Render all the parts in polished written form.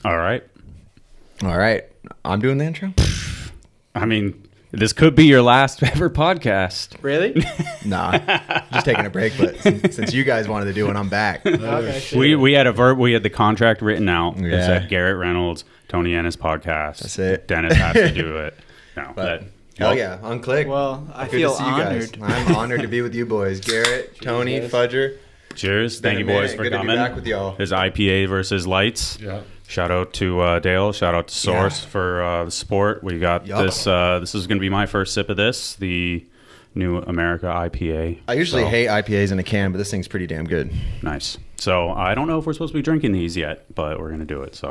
All right. I'm doing the intro. I mean, this could be your last ever podcast. Really? Nah, just taking a break. But since you guys wanted to do it, I'm back. Okay, sure. We had the contract written out. It Yeah. said Garrett Reynolds, Tony Ennis podcast. That's it. Dennis has to do it. No, But hell yeah, Unclicked. Well, I Good feel to see you guys. honored. I'm honored to be with you boys, Garrett, Tony, guys. Fudger. cheers. Been Thank a you boys minute. for Good to be coming. back with y'all. There's IPA versus lights. Yeah. Shout out to Dale. Shout out to Source for the support. We got Yup. this. This is going to be my first sip of this, the New America IPA. I usually hate IPAs in a can, but this thing's pretty damn good. Nice. So I don't know if we're supposed to be drinking these yet, but we're going to do it. So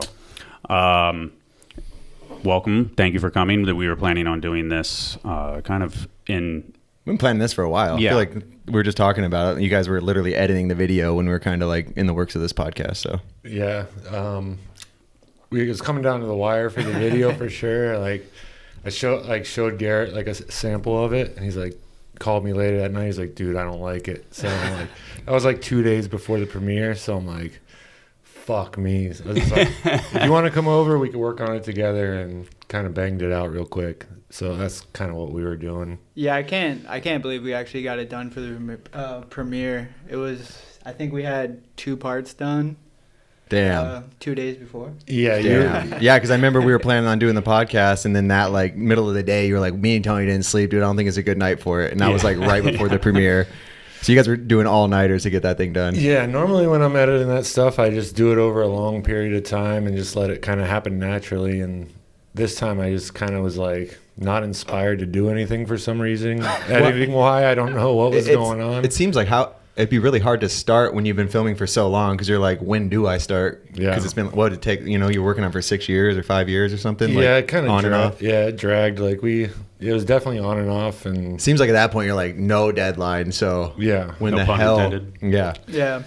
welcome. Thank you for coming. We were planning on doing this kind of in... We've been planning this for a while. Yeah. I feel like we were just talking about it. You guys were literally editing the video when we were kind of like in the works of this podcast. So Yeah. We was coming down to the wire for the video for sure. Like I showed Garrett like a sample of it, and he's like called me later that night. He's like, dude, I don't like it. So I'm like, that was like 2 days before the premiere. So I'm like, fuck me. So I was just like, if you want to come over, we could work on it together, and kind of banged it out real quick. So that's kind of what we were doing. Yeah, I can't believe we actually got it done for the premiere. It was, I think we had 2 parts done. damn. 2 days before. Yeah. Yeah, because I remember we were planning on doing the podcast, and then that like middle of the day, you were like, me and Tony didn't sleep, dude. I don't think it's a good night for it. And that was like right before the premiere. So you guys were doing all-nighters to get that thing done. Yeah, normally when I'm editing that stuff, I just do it over a long period of time and just let it kind of happen naturally. And this time I just kind of was like not inspired to do anything for some reason. Editing why, I don't know what was going on. It seems like it'd be really hard to start when you've been filming for so long, because you're like, when do I start? Yeah. Because it's been, what did it take, you're working on for 6 years or 5 years or something? Yeah, like, it kind of on and off. Yeah, it dragged. Like it was definitely on and off. And Seems like at that point you're like, no deadline. So yeah. when No the pun hell? intended. Yeah. Yeah.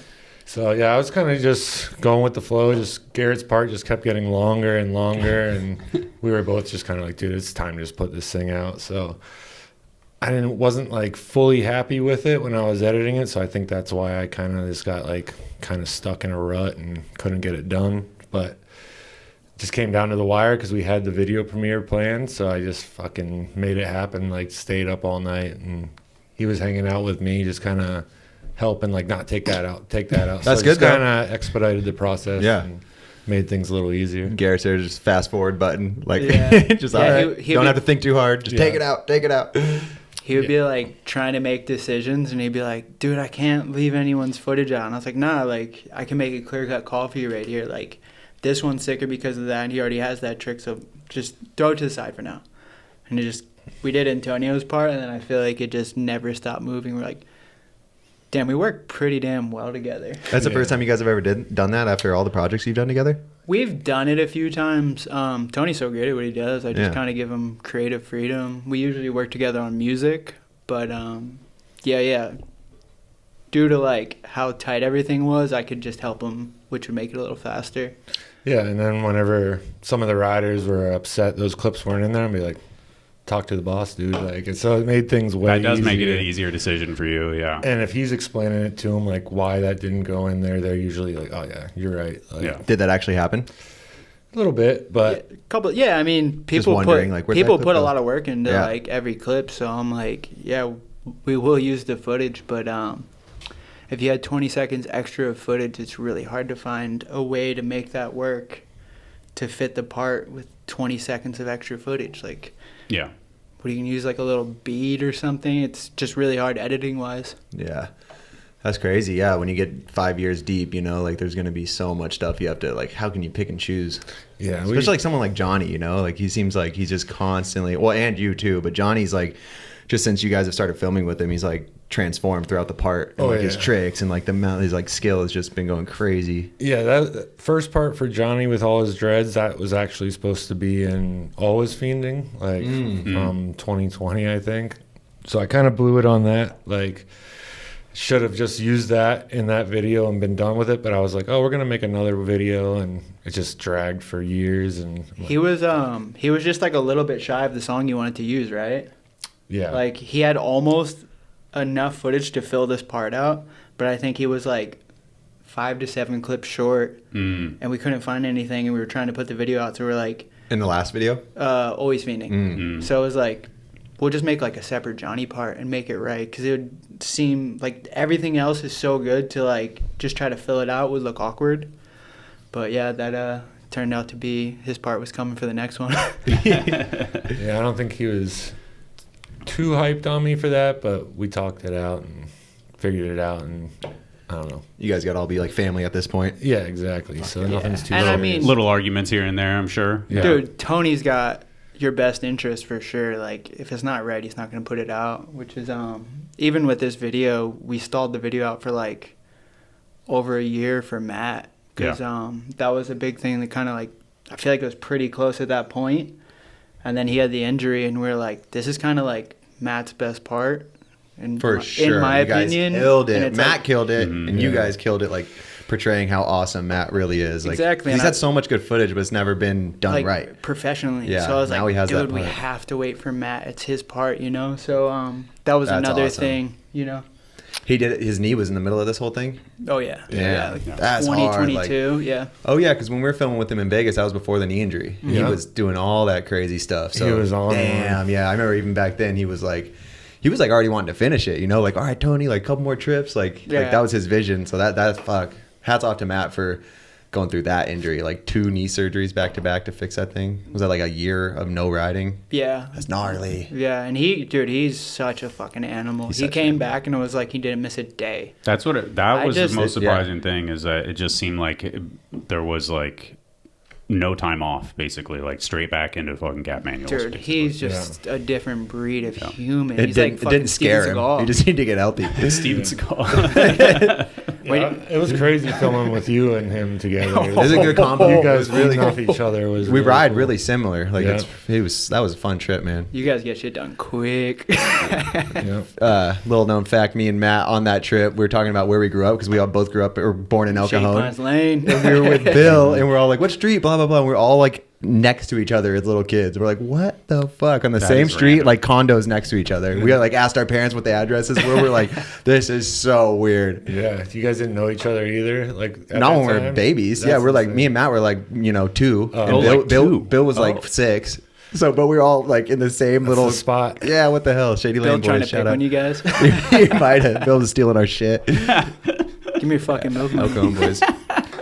So yeah, I was kind of just going with the flow. Just Garrett's part just kept getting longer and longer, and we were both just kind of like, dude, it's time to just put this thing out. So I wasn't like fully happy with it when I was editing it. So I think that's why I kind of just got like kind of stuck in a rut and couldn't get it done. But just came down to the wire because we had the video premiere planned. So I just fucking made it happen. Like stayed up all night, and he was hanging out with me, just kind of helping, like, not take that out. That's so good, though. kind of expedited the process. Yeah. And made things a little easier. Garrett's there, just fast forward button. Like, Yeah. just Yeah, all right. he'd Don't be- have to think too hard. Just take it out. Take it out. He would be like trying to make decisions, and he'd be like, dude, I can't leave anyone's footage out. And I was like, nah, like, I can make a clear-cut call for you right here. Like, this one's sicker because of that, and he already has that trick, so just throw it to the side for now. And we did Antonio's part, and then I feel like it just never stopped moving. We're like, damn, we work pretty damn well together. That's the Yeah. first time you guys have ever done that after all the projects you've done together? We've done it a few times. Tony's so good at what he does. I just Yeah. kind of give him creative freedom. We usually work together on music, but yeah. Due to like how tight everything was, I could just help him, which would make it a little faster. Yeah, and then whenever some of the riders were upset those clips weren't in there, I'd be like, talk to the boss, dude. Like, and so it made things way That does make it easier. an easier decision for you, yeah. And if he's explaining it to them, like, why that didn't go in there, they're usually like, oh, yeah, you're right. Like, Yeah. Did that actually happen? A little bit, but I mean, people wondering, like, where'd that people clip put a go? lot of work into Yeah. like every clip, so I'm like, yeah, we will use the footage, but if you had 20 seconds extra of footage, it's really hard to find a way to make that work to fit the part with 20 seconds of extra footage. Like, Yeah. what, you can use like a little bead or something. It's just really hard editing wise. Yeah. That's crazy. Yeah. When you get 5 years deep, like there's going to be so much stuff you have to, like, how can you pick and choose? yeah. Especially like someone like Johnny, like he seems like he's just constantly, well, and you too, but Johnny's like, just since you guys have started filming with him, he's like transformed throughout the part. And, like his tricks and like the amount, his like skill has just been going crazy. Yeah, that first part for Johnny with all his dreads, that was actually supposed to be in Always Fiending, like from 2020, I think. So I kind of blew it on that. Like, should have just used that in that video and been done with it. But I was like, oh, we're gonna make another video, and it just dragged for years. And He was just like a little bit shy of the song you wanted to use, right? yeah, Like, he had almost enough footage to fill this part out, but I think he was like 5 to 7 clips short, and we couldn't find anything, and we were trying to put the video out, so we're like... In the last video? Always Fiending. So it was like, we'll just make like a separate Johnny part and make it right, because it would seem like everything else is so good to like just try to fill it out would look awkward. But yeah, that turned out to be his part was coming for the next one. Yeah, I don't think he was too hyped on me for that, but we talked it out and figured it out, and I don't know. You guys got to all be like family at this point. Yeah, exactly. So nothing's too And serious. I mean, Little arguments here and there, I'm sure. Yeah. dude, Tony's got your best interest for sure. Like, if it's not right, he's not going to put it out, which is, even with this video, we stalled the video out for like over a year for Matt. Because that was a big thing that kind of like, I feel like it was pretty close at that point. And then he had the injury, and we were like, this is kind of like Matt's best part. And For sure. In my you guys opinion. killed it. And Matt like, killed it, and you guys killed it, like portraying how awesome Matt really is. Like, exactly. He's And had so much good footage, but it's never been done like, right. professionally. Yeah, So I was now like, he has that dude, we part. have to wait for Matt. It's his part, you know? So that was That's another awesome. thing, you know? He did it. His knee was in the middle of this whole thing. Oh, yeah. Yeah, like that's hard. 2022, yeah. Oh yeah, because when we were filming with him in Vegas, that was before the knee injury. He Yeah. was doing all that crazy stuff. So He was on damn, one. yeah. I remember even back then he was like already wanting to finish it. You know, like all right, Tony, like a couple more trips. Like Yeah. that was his vision. So that's fuck. Hats off to Matt for going through that injury, like 2 knee surgeries back to back to fix that thing. Was that like a year of no riding? Yeah. That's gnarly. Yeah, and he's such a fucking animal. He came back and it was like he didn't miss a day. That's what that was the most yeah. surprising thing, is that it just seemed like there was like no time off, basically, like straight back into fucking cat manuals. Dude, basically. he's just a different breed of human. It He's didn't, like it fucking didn't scare Steven him. Seagal. He just needed to get healthy. Steven Seagal. Yeah, it was crazy filming with you and him together. It was a good combo. You guys It was really feeding off each other. Was We really ride cool. really similar. Like Yeah. that was a fun trip, man. You guys get shit done quick. Yeah. Little known fact, me and Matt on that trip, we were talking about where we grew up because we all both grew up or were born in El Shady Cajon. Pines Lane. And we were with Bill, and we're all like, "What street?" Blah blah blah. And we're all like next to each other as little kids. We're like, "What the fuck?" On the That same is street, random. like condos next to each other. We like asked our parents what the addresses were. We're like, "This is so weird." Yeah. You guys didn't know each other either? Like, at Not that when we were time? babies. That's Yeah, we're like insane. me and Matt were like 2, and Oh, Bill, like Bill, 2. Bill was like 6. So, but we were all like in the same That's little the spot. Yeah, what the hell, Shady Bill Lane trying boys. to pick Shout out. on you guys. He might have. Bill was stealing our shit. Give me your fucking milk money. Elkhorn boys.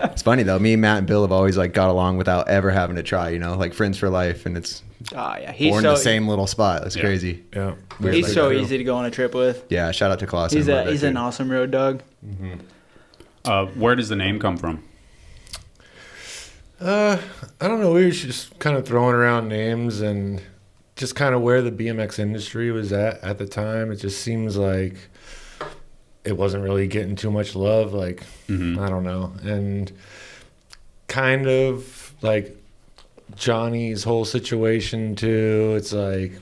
It's funny though. Me, Matt, and Bill have always like got along without ever having to try. You know, like friends for life, and it's Oh yeah, he's born so in the same little spot. That's Yeah. crazy. Yeah. Weird he's like so that. easy to go on a trip with. Yeah, shout out to Clausen. He's Love that an dude. awesome road dog. Where does the name come from? I don't know. We were just kind of throwing around names and just kind of where the BMX industry was at the time. It just seems like it wasn't really getting too much love. Like, I don't know. And kind of like Johnny's whole situation too. It's like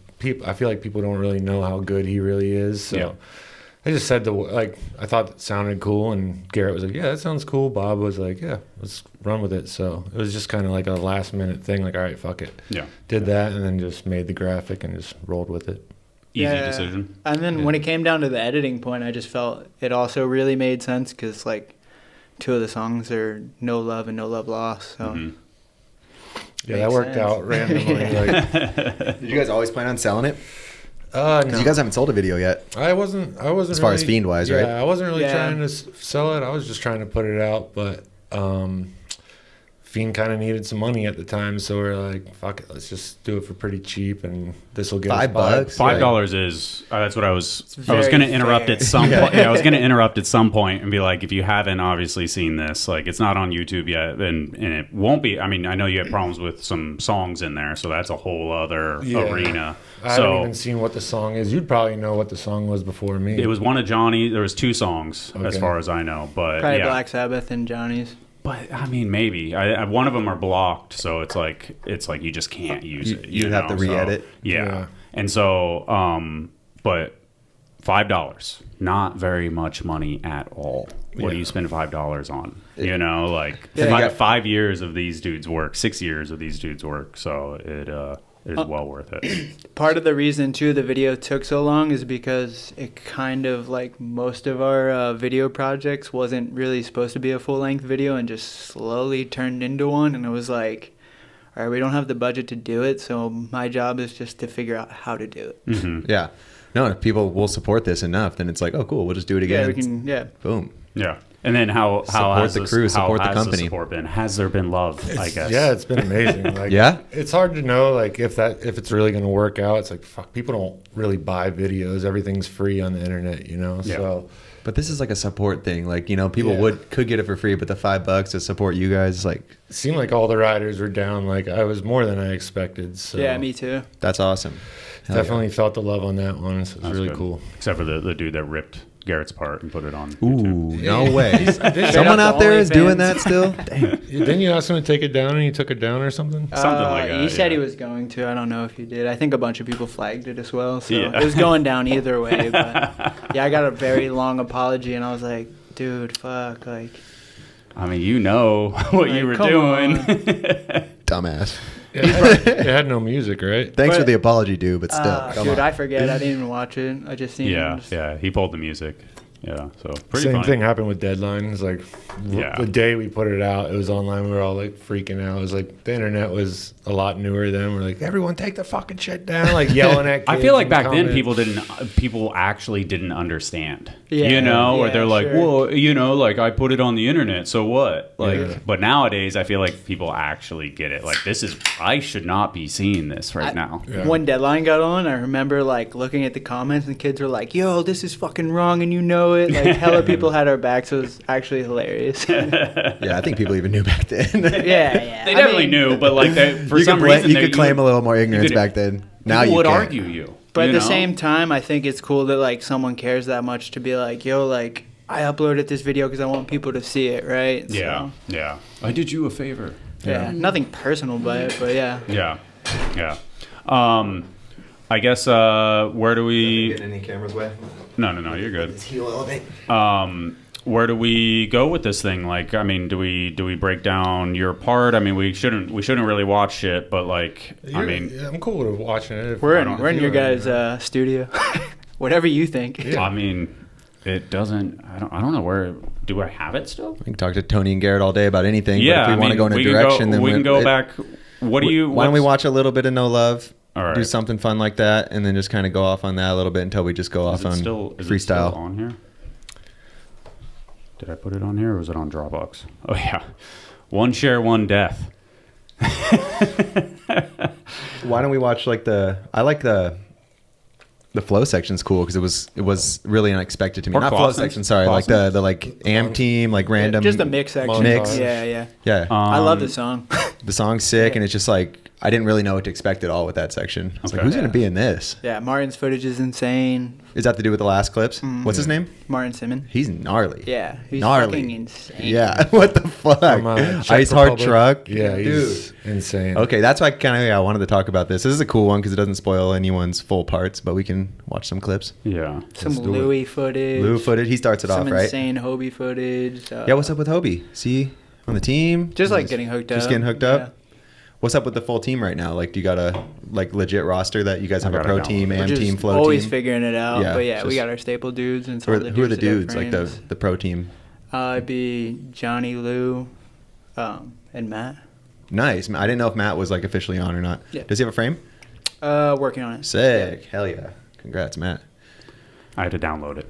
I feel like people don't really know how good he really is. So Yeah. I just said I thought it sounded cool, and Garrett was like, "Yeah, that sounds cool." Bob was like, "Yeah, let's run with it." So it was just kind of like a last minute thing. Like, all right, fuck it. Yeah. Did that, and then just made the graphic and just rolled with it. Easy Yeah. decision. And then when it came down to the editing point, I just felt it also really made sense because like 2 of the songs are No Love and No Love Lost. So Yeah, that Makes worked sense. out randomly. Did you guys always plan on selling it? No. Because you guys haven't sold a video yet. I wasn't As far as really- Fiend-wise, yeah, right? I wasn't really Yeah. trying to sell it. I was just trying to put it out, but Fiend kind of needed some money at the time, so we're like, fuck it, let's just do it for pretty cheap, and this will get us $5? by. $5 is that's what I was very going to interrupt fair. at some point. Yeah, I was going to interrupt at some point and be like, if you haven't obviously seen this, like it's not on YouTube yet, and it won't be. I mean, I know you have problems with some songs in there, so that's a whole other Yeah. arena. I haven't So even seen what the song is. You'd probably know what the song was before me. it was one of Johnny. There was 2 songs as Okay. far as I know, but probably yeah. Black Sabbath and Johnny's. But I mean, maybe one of them are blocked, so it's like you just can't use it. You'd have to so, re-edit. yeah. And so, but $5, not very much money at all. What do you spend $5 on? You know, like Yeah, you got- 5 years of these dudes' work, 6 years of these dudes' work. So is well worth it. Part of the reason too the video took so long is because it kind of like most of our video projects wasn't really supposed to be a full-length video and just slowly turned into one, and it was like, all right, we don't have the budget to do it, so my job is just to figure out how to do it. Mm-hmm. Yeah. No, if people will support this enough, then it's like, oh, cool, we'll just do it again. Yeah, we can. Yeah. Boom. Yeah. And then how has the crew, support the company. The support been? Has there been love? I guess. Yeah, it's been amazing. Like, yeah, it's hard to know like if it's really going to work out. It's like fuck, people don't really buy videos. Everything's free on the internet, you know. Yeah. So, but this is like a support thing. Like, you know, people could get it for free, but the $5 to support you guys, like, it seemed like all the riders were down. Like I was more than I expected. So Yeah, me too. that's awesome. Hell definitely felt the love on that one. So it was That's really good. cool. Except for the dude that ripped Garrett's part and put it on Ooh, YouTube. no way. Straight Someone up out to there is OnlyFans. doing that still? Damn. Didn't you ask him to take it down and he took it down or something? Something like that. He said yeah. he was going to. I don't know if he did. I think a bunch of people flagged it as well. So Yeah. it was going down either way. But yeah, I got a very long apology, and I was like, dude, fuck. Like, I mean, you know what you were come doing. Dumbass. It had no music, right? Thanks But- for the apology, dude, but still. Come dude, on. I forget. I didn't even watch it. I just seen Yeah, it. Just- yeah. He pulled the music. Yeah, so pretty Same funny. thing happened with Deadline. It's like Yeah. the day we put it out, it was online. We were all like freaking out. It was like the internet was a lot newer then. We're like, everyone take the fucking shit down, like yelling at kids. I feel like in back then comments. people actually didn't understand. Yeah, you know, or yeah, they're like, sure. well, you know, like I put it on the internet, so what? Like, Yeah. but nowadays I feel like people actually get it. Like, I should not be seeing this right now. Yeah. When Deadline got on, I remember like looking at the comments, and kids were like, "Yo, this is fucking wrong," and you know it. Like, hella people had our backs. So it was actually hilarious. Yeah, I think people even knew back then. yeah. They definitely knew, but like for you some could, reason you they- could claim a little more ignorance could- back then. Now people you would can't. argue you. But you at the know? same time, I think it's cool that like someone cares that much to be like, "Yo, like I uploaded this video because I want people to see it," right? Yeah, yeah. I did you a favor. So, yeah. Nothing personal by it, but yeah. Yeah, yeah. I guess where do we? Getting any cameras wet? No, you're good. It's heel elevate. Where do we go with this thing? Like, I mean, do we break down your part? I mean, we shouldn't really watch shit, but like, I mean, Yeah, I'm cool with watching it. We're I don't in your feel guys' studio. Whatever you think. Yeah. I mean, it doesn't. I don't know where. Do I have it still? We can talk to Tony and Garrett all day about anything. Yeah, but if we want to go in a we can direction, then we can go back. What do you? Why don't we what's- watch a little bit of No Love? All right. Do something fun like that, and then just kind of go off on that a little bit until we just go off Is it on still is it still freestyle. on here? Did I put it on here or was it on Dropbox? Oh yeah, one share, one death. Why don't we watch like I like the flow section's cool because it was really unexpected to me. Or Not flow Clausen's. section, sorry, like the like AM team, like random. Just a mix section. Mix. Yeah. Yeah, I love the song. the song's sick, and it's just like I didn't really know what to expect at all with that section. I was like, Okay. who's gonna be in this? Yeah, Martin's footage is insane. Is that to do with the last clips? What's his name? Martin Simon. He's gnarly. Yeah, he's Gnarly. fucking insane. Yeah, what the fuck? From, Czech Ice Hard Republic. Truck. Yeah, he's dude. insane. Okay, that's why I wanted to talk about this. This is a cool one because it doesn't spoil anyone's full parts, but we can watch some clips. Yeah. Some Let's do it. Louis footage. Lou footage. He starts it Some off, right? insane Hobie footage. Yeah, what's up with Hobie? See, on the team? Just like getting hooked up. Just getting hooked up? Yeah. What's up with the full team right now? Like, do you got a like legit roster that you guys have I a gotta pro download team it. We're and just team flow always team? figuring it out. Yeah, But yeah, we just- got our staple dudes and Who some are the that got dudes? Like frames. the pro team? It'd be Johnny, Lou, and Matt. Nice. I didn't know if Matt was like officially on or not. Yeah. Does he have a frame? Working on it. Sick. Hell yeah. Congrats, Matt. I had to download it.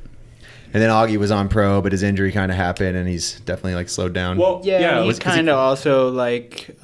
And then Augie was on pro, but his injury kind of happened, and he's definitely like slowed down. Yeah, and was- he's 'cause he- kind of also like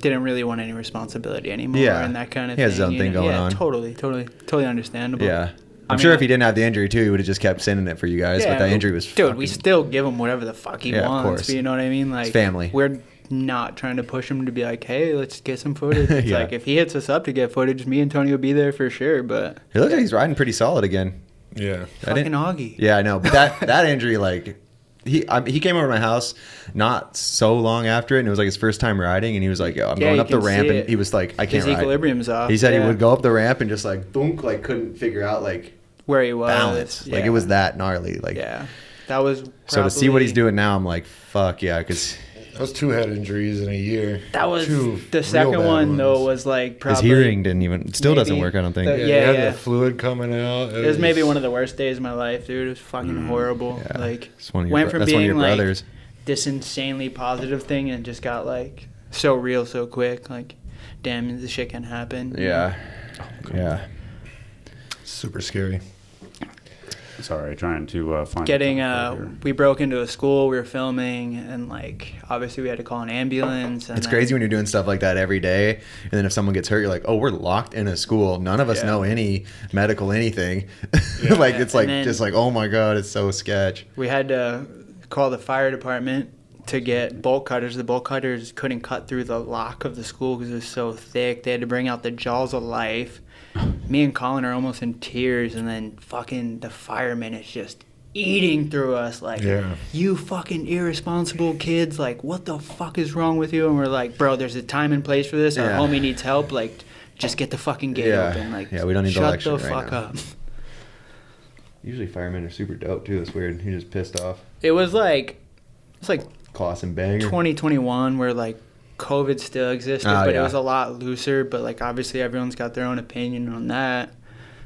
didn't really want any responsibility anymore Yeah. and that kind of He thing. has his own you thing know? going yeah, on. Totally understandable. Yeah. I I'm mean, sure if he didn't have the injury too, he would have just kept sending it for you guys. Yeah, but that injury was dude. We fucking- still give him whatever the fuck he Yeah, of wants. course. But you know what I mean? Like family. We're not trying to push him to be like, hey, let's get some footage. It's Yeah. like if he hits us up to get footage, me and Tony will be there for sure. But He looks like he's riding pretty solid again. Yeah. I fucking didn't- Augie. Yeah, I know. But that injury, like, he came over to my house not so long after it, and it was like his first time riding, and he was like, "Yo, I'm Yeah, going you up the can ramp," see and it. he was like, "I can't His ride." equilibrium's off. He said yeah. he would go up the ramp and just like thunk, like couldn't figure out like where he was. balance. Like Yeah. it was that gnarly. Like Yeah, that was. so to see what he's probably- doing now, I'm like, fuck yeah, because That was 2 head injuries in a year. That was Two the real second bad one ones. though was like probably His hearing didn't even. It still doesn't maybe work. I don't think. the- Yeah, Yeah, he had yeah. the fluid coming out. It was maybe one of the worst days of my life, dude. It was fucking horrible. Yeah. Like It's one of your went from that's one of being your like brothers. this insanely positive thing and just got like so real so quick. Like, damn, this shit can happen. Yeah. Yeah. super scary. Sorry, trying to find. Getting here. we broke into a school, we were filming, and like obviously we had to call an ambulance. And It's then- crazy when you're doing stuff like that every day, and then if someone gets hurt, you're like, "Oh, we're locked in a school. None of us Yeah. know any medical anything." Yeah. Like Yeah, it's like and then- just like, "Oh my god, it's so sketch." We had to call the fire department to get bolt cutters. The bolt cutters couldn't cut through the lock of the school because it was so thick. They had to bring out the jaws of life. Me and Colin are almost in tears, and then fucking the fireman is just eating through us like, Yeah. you fucking irresponsible kids, like what the fuck is wrong with you? And we're like, bro, there's a time and place for this. Our Yeah. homie needs help. Like, just get the fucking gate Yeah. open. Like, Yeah, we don't need the shut lecture the right fuck now. up. Usually firemen are super dope too. It's weird. You're just pissed off. It was like 'Class and banger. 2021 where like COVID still existed, Oh, but yeah. it was a lot looser. But like obviously everyone's got their own opinion on that.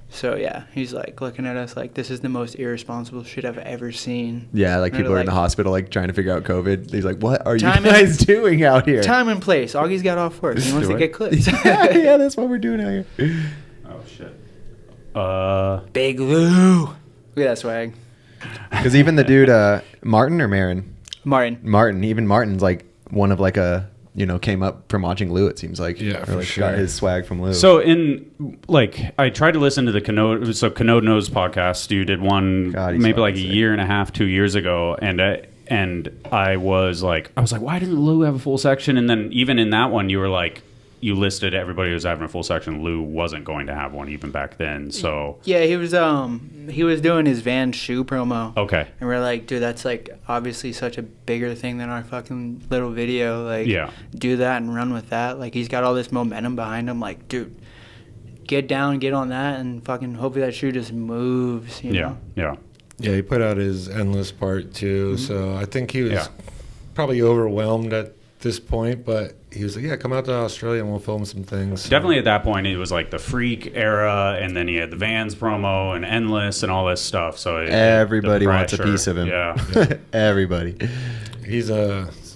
So yeah, he's like looking at us like this is the most irresponsible shit I've ever seen. Yeah, like And people are they're in the like- hospital like trying to figure out COVID. He's like, "What are you Time guys doing out here?" Time and place. Augie's got off work. He wants to What? get clips. Yeah, that's what we're doing out here. Oh shit. Big Lou. Look at that swag. Because even the dude, Martin or Marin? Martin. Even Martin's like one of like a, came up from watching Lou, it seems like. Yeah, Or, for like sure. got his swag from Lou. So I tried to listen to the Canode. So Canode Knows podcast. You did one God, he's maybe like a fucking sick. year and a half, 2 years ago, and I was like, why didn't Lou have a full section? And then even in that one, you were like, you listed everybody who was having a full section. Lou wasn't going to have one even back then. So Yeah, he was doing his Vans shoe promo. okay, And we're like, dude, that's like obviously such a bigger thing than our fucking little video. Like, Yeah. do that and run with that. Like, he's got all this momentum behind him. Like, dude, get down, get on that, and fucking hopefully that shoe just moves. You know? yeah. Yeah, he put out his Endless part too, so I think he was Yeah. probably overwhelmed at this point, but he was like, yeah, come out to Australia and we'll film some things. So- Definitely at that point, it was like the Freak era, and then he had the Vans promo and Endless and all this stuff. So Everybody the wants a pressure, piece of him. Yeah. Everybody. He's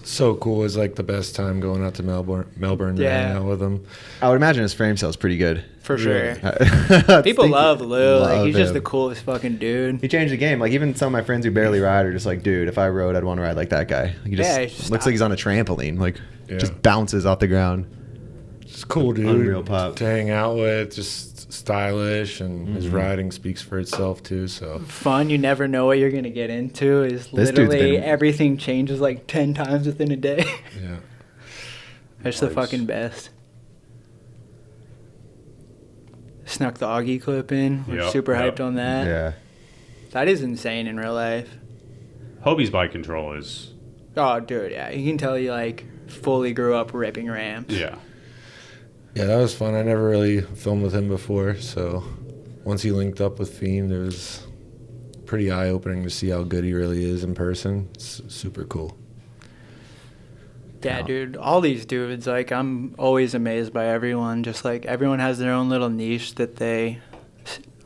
so cool. It's like the best time going out to Melbourne to Yeah. hang out with him. I would imagine his frame sale's pretty good. For sure. People People love Lou. Like, he's just him. the coolest fucking dude. He changed the game. Like even some of my friends who barely ride are just like, dude, if I rode, I'd want to ride like that guy. Like, he just Yeah, he just looks like he's on a trampoline. Like Yeah. just bounces off the ground. Just cool dude. Unreal pop. To hang out with, just stylish, and his riding speaks for itself too. So Fun. You never know what you're going to get into. Is This dude's literally been- everything changes like 10 times within a day. yeah, That's the Nice. fucking best. Snuck the Augie clip in. We're Yep, super yep. hyped on that. Yeah. That is insane in real life. Hobie's bike control is Oh, dude, yeah. You can tell he, like, fully grew up ripping ramps. yeah. yeah, that was fun. I never really filmed with him before, so once he linked up with Fiend, it was pretty eye opening to see how good he really is in person. It's super cool. Yeah, Yeah. dude. All these dudes, like, I'm always amazed by everyone. Just, like, everyone has their own little niche that they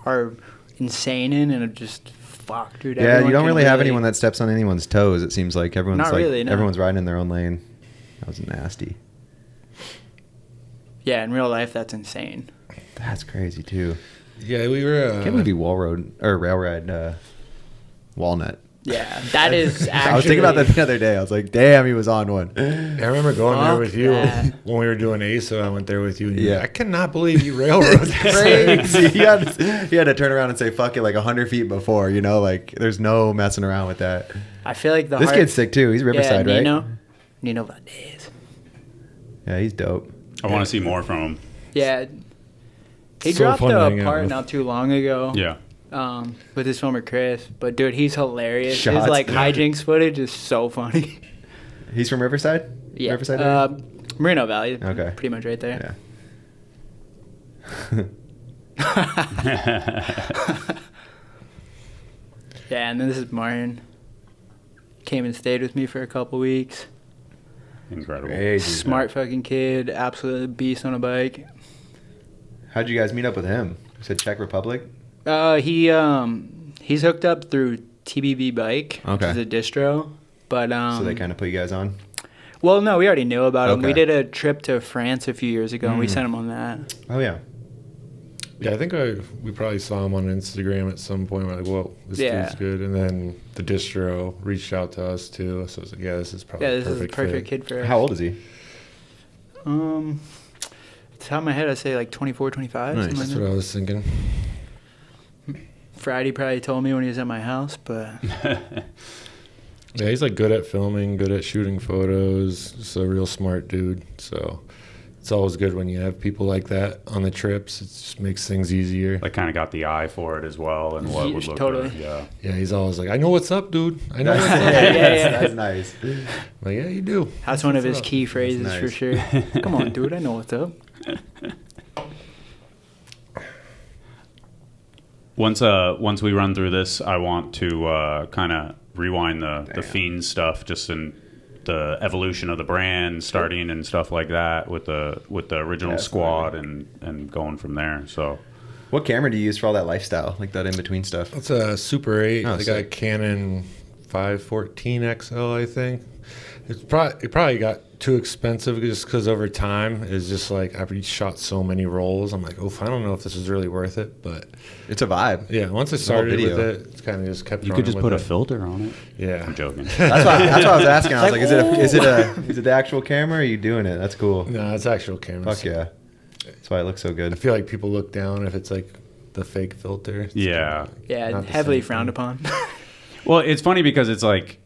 are insane in, and it just, fuck, dude. Yeah, everyone you don't can really have anyone that steps on anyone's toes. It seems like everyone's Not like really, no. everyone's riding in their own lane. That was nasty. Yeah, in real life, that's insane. That's crazy too. Yeah, we were. I can't believe you railroad Walnut. Yeah, that is actually... I was thinking about that the other day. I was like, damn, he was on one. I remember going there Fuck with you that. when we were doing ASO. I went there with you. And Yeah. yeah, I cannot believe you railroaded this thing. Crazy. He had to turn around and say fuck it like 100 feet before, like there's no messing around with that. I feel like the This hard... kid's sick too. He's Riverside, yeah, right? Nino Valdez. Yeah, he's dope. I want to see more from him. Yeah. He So dropped fun to hang a out part with. not too long ago. Yeah. With his filmer Chris. But dude, he's hilarious. Shots, His like dude. hijinks footage is so funny. He's from Riverside? Yeah. Riverside area? Moreno Valley. Okay. Pretty much right there. Yeah. Yeah, and then this is Martin. Came and stayed with me for a couple weeks. incredible. Crazy. Smart fucking kid, absolute beast on a bike. How'd you guys meet up with him? You said Czech Republic? He's hooked up through TBB Bike, which is a distro. But so they kind of put you guys on? Well, no, we already knew about him. Okay. We did a trip to France a few years ago, and we sent him on that. Oh, yeah. Yeah, I think we probably saw him on Instagram at some point. We're like, whoa, this dude's good. And then the distro reached out to us too. So I was like, yeah, this is probably this is a perfect kid for us. How old is he? Off the top of my head, I'd say like 24, 25. Nice. That's what I was thinking. Friday probably told me when he was at my house, but... Yeah, he's like good at filming, good at shooting photos. Just a real smart dude. So it's always good when you have people like that on the trips. It just makes things easier. Like kind of got the eye for it as well, and what would look totally good. Yeah. Yeah, he's always like, I know what's up, dude. I know what's up. That's nice. Like, yeah, you do. That's one of his key phrases for sure. Come on, dude, I know what's up. Once we run through this, I want to kind of rewind the Fiend stuff, just in the evolution of the brand, starting and stuff like that with the original squad and going from there. So, what camera do you use for all that lifestyle, like that in between stuff? It's a Super 8. Oh, I got a Canon 514 XL, I think. It probably got too expensive just because over time it's just like I've shot so many rolls. I'm like, I don't know if this is really worth it, but it's a vibe. Yeah, once I started with it, it's kind of just kept. You could just put a filter on it. Yeah, I'm joking. That's what I was asking. I was like, is it the actual camera? Or are you doing it? That's cool. No, it's actual camera. Fuck yeah, that's why it looks so good. I feel like people look down if it's like the fake filter. It's yeah, heavily frowned upon. Well, it's funny because it's like.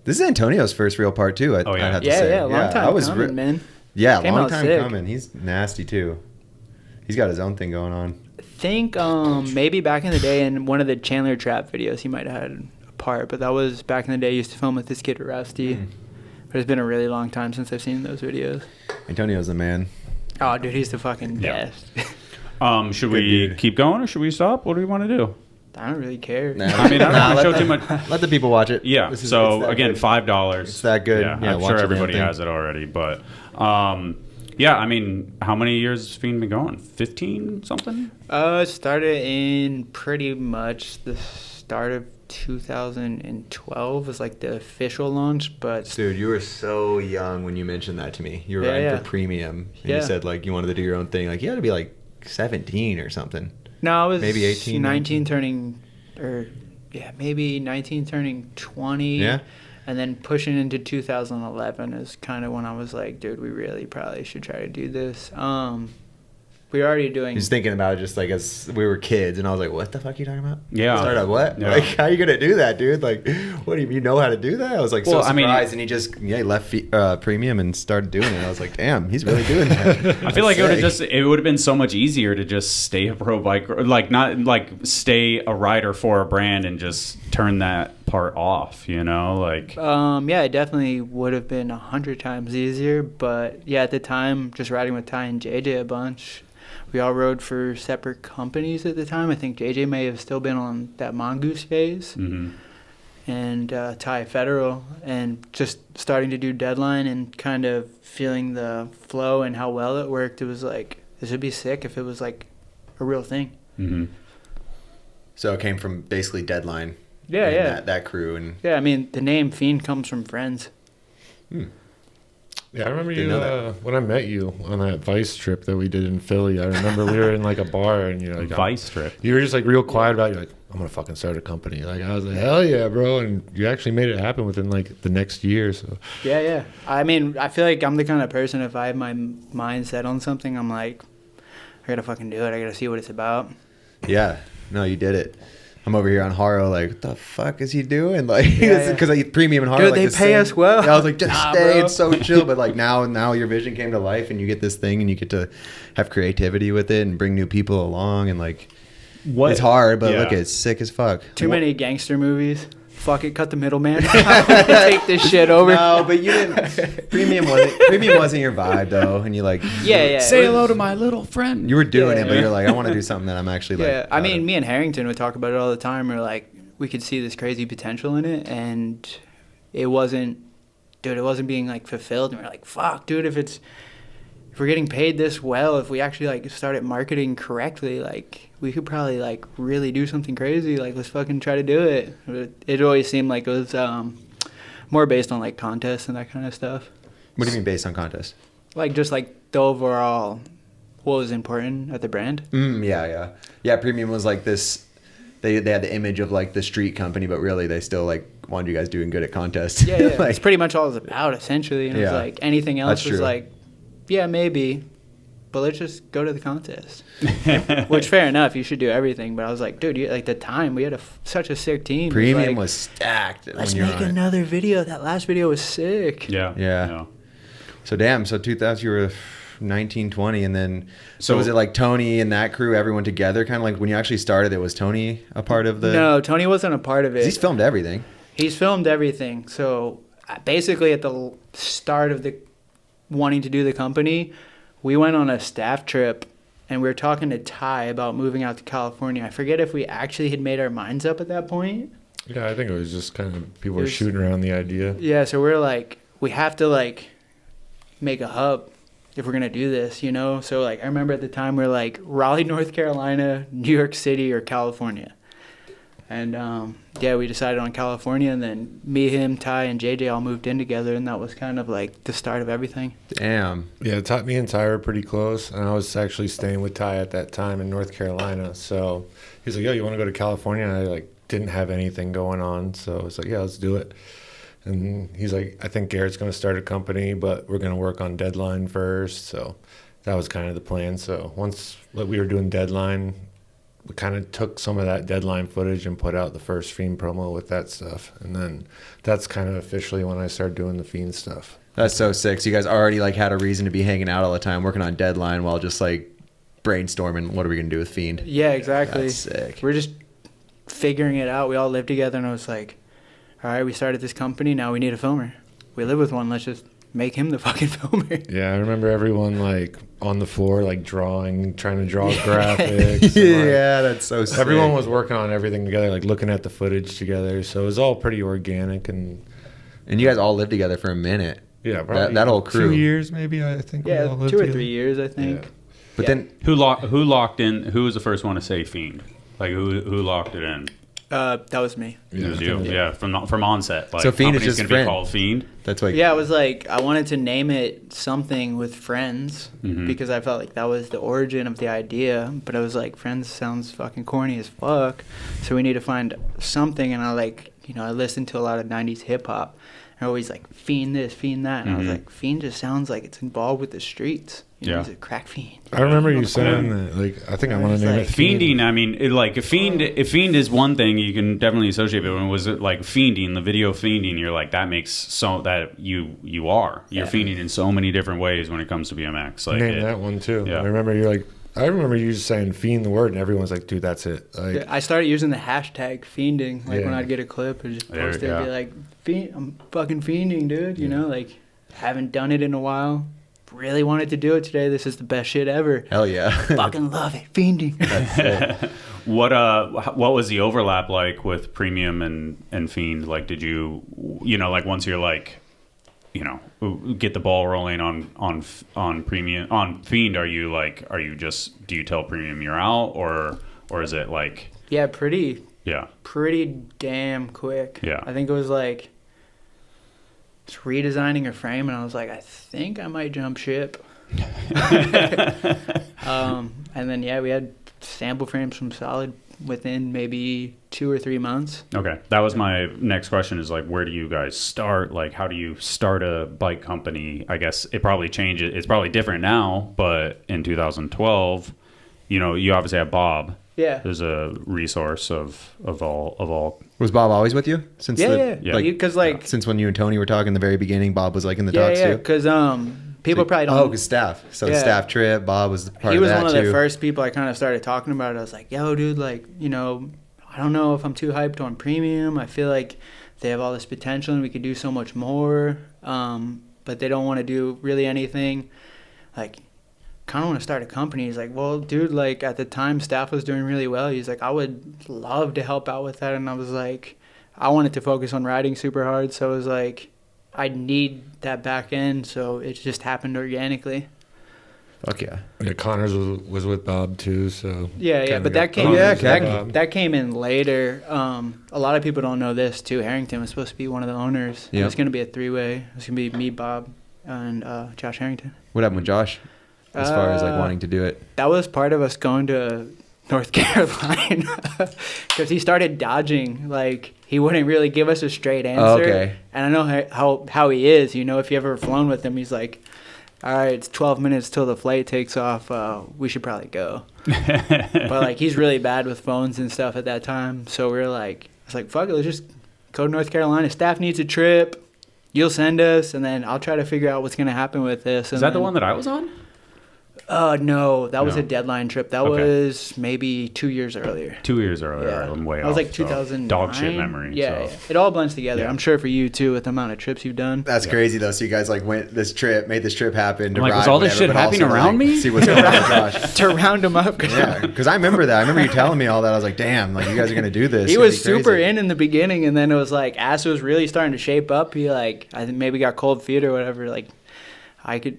This is Antonio's first real part too. I have to say. Yeah, long time coming, man. Yeah, long time coming. He's nasty too. He's got his own thing going on. I think maybe back in the day in one of the Chandler Trap videos he might have had a part, but that was back in the day. He used to film with this kid Rusty. But it's been a really long time since I've seen those videos. Antonio's the man. Oh, dude, he's the fucking best. Should we keep going or should we stop? What do we want to do? I don't really care. Nah, I mean, I don't want to show too much. Let the people watch it. Yeah. So again, $5. It's that good. Yeah, I'm sure everybody has it already. But yeah, I mean, how many years has Fiend been going? 15 something? It started in pretty much the start of 2012 was like the official launch. But dude, you were so young when you mentioned that to me. You were riding for premium, and you said like you wanted to do your own thing. Like you had to be like 17 or something. No, I was maybe 18, 19 turning, maybe 19 turning 20. Yeah. And then pushing into 2011 is kind of when I was like, dude, we really probably should try to do this. We were already doing... Just thinking about it just like as we were kids, and I was like, what the fuck are you talking about? Yeah. Started what? Yeah. Like, how are you going to do that, dude? Like, what do you know how to do that? I was like so surprised, and he just he left premium and started doing it. I was like, damn, he's really doing that. I feel like it would have been so much easier to just stay a pro biker, like not like stay a rider for a brand and just turn that part off, you know, like yeah, it definitely would have been 100 times easier, but yeah, at the time just riding with Ty and JJ a bunch, we all rode for separate companies at the time. I think JJ may have still been on that Mongoose phase, and Ty Federal, and just starting to do Deadline and kind of feeling the flow and how well it worked. It was like, this would be sick if it was like a real thing. So it came from basically Deadline. Yeah. That crew. And yeah, I mean, the name Fiend comes from friends. Yeah, I remember you when I met you on that Vice trip that we did in Philly. I remember we were in like a bar and you're like, Vice trip. You were just like real quiet about it. You're like, I'm going to fucking start a company. Like, I was like, hell yeah, bro. And you actually made it happen within like the next year. So Yeah. I mean, I feel like I'm the kind of person, if I have my mind set on something, I'm like, I got to fucking do it. I got to see what it's about. Yeah. No, you did it. I'm over here on Haro, like, what the fuck is he doing? Like, because I eat premium and Haro. Dude, like, they pay us well. Yeah, I was like, just stay. Bro. It's so chill. But like now your vision came to life, and you get this thing, and you get to have creativity with it, and bring new people along, and like, it's hard, but look, it's sick as fuck. Too many gangster movies. Fuck it, cut the middleman. Take this shit over. No, but you didn't. Premium wasn't your vibe though, and you like. Yeah. Say hello to my little friend. You were doing it, but you're like, I want to do something that I'm actually like. Yeah, I mean, me and Harrington would talk about it all the time. We're like, we could see this crazy potential in it, and it wasn't dude, it wasn't being like fulfilled. And we were like, fuck, dude, if we're getting paid this well, if we actually like started marketing correctly, like we could probably like really do something crazy. Like, let's fucking try to do it. It always seemed like it was more based on like contests and that kind of stuff. What do you mean based on contest? Like just like the overall, what was important at the brand. Yeah. Premium was like this. They had the image of like the street company, but really they still like wanted you guys doing good at contests. Yeah. Like, It's pretty much all it was about essentially. And it was like anything else was like, yeah, maybe, but let's just go to the contest. Which, fair enough, you should do everything. But I was like, dude, like the time, we had such a sick team. Premium like, was stacked. Let's make another video. That last video was sick. Yeah. So 2000, you were 19, 20, and then so was it like Tony and that crew, everyone together? Kind of like when you actually started, it was Tony a part of the? No, Tony wasn't a part of it. He's filmed everything. He's filmed everything. So basically, at the start of the wanting to do the company, we went on a staff trip and we were talking to Ty about moving out to California. I forget if we actually had made our minds up at that point. Yeah, I think it was just kind of people were shooting around the idea. Yeah, so we're like, we have to like make a hub if we're gonna do this, you know? So like I remember at the time we were like Raleigh, North Carolina, New York City, or California. And we decided on California, and then me, him, Ty, and JJ all moved in together, and that was kind of like the start of everything. Damn. Yeah, me and Ty were pretty close, and I was actually staying with Ty at that time in North Carolina. So he's like, yo, you want to go to California? And I like didn't have anything going on, so I was like, yeah, let's do it. And he's like, I think Garrett's going to start a company, but we're going to work on Deadline first. So that was kind of the plan. So once we were doing Deadline, we kind of took some of that Deadline footage and put out the first Fiend promo with that stuff. And then that's kind of officially when I started doing the Fiend stuff. That's so sick. So you guys already like had a reason to be hanging out all the time, working on Deadline while just like brainstorming what are we going to do with Fiend. Yeah, exactly. That's sick. We're just figuring it out. We all lived together, and I was like, all right, we started this company. Now we need a filmer. We live with one. Let's just make him the fucking filmer. Yeah, I remember everyone like on the floor, like trying to draw graphics. Yeah, that's so sick. Everyone was working on everything together, like looking at the footage together. So it was all pretty organic. And you guys all lived together for a minute. Yeah, probably that whole crew. 2 years maybe, I think. Yeah, we all lived 2 or together. 3 years, I think. Yeah. But then Who locked in? Who was the first one to say Fiend? Like who locked it in? That was me. It was you. Yeah, from onset. Like, So Fiend is just gonna friend. be called Fiend. that's like Yeah, I was like, I wanted to name it something with Friends because I felt like that was the origin of the idea. But I was like, Friends sounds fucking corny as fuck. So we need to find something. And I I listened to a lot of 90s hip hop. And I always like, Fiend this, Fiend that. And I was like, Fiend just sounds like it's involved with the streets. You know, he's a crack fiend. I remember you saying that. Like, I think I want to name it Fiending. I mean, if Fiend is one thing you can definitely associate it. When it was like Fiending, the video Fiending, you're like, that makes so that you're Fiending in so many different ways when it comes to BMX. Like name that one too. Yeah. I remember you just saying Fiend the word, and everyone's like, dude, that's it. Like, I started using the hashtag fiending. Like when I'd get a clip, I'd just post it and be like, I'm fucking fiending, dude. You know, like haven't done it in a while. Really wanted to do it today. This is the best shit ever. hell yeah. Fucking love it. Fiending. What was the overlap like with Premium and Fiend? Like, did you like once you're like, get the ball rolling on Premium on Fiend? Do you tell Premium you're out, or is it like? Yeah, pretty damn quick. Yeah. I think it was like just redesigning a frame, and I was like, I think I might jump ship. And then we had sample frames from Solid within maybe 2 or 3 months. Okay, that was my next question. Is like, where do you guys start? Like, how do you start a bike company? I guess it probably changes. It's probably different now, but in 2012, you obviously have Bob. Yeah. There's a resource of all. Was Bob always with you since because since when you and Tony were talking in the very beginning? Bob was like in the talks too. Because people probably don't. Because staff. So the staff trip, Bob was part of that too. He was one of the first people I kind of started talking about it. I was like, yo, dude, like, I don't know if I'm too hyped on Premium. I feel like they have all this potential and we could do so much more. But they don't want to do really anything. Like, kind of want to start a company. He's like, well, dude, like at the time staff was doing really well. He's like, I would love to help out with that. And I was like, I wanted to focus on riding super hard. So I was like, I need that back end, so it just happened organically. Fuck yeah. Yeah, Connors was with Bob too, so Yeah, but that came that came in later. A lot of people don't know this too. Harrington was supposed to be one of the owners. Yep. It was going to be a 3-way. It was going to be me, Bob, and Josh Harrington. What happened with Josh? As far as like wanting to do it, that was part of us going to North Carolina because he started dodging. Like he wouldn't really give us a straight answer. Oh, okay. And I know how he is. You know, if you ever flown with him, he's like, all right, it's 12 minutes till the flight takes off. We should probably go. But, like, he's really bad with phones and stuff at that time. So we were like, I was like, fuck it, let's just go to North Carolina. Staff needs a trip. You'll send us, and then I'll try to figure out what's going to happen with this. Is that the one that I was on? No, that was a deadline trip. That was maybe 2 years earlier. 2 years earlier. Yeah. I'm way I was off, like 2009. Dog shit memory. Yeah, so. It all blends together. Yeah. I'm sure for you, too, with the amount of trips you've done. that's crazy though. So you guys like made this trip happen to I'm like, ride. was all this whatever, shit but happening also, around like, me? See what's going on with Josh. To round him up. Yeah, because I remember that. I remember you telling me all that. I was like, damn, like you guys are gonna do this. He It's was gonna be super crazy. in the beginning, and then it was like, as it was really starting to shape up, he like, I think maybe got cold feet or whatever. Like, I could,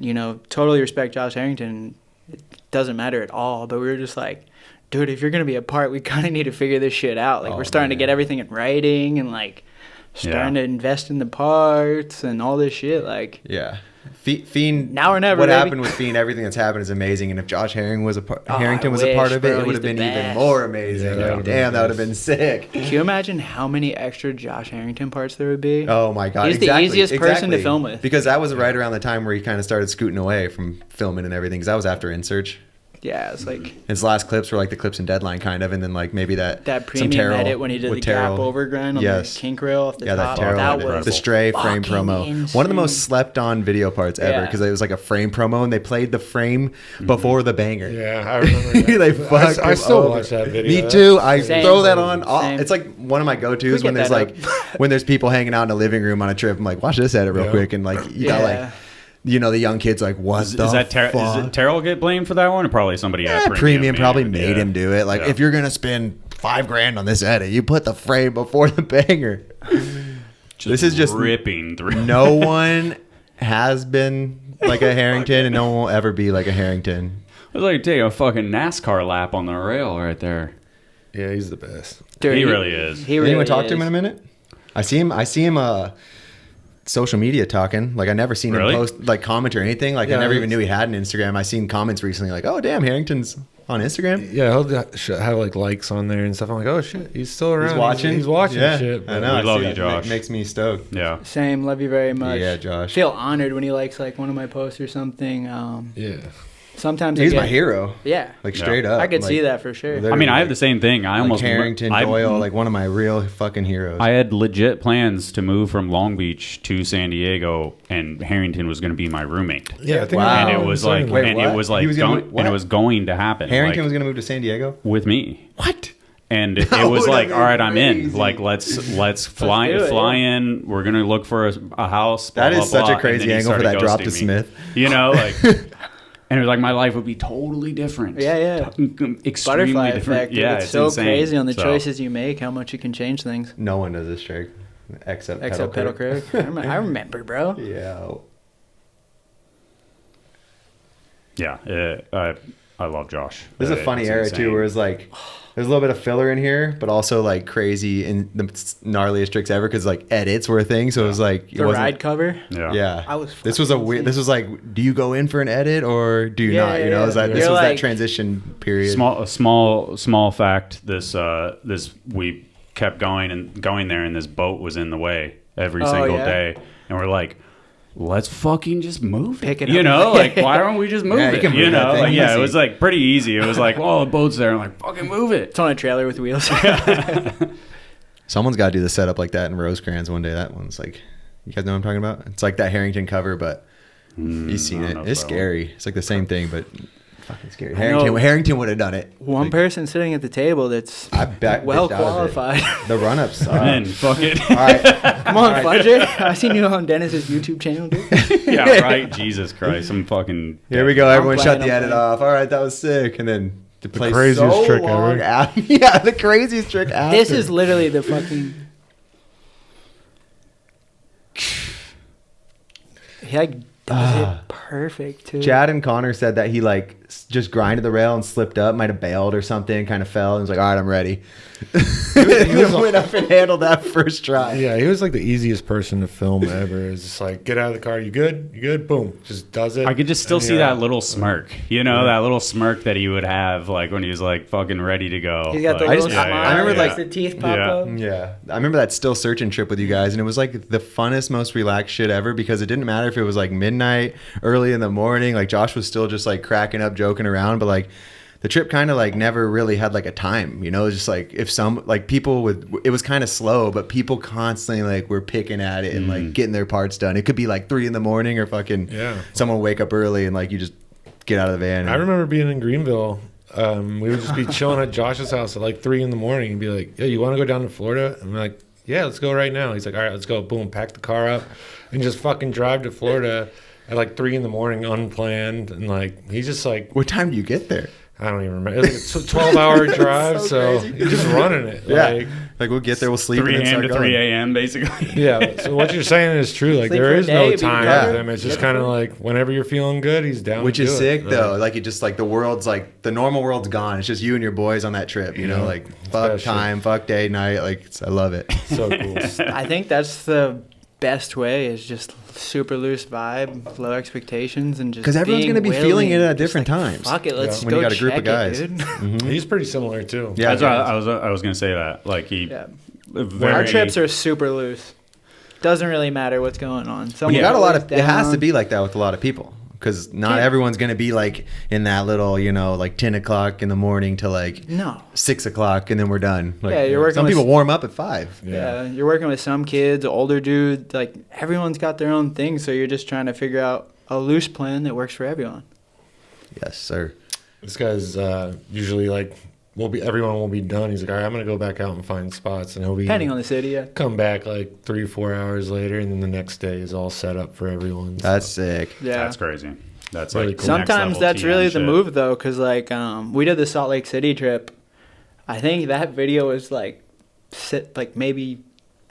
totally respect Josh Harrington. It doesn't matter at all, but we were just like, dude, if you're going to be a part, we kind of need to figure this shit out. Like, we're starting to get everything in writing and, like, starting to invest in the parts and all this shit. Like, Yeah. Fiend. Now or never, What baby. happened with Fiend? Everything that's happened is amazing. And if Josh Harrington was a part I of wish, it, bro. it would He's have been the even best. more amazing. Yeah, that would've been Damn, the that would have best. been sick. can you imagine how many extra Josh Harrington parts there would be? Oh my god, He's the easiest person to film with. Because that was right around the time where he kind of started scooting away from filming and everything. Because that was after In Search. Yeah, it's like His last clips were like the clips in Deadline kind of, and then like maybe that that some premium Terrell edit when he did with the gap Terrell. over grind on Yes. the kink rail off the Yeah, that top. Terrell That edit. was The stray frame fucking promo. insane. One of the most slept on video parts ever Yeah. because it was like a frame promo and they played the frame before the banger. Yeah, I remember that. They fucked I him still over. watch that video. Me too. I Same. throw that on. Same. It's like one of my go-tos We when get there's that like when there's people hanging out in a living room on a trip. I'm like, watch this edit real Yeah. quick, and like you got like the young kids like, what Is the that fuck? Does it Terrell get blamed for that one, or probably somebody at Premium probably maybe? made him do it. Like, if you're gonna spend $5,000 on this edit, you put the frame before the banger. This is just ripping through. No one has been like a Harrington, and no one will ever be like a Harrington. It was like taking a fucking NASCAR lap on the rail right there. Yeah, he's the best. Dude, He really is. He really Anyone talk to him is. in a minute? I see him. Social media talking. Like I never seen Really? him post like comment or anything. Like Yeah, I never even he's- knew he had an Instagram. I seen comments recently like, oh damn, Harrington's on Instagram. Yeah, he'll have like likes on there and stuff. I'm like, oh shit, he's still around. He's watching. He's watching Yeah, shit. I know. We I love see you, that. Josh. Makes me stoked. Yeah. Same, love you very much. Yeah, Josh. Feel honored when he likes like one of my posts or something. Yeah. Sometimes He's I get, my hero. Yeah, Like Yeah. straight up. I could like, see that for sure. literally, I mean, I have like- the same thing. I like almost Harrington, Doyle, like one of my real fucking heroes. I had legit plans to move from Long Beach to San Diego, and Harrington was going to be my roommate. Yeah, I think Wow. And it was like, Wait, and what? it was like, He was gonna going, move- what? and it was going to happen. Harrington like, was gonna move to San Diego. with me. What? And it That was would've like, been all right, I'm in. crazy. Like, let's fly do it, fly in. We're gonna look for a house. Blah, That is blah, such a blah. And crazy then he angle for started that drop ghosting to me. Smith. You know, like, and it was like my life would be totally different. Yeah. Extremely Butterfly different. effect. Yeah, it's it's so insane. crazy on the So, choices you make, how much you can change things. No one does this trick except Pedal Critic. I remember, bro. Yeah. Yeah, I love Josh. This is a funny It's era insane. too, where it's like there's a little bit of filler in here, but also like crazy in the gnarliest tricks ever because like edits were a thing. So it was like it The wasn't- ride cover. Yeah. Yeah, I was This was a fucking weird. insane. This was like, do you go in for an edit or do you Yeah, not? You yeah, know, yeah. is that this You're was like- that transition period? Small fact. This we kept going there, and this boat was in the way every single yeah? day, and we're like, let's fucking just move it. Pick it You up. know, like why don't we just move Yeah, you it? can move You that know, thing like, yeah, it easy. was like pretty easy. It was like, well, the boat's there. I'm like, fucking move it. It's on a trailer with wheels. Someone's got to do the setup like that in Rosecrans one day. That one's like, you guys know what I'm talking about? It's like that Harrington cover, but you've seen I don't it. know It's if that scary. It's like the same thing, but fucking scary. I know. Harrington would have done it. One Like, person sitting at the table that's I bet well bitched out of it. qualified. The run-ups. And then fuck it. All right. Come on, Fudger. I seen you on Dennis's YouTube channel, dude. Yeah, right. Jesus Christ, I'm fucking. Here we go. Everyone I'm shut playing, the I'm edit playing. off. All right, that was sick. And then the craziest so trick long ever. after- yeah, the craziest trick after. This is literally the fucking. He like does it perfect too. Chad and Connor said that he like just grinded the rail and slipped up, might have bailed or something, kind of fell, and was like, all right, I'm ready. He went up and handled that first try. Yeah, he was like the easiest person to film ever. It's just like, get out of the car, you good? You good? Boom. Just does it. I could just still see that little smirk, that little smirk that he would have like when he was like fucking ready to go. He's got the like, little smile. I remember like the teeth pop up. Yeah, I remember that still searching trip with you guys, and it was like the funnest, most relaxed shit ever because it didn't matter if it was like midnight, early in the morning. Like Josh was still just like cracking up, joking around, but like the trip kind of like never really had like a time, it was just like if some like people it was kind of slow, but people constantly like were picking at it and like getting their parts done. It could be like 3 a.m. or fucking someone would wake up early and like you just get out of the van. I remember being in Greenville. We would just be chilling at Josh's house at like 3 a.m. and be like, "Yeah, you want to go down to Florida?" And we're like, "Yeah, let's go right now." He's like, "All right, let's go." Boom, pack the car up and just fucking drive to Florida at like 3 a.m. unplanned. And like he's just like, what time do you get there? I don't even remember. It was like a 12-hour drive, so he's just running it. Yeah, like we'll get there, we'll sleep 3 and then a.m. start to 3 going. a.m. basically. Yeah, so what you're saying is true. Like Sleep there for a is day, no but time you with him. It's just kind of like whenever you're feeling good, he's down. Which to is do sick it. though. Like it just like the world's like the normal world's gone. It's just you and your boys on that trip. Like fuck Especially. time, fuck day, night. Like I love it. So cool. I think that's the best way is just super loose vibe, low expectations, and just Because everyone's being going to be feeling it willing, at just different like, times. Fuck it, let's When go you got a group check of guys. it, dude. Mhm. He's pretty similar too. Yeah, That's why I was gonna say that. Like he, Yeah. very, Our trips are super loose. Doesn't really matter what's going on. When you got a lot of, Someone's it has to down. be like that with a lot of people. Because not Yeah. everyone's going to be like in that little, like 10 o'clock in the morning to like No. 6 o'clock and then we're done. Like, Yeah, you're working some with- people warm up at 5. Yeah, you're working with some kids, older dudes. Like everyone's got their own thing, so you're just trying to figure out a loose plan that works for everyone. Yes, sir. This guy's usually like, everyone will be done. He's like, all right, I'm gonna go back out and find spots, and he'll be Depending on the city, yeah. come back like 3 or 4 hours later, and then the next day is all set up for everyone. That's sick. Yeah. That's crazy. That's Really like cool. next Sometimes level that's TM really the shit. move though, because like we did the Salt Lake City trip. I think that video was like maybe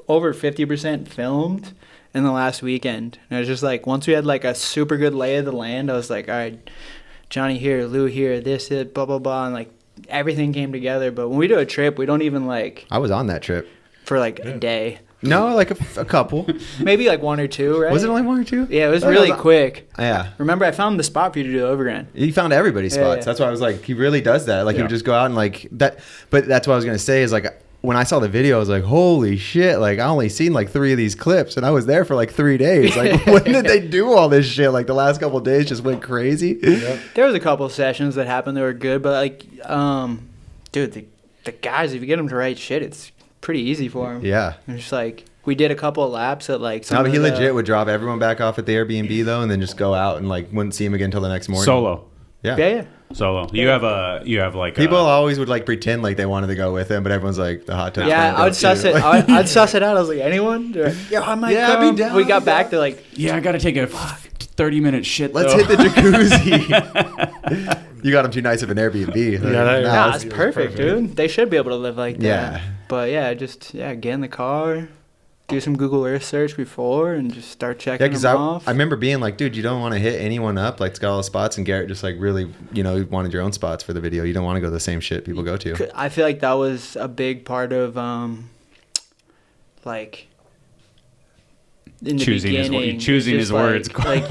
over 50% filmed in the last weekend. And it was just like once we had like a super good lay of the land, I was like, all right, Johnny here, Lou here, this, it, blah blah blah, and like everything came together. But when we do a trip, we don't even like I was on that trip. for like a day, No, like a couple. maybe like 1 or 2, right? Was it only 1 or 2? Yeah, it was Oh, really no, quick. Yeah. Remember, I found the spot for you to do the overground. He found everybody's Yeah, spots. yeah. That's why I was like, he really does that. Like he Yeah. would just go out and like that. But that's what I was gonna say is like when I saw the video, I was like, holy shit! Like I only seen like 3 of these clips, and I was there for like 3 days. Like when did they do all this shit? Like the last couple of days just went crazy. Yep. There was a couple of sessions that happened that were good, but like, dude, the guys, if you get them to write shit, it's pretty easy for them. Yeah. It's just like we did a couple of laps at like. No, but he of the- legit would drop everyone back off at the Airbnb though, and then just go out and like wouldn't see him again until the next morning. Solo. Yeah. Yeah. Solo. You have like People always would like pretend like they wanted to go with him, but everyone's like the hot tub. Yeah, I would suss it. I'd suss it out. I was like, anyone? They're like, yeah, I might Yeah, I'd come. be down, We got yeah. back to like, Yeah, I got to take a 30-minute shit. Let's though. hit the jacuzzi. You got him too nice of an Airbnb. Yeah, that- Nah, nah, was- it's it was perfect, perfect. dude. They should be able to live like that. Yeah. But yeah, just get in the car, do some Google Earth search before, and just start checking Yeah, because them I off. remember being like, dude, you don't want to hit anyone up. Like, it's got all the spots, and Garrett just like really, wanted your own spots for the video. You don't want to go to the same shit people go to. I feel like that was a big part of like in the Choosing his- beginning, choosing just his words. Like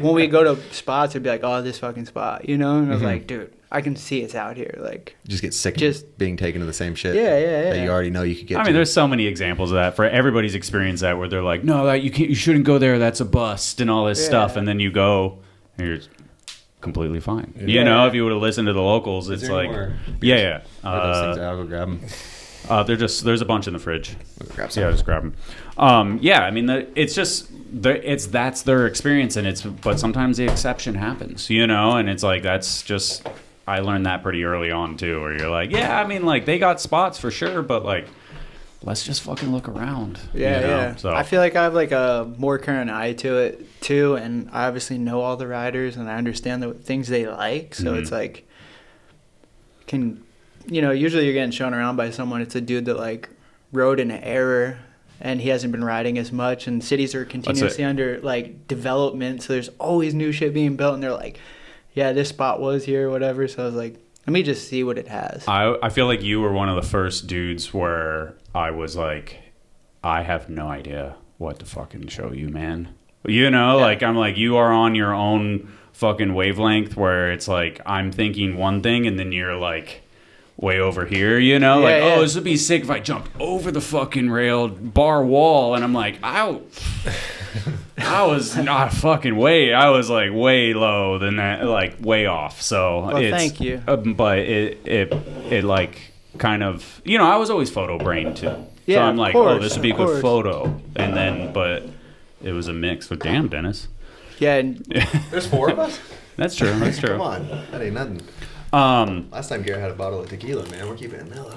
when we go to spots, it'd be like, oh, this fucking spot, and I was Mhm. like, dude, I can see it's out here. Like, Just get sick of Just- being taken to the same shit. Yeah. That you already know you could get I to. mean, there's so many examples of that for everybody's experience that where they're like, no, that you shouldn't go there. That's a bust and all this stuff. And then you go, and you're completely fine. Yeah. If you would have listened to the locals, Is it's there like, any more yeah. Or those things, I'll go grab them. There's a bunch in the fridge. Grab some. Yeah, just grab them. I mean, it's just that's their experience, and but sometimes the exception happens, and it's like that's just I learned that pretty early on too, where you're like, yeah, I mean, like they got spots for sure, but like let's just fucking look around. yeah. So I feel like I have like a more current eye to it too, and I obviously know all the riders and I understand the things they like, so it's like usually you're getting shown around by someone. It's a dude that like rode an error and he hasn't been riding as much, and cities are continuously under like development, so there's always new shit being built, and they're like, yeah, this spot was here or whatever. So I was like, let me just see what it has. I feel like you were one of the first dudes where I was like, I have no idea what to fucking show you, man. You know, like, I'm like, you are on your own fucking wavelength where it's like, I'm thinking one thing and then you're like way over here, you know? Oh, this would be sick if I jumped over the fucking railed bar wall. And I'm like, I was not fucking I was like way low than that, like way off. So thank you. But it like kind of, you know, I was always photo brain too. Yeah, so I'm like, course, this would be a good photo. And then, but it was a mix. But damn, Dennis. Yeah. And There's 4 of us? That's true. That's true. Come on. That ain't nothing. Last time Garrett had a bottle of tequila, man. We're keeping it mellow.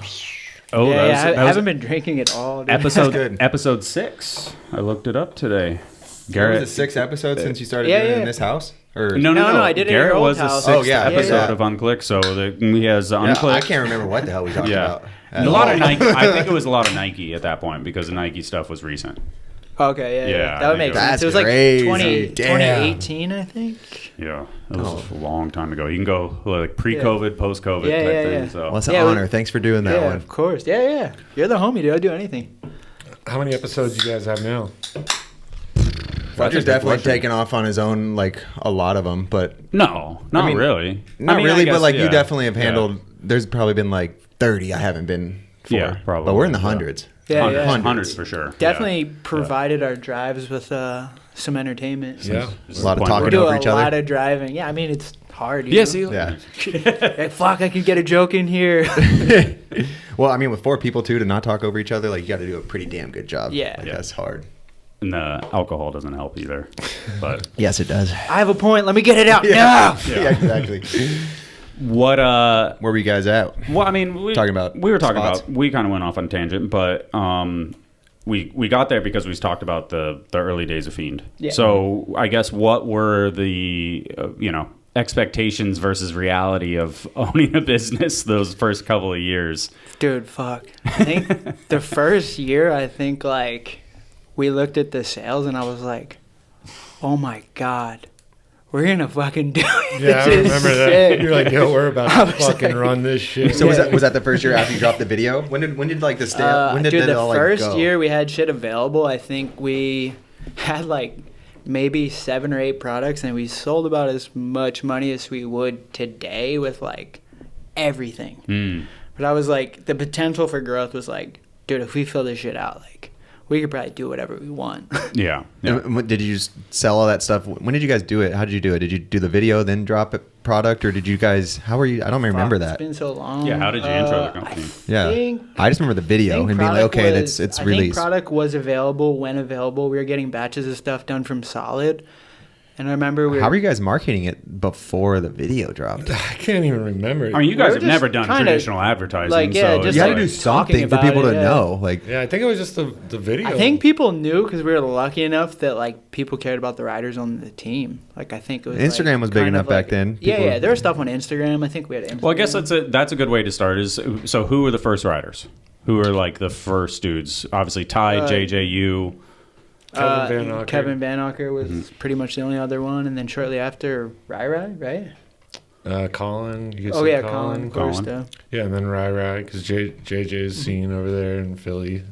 Oh, I haven't been drinking it all. Dude. Episode 6. I looked it up today. Garrett, was it 6 episodes since you started doing it in this house? Or No. I did it Garrett at your old was the house. 6th episode of Unclicked, so he has Unclicked. I can't remember what the hell we talked about. A lot of Nike. I think it was a lot of Nike at that point because the Nike stuff was recent. Okay, yeah. That would make sense. That's It was like crazy. 2018, I think. Yeah, it was a long time ago. You can go like pre-COVID, post-COVID type thing. So. Well, it's an honor. Thanks for doing that one. Of course. Yeah. You're the homie, dude. I'll do anything. How many episodes you guys have now? Roger's definitely taken off on his own, like a lot of them, but not really. Not I really, guess, but like you definitely have handled. There's probably been like 30 I haven't been for. Yeah, probably. But we're in the hundreds. Hundreds for sure. Definitely provided our drives with some entertainment. Yeah. A lot of talking We do over a each other. lot of driving. Yeah, I mean, it's hard. Yeah, see? Yeah. Like, fuck, I could get a joke in here. Well, I mean, with 4 people too, to not talk over each other, like you got to do a pretty damn good job. Yeah. Like, that's hard. And the alcohol doesn't help either. But Yes, it does. I have a point. Let me get it out now. Yeah, exactly. what? Where were you guys at? Well, I mean, we were talking spots? about. We kind of went off on a tangent, but we got there because we talked about the early days of Fiend. Yeah. So I guess what were the expectations versus reality of owning a business those first couple of years? Dude, fuck. I think the first year, like we looked at the sales and I was like, oh my God, we're going to fucking do it. Yeah, I This is remember that. sick. You're like, yo, we're about to fucking run this shit. So was that the first year after you dropped the video? When did like the stand? When did dude, it all the like first go? year we had shit available, I think we had like maybe 7 or 8 products, and we sold about as much money as we would today with like everything. But I was like, the potential for growth was like, dude, if we fill this shit out, like we could probably do whatever we want. Yeah. And did you just sell all that stuff? When did you guys do it? How did you do it? Did you do the video then drop it product, or did you guys? How were you? I don't remember that. It's been so long. Yeah. How did you intro the company? I just remember the video and being like, okay, it's I think released. product was available when available. We were getting batches of stuff done from Solid. And I remember How were you guys marketing it before the video dropped? I can't even remember. I mean, you guys were have just never done kinda, traditional advertising. like, yeah, so just You had to like do something talking for about people it, to yeah. know. Like, Yeah, I think it was just the video. I think people knew because we were lucky enough that like people cared about the riders on the team. Like I think it was Instagram was big kind enough of back then. Yeah, People- there was stuff on Instagram. I think we had Instagram. Well, I guess that's a good way to start. So who were the first riders? Who were like the first dudes? Obviously, Ty, JJ, you. Kevin Van Acker was pretty much the only other one, and then shortly after Rai, right? Colin. You could Oh say yeah, Colin. Of course, Colin. though. Yeah, and then Rai, because JJ's scene over there in Philly.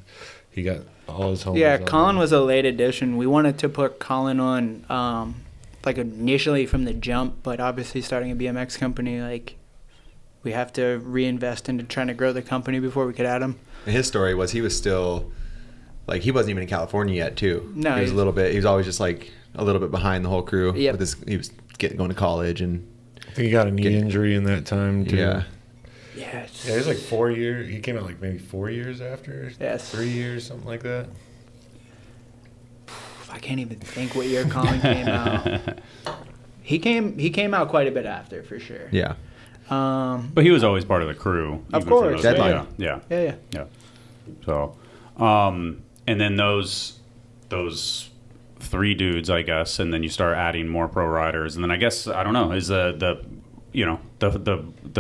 He got all his homies. Yeah, on Colin there. was a late addition. We wanted to put Colin on, like initially from the jump, but obviously starting a BMX company, like we have to reinvest into trying to grow the company before we could add him. his story was he was still, like, he wasn't even in California yet, too. No, he was a little bit. He was always just like a little bit behind the whole crew. Yep. With his, he was going to college and. I think he got a knee injury in that time, too. Yeah. Yeah, Yeah, it was like 4 years. He came out like maybe 4 years after. Yes. 3 years, something like that. I can't even think what year Colin came out. He came out quite a bit after, for sure. Yeah. But he was always part of the crew. Of even for course. those- Deadline. Yeah. Yeah. So, and then those 3 dudes, I guess, and then you start adding more pro riders, and then I guess I don't know, is the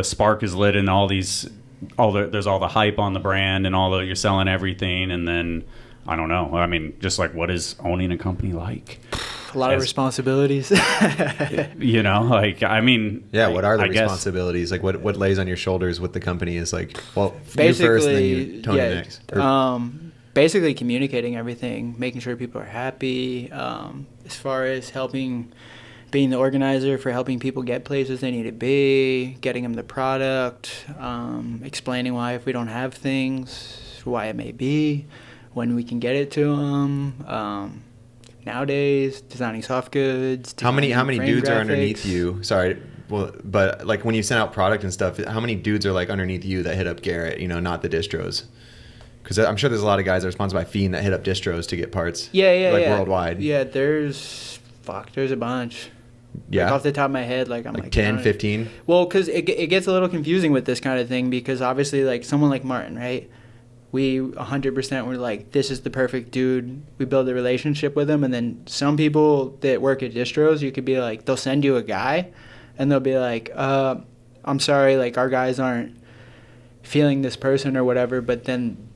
spark is lit, and there's all the hype on the brand, and you're selling everything, and then I don't know. I mean, just like, what is owning a company like? A lot of responsibilities. You know, like, I mean, Yeah, what are the I guess- responsibilities? Like, what lays on your shoulders with the company is like, well, Basically, you first, and then you, Tony next. Basically communicating everything, making sure people are happy, as far as being the organizer for helping people get places they need to be, getting them the product, explaining why if we don't have things, why it may be, when we can get it to them. Nowadays, designing soft goods. How many frame dudes are graphics. underneath you? Sorry, well, but like when you send out product and stuff, how many dudes are like underneath you that hit up Garrett? You know, not the distros. Because I'm sure there's a lot of guys that are sponsored by Fiend that hit up distros to get parts. Yeah, like worldwide. Yeah, there's a bunch. Yeah. Like off the top of my head, like I'm like 10, 15? Well, because it gets a little confusing with this kind of thing because obviously like someone like Martin, right? We 100% were like, this is the perfect dude. We build a relationship with him. And then some people that work at distros, you could be like, they'll send you a guy and they'll be like, I'm sorry, like our guys aren't feeling this person or whatever. But then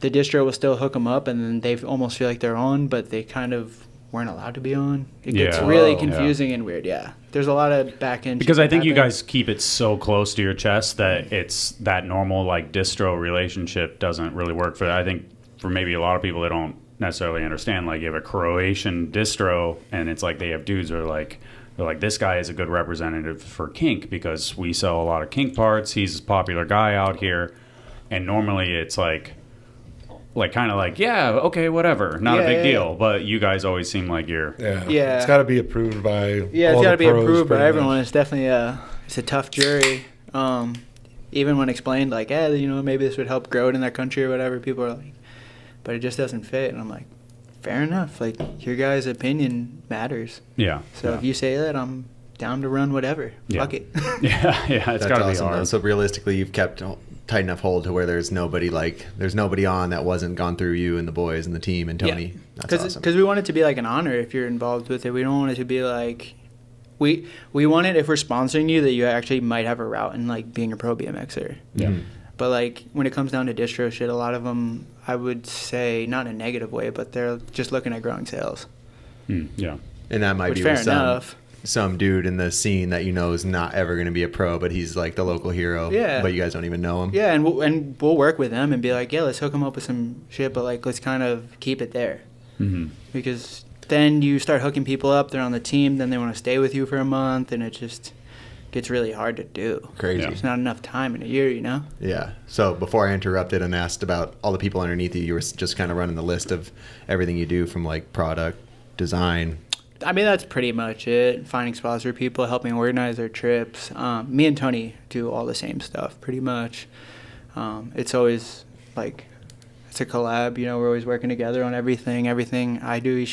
the distro will still hook them up and then they almost feel like they're on, but they kind of weren't allowed to be on. It gets really confusing and weird. Yeah. There's a lot of back end. Because I think you guys keep it so close to your chest that it's that normal like distro relationship doesn't really work for that. I think for maybe a lot of people that don't necessarily understand, like you have a Croatian distro and it's like they have dudes that are like, they're like, this guy is a good representative for kink because we sell a lot of kink parts. He's a popular guy out here. And normally it's like kind of like, yeah, okay, whatever, not a big deal. But you guys always seem like you're... Yeah. It's got to be approved by it's got to be approved by everyone. It's definitely it's a tough jury. Even when explained, like, you know, maybe this would help grow it in their country or whatever, people are like, but it just doesn't fit. And I'm like, fair enough. Like, your guys' opinion matters. Yeah. So if you say that, I'm down to run whatever. Fuck it. Yeah, it's got to be hard. Though. So realistically, you've kept tight enough hold to where there's nobody on that wasn't gone through you and the boys and the team and Tony. Yeah. That's awesome. Because we want it to be like an honor if you're involved with it. We don't want it to be like we want it if we're sponsoring you that you actually might have a route in like being a pro BMXer. Yeah. Mm-hmm. But like when it comes down to distro shit, a lot of them I would say not in a negative way, but they're just looking at growing sales. Yeah. And that might Which be fair with enough. some dude in the scene that you know is not ever going to be a pro, but he's like the local hero. Yeah. But you guys don't even know him. Yeah, and we'll work with them and be like, yeah, let's hook them up with some shit, but like let's kind of keep it there. Mm-hmm. Because then you start hooking people up, they're on the team, then they want to stay with you for a month, and it just gets really hard to do. Crazy. There's not enough time in a year, you know? Yeah. So before I interrupted and asked about all the people underneath you, you were just kind of running the list of everything you do from like product, design. I mean, that's pretty much it. Finding sponsor people, helping organize their trips. Me and Tony do all the same stuff, pretty much. It's always like, it's a collab, you know, we're always working together on everything. Everything I do,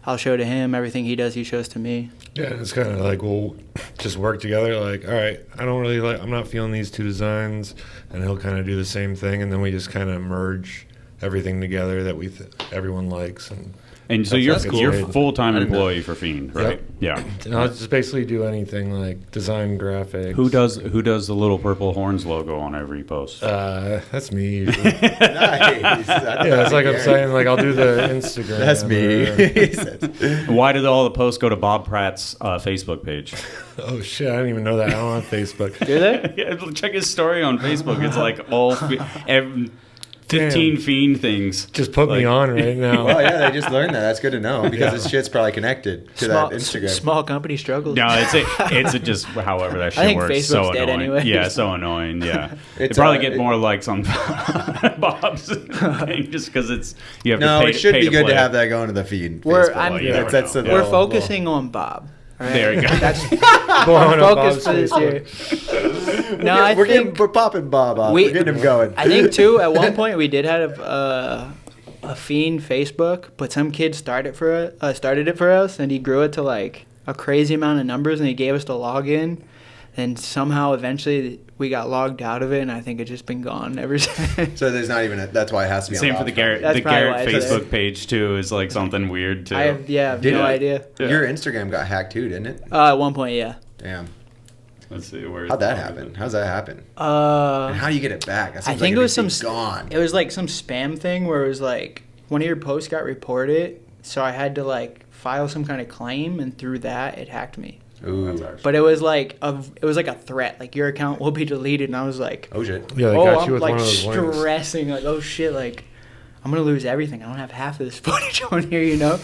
I'll show to him. Everything he does, he shows to me. Yeah, it's kind of like we'll just work together. Like, all right, I'm not feeling these two designs, and he'll kind of do the same thing, and then we just kind of merge everything together that everyone likes. And so you're a full-time employee for Fiend, right? Yep. Yeah. And I'll just basically do anything like design graphics. Who does the little purple horns logo on every post? That's me usually. Nice. Yeah, it's like I'm saying, like I'll do the Instagram. That's me. Why did all the posts go to Bob Pratt's Facebook page? Oh shit, I didn't even know that. I don't have Facebook. Do they? Yeah, check his story on Facebook. It's like all 15 Fiend things. Just put me on right now. Well, yeah, they just learned that. That's good to know because this shit's probably connected to that Instagram. Small company struggles. No, it's just however that shit I think works. Facebook's So dead annoying. anyway. Yeah, so annoying. Yeah, they It's, probably get more likes on Bob's thing just because you have to pay. It should pay be good play. to have that going to the Feed. We're- Facebook. I'm- Well, you never that's know. the We're little- focusing on Bob. All right? There you go. That's Blowing up focus Bob's for this Facebook. year. No, I think we're popping Bob off. We- We're getting him going. I think too. At one point, we did have a Fiend Facebook, but some kid started it for us, and he grew it to like a crazy amount of numbers, and he gave us the login, and somehow eventually we got logged out of it, and I think it's just been gone ever since. So there's not even that's why it has to be Same on for the Bob. Garrett. That's The probably Garrett why it's Facebook page too is like something weird too. I have Did no it? idea. Yeah. Your Instagram got hacked too, didn't it? At one point, yeah. Damn. Let's see where. How'd that happen? How's that happen? And how do you get it back? That I seems think like it was everything's some gone. It was like some spam thing where it was like one of your posts got reported, so I had to like file some kind of claim, and through that it hacked me. Ooh. But it was like a threat, like your account will be deleted, and I was like, Oh shit. Yeah, they got I'm you with like one of those links. stressing, like, oh shit, like I'm gonna lose everything. I don't have half of this footage on here, you know.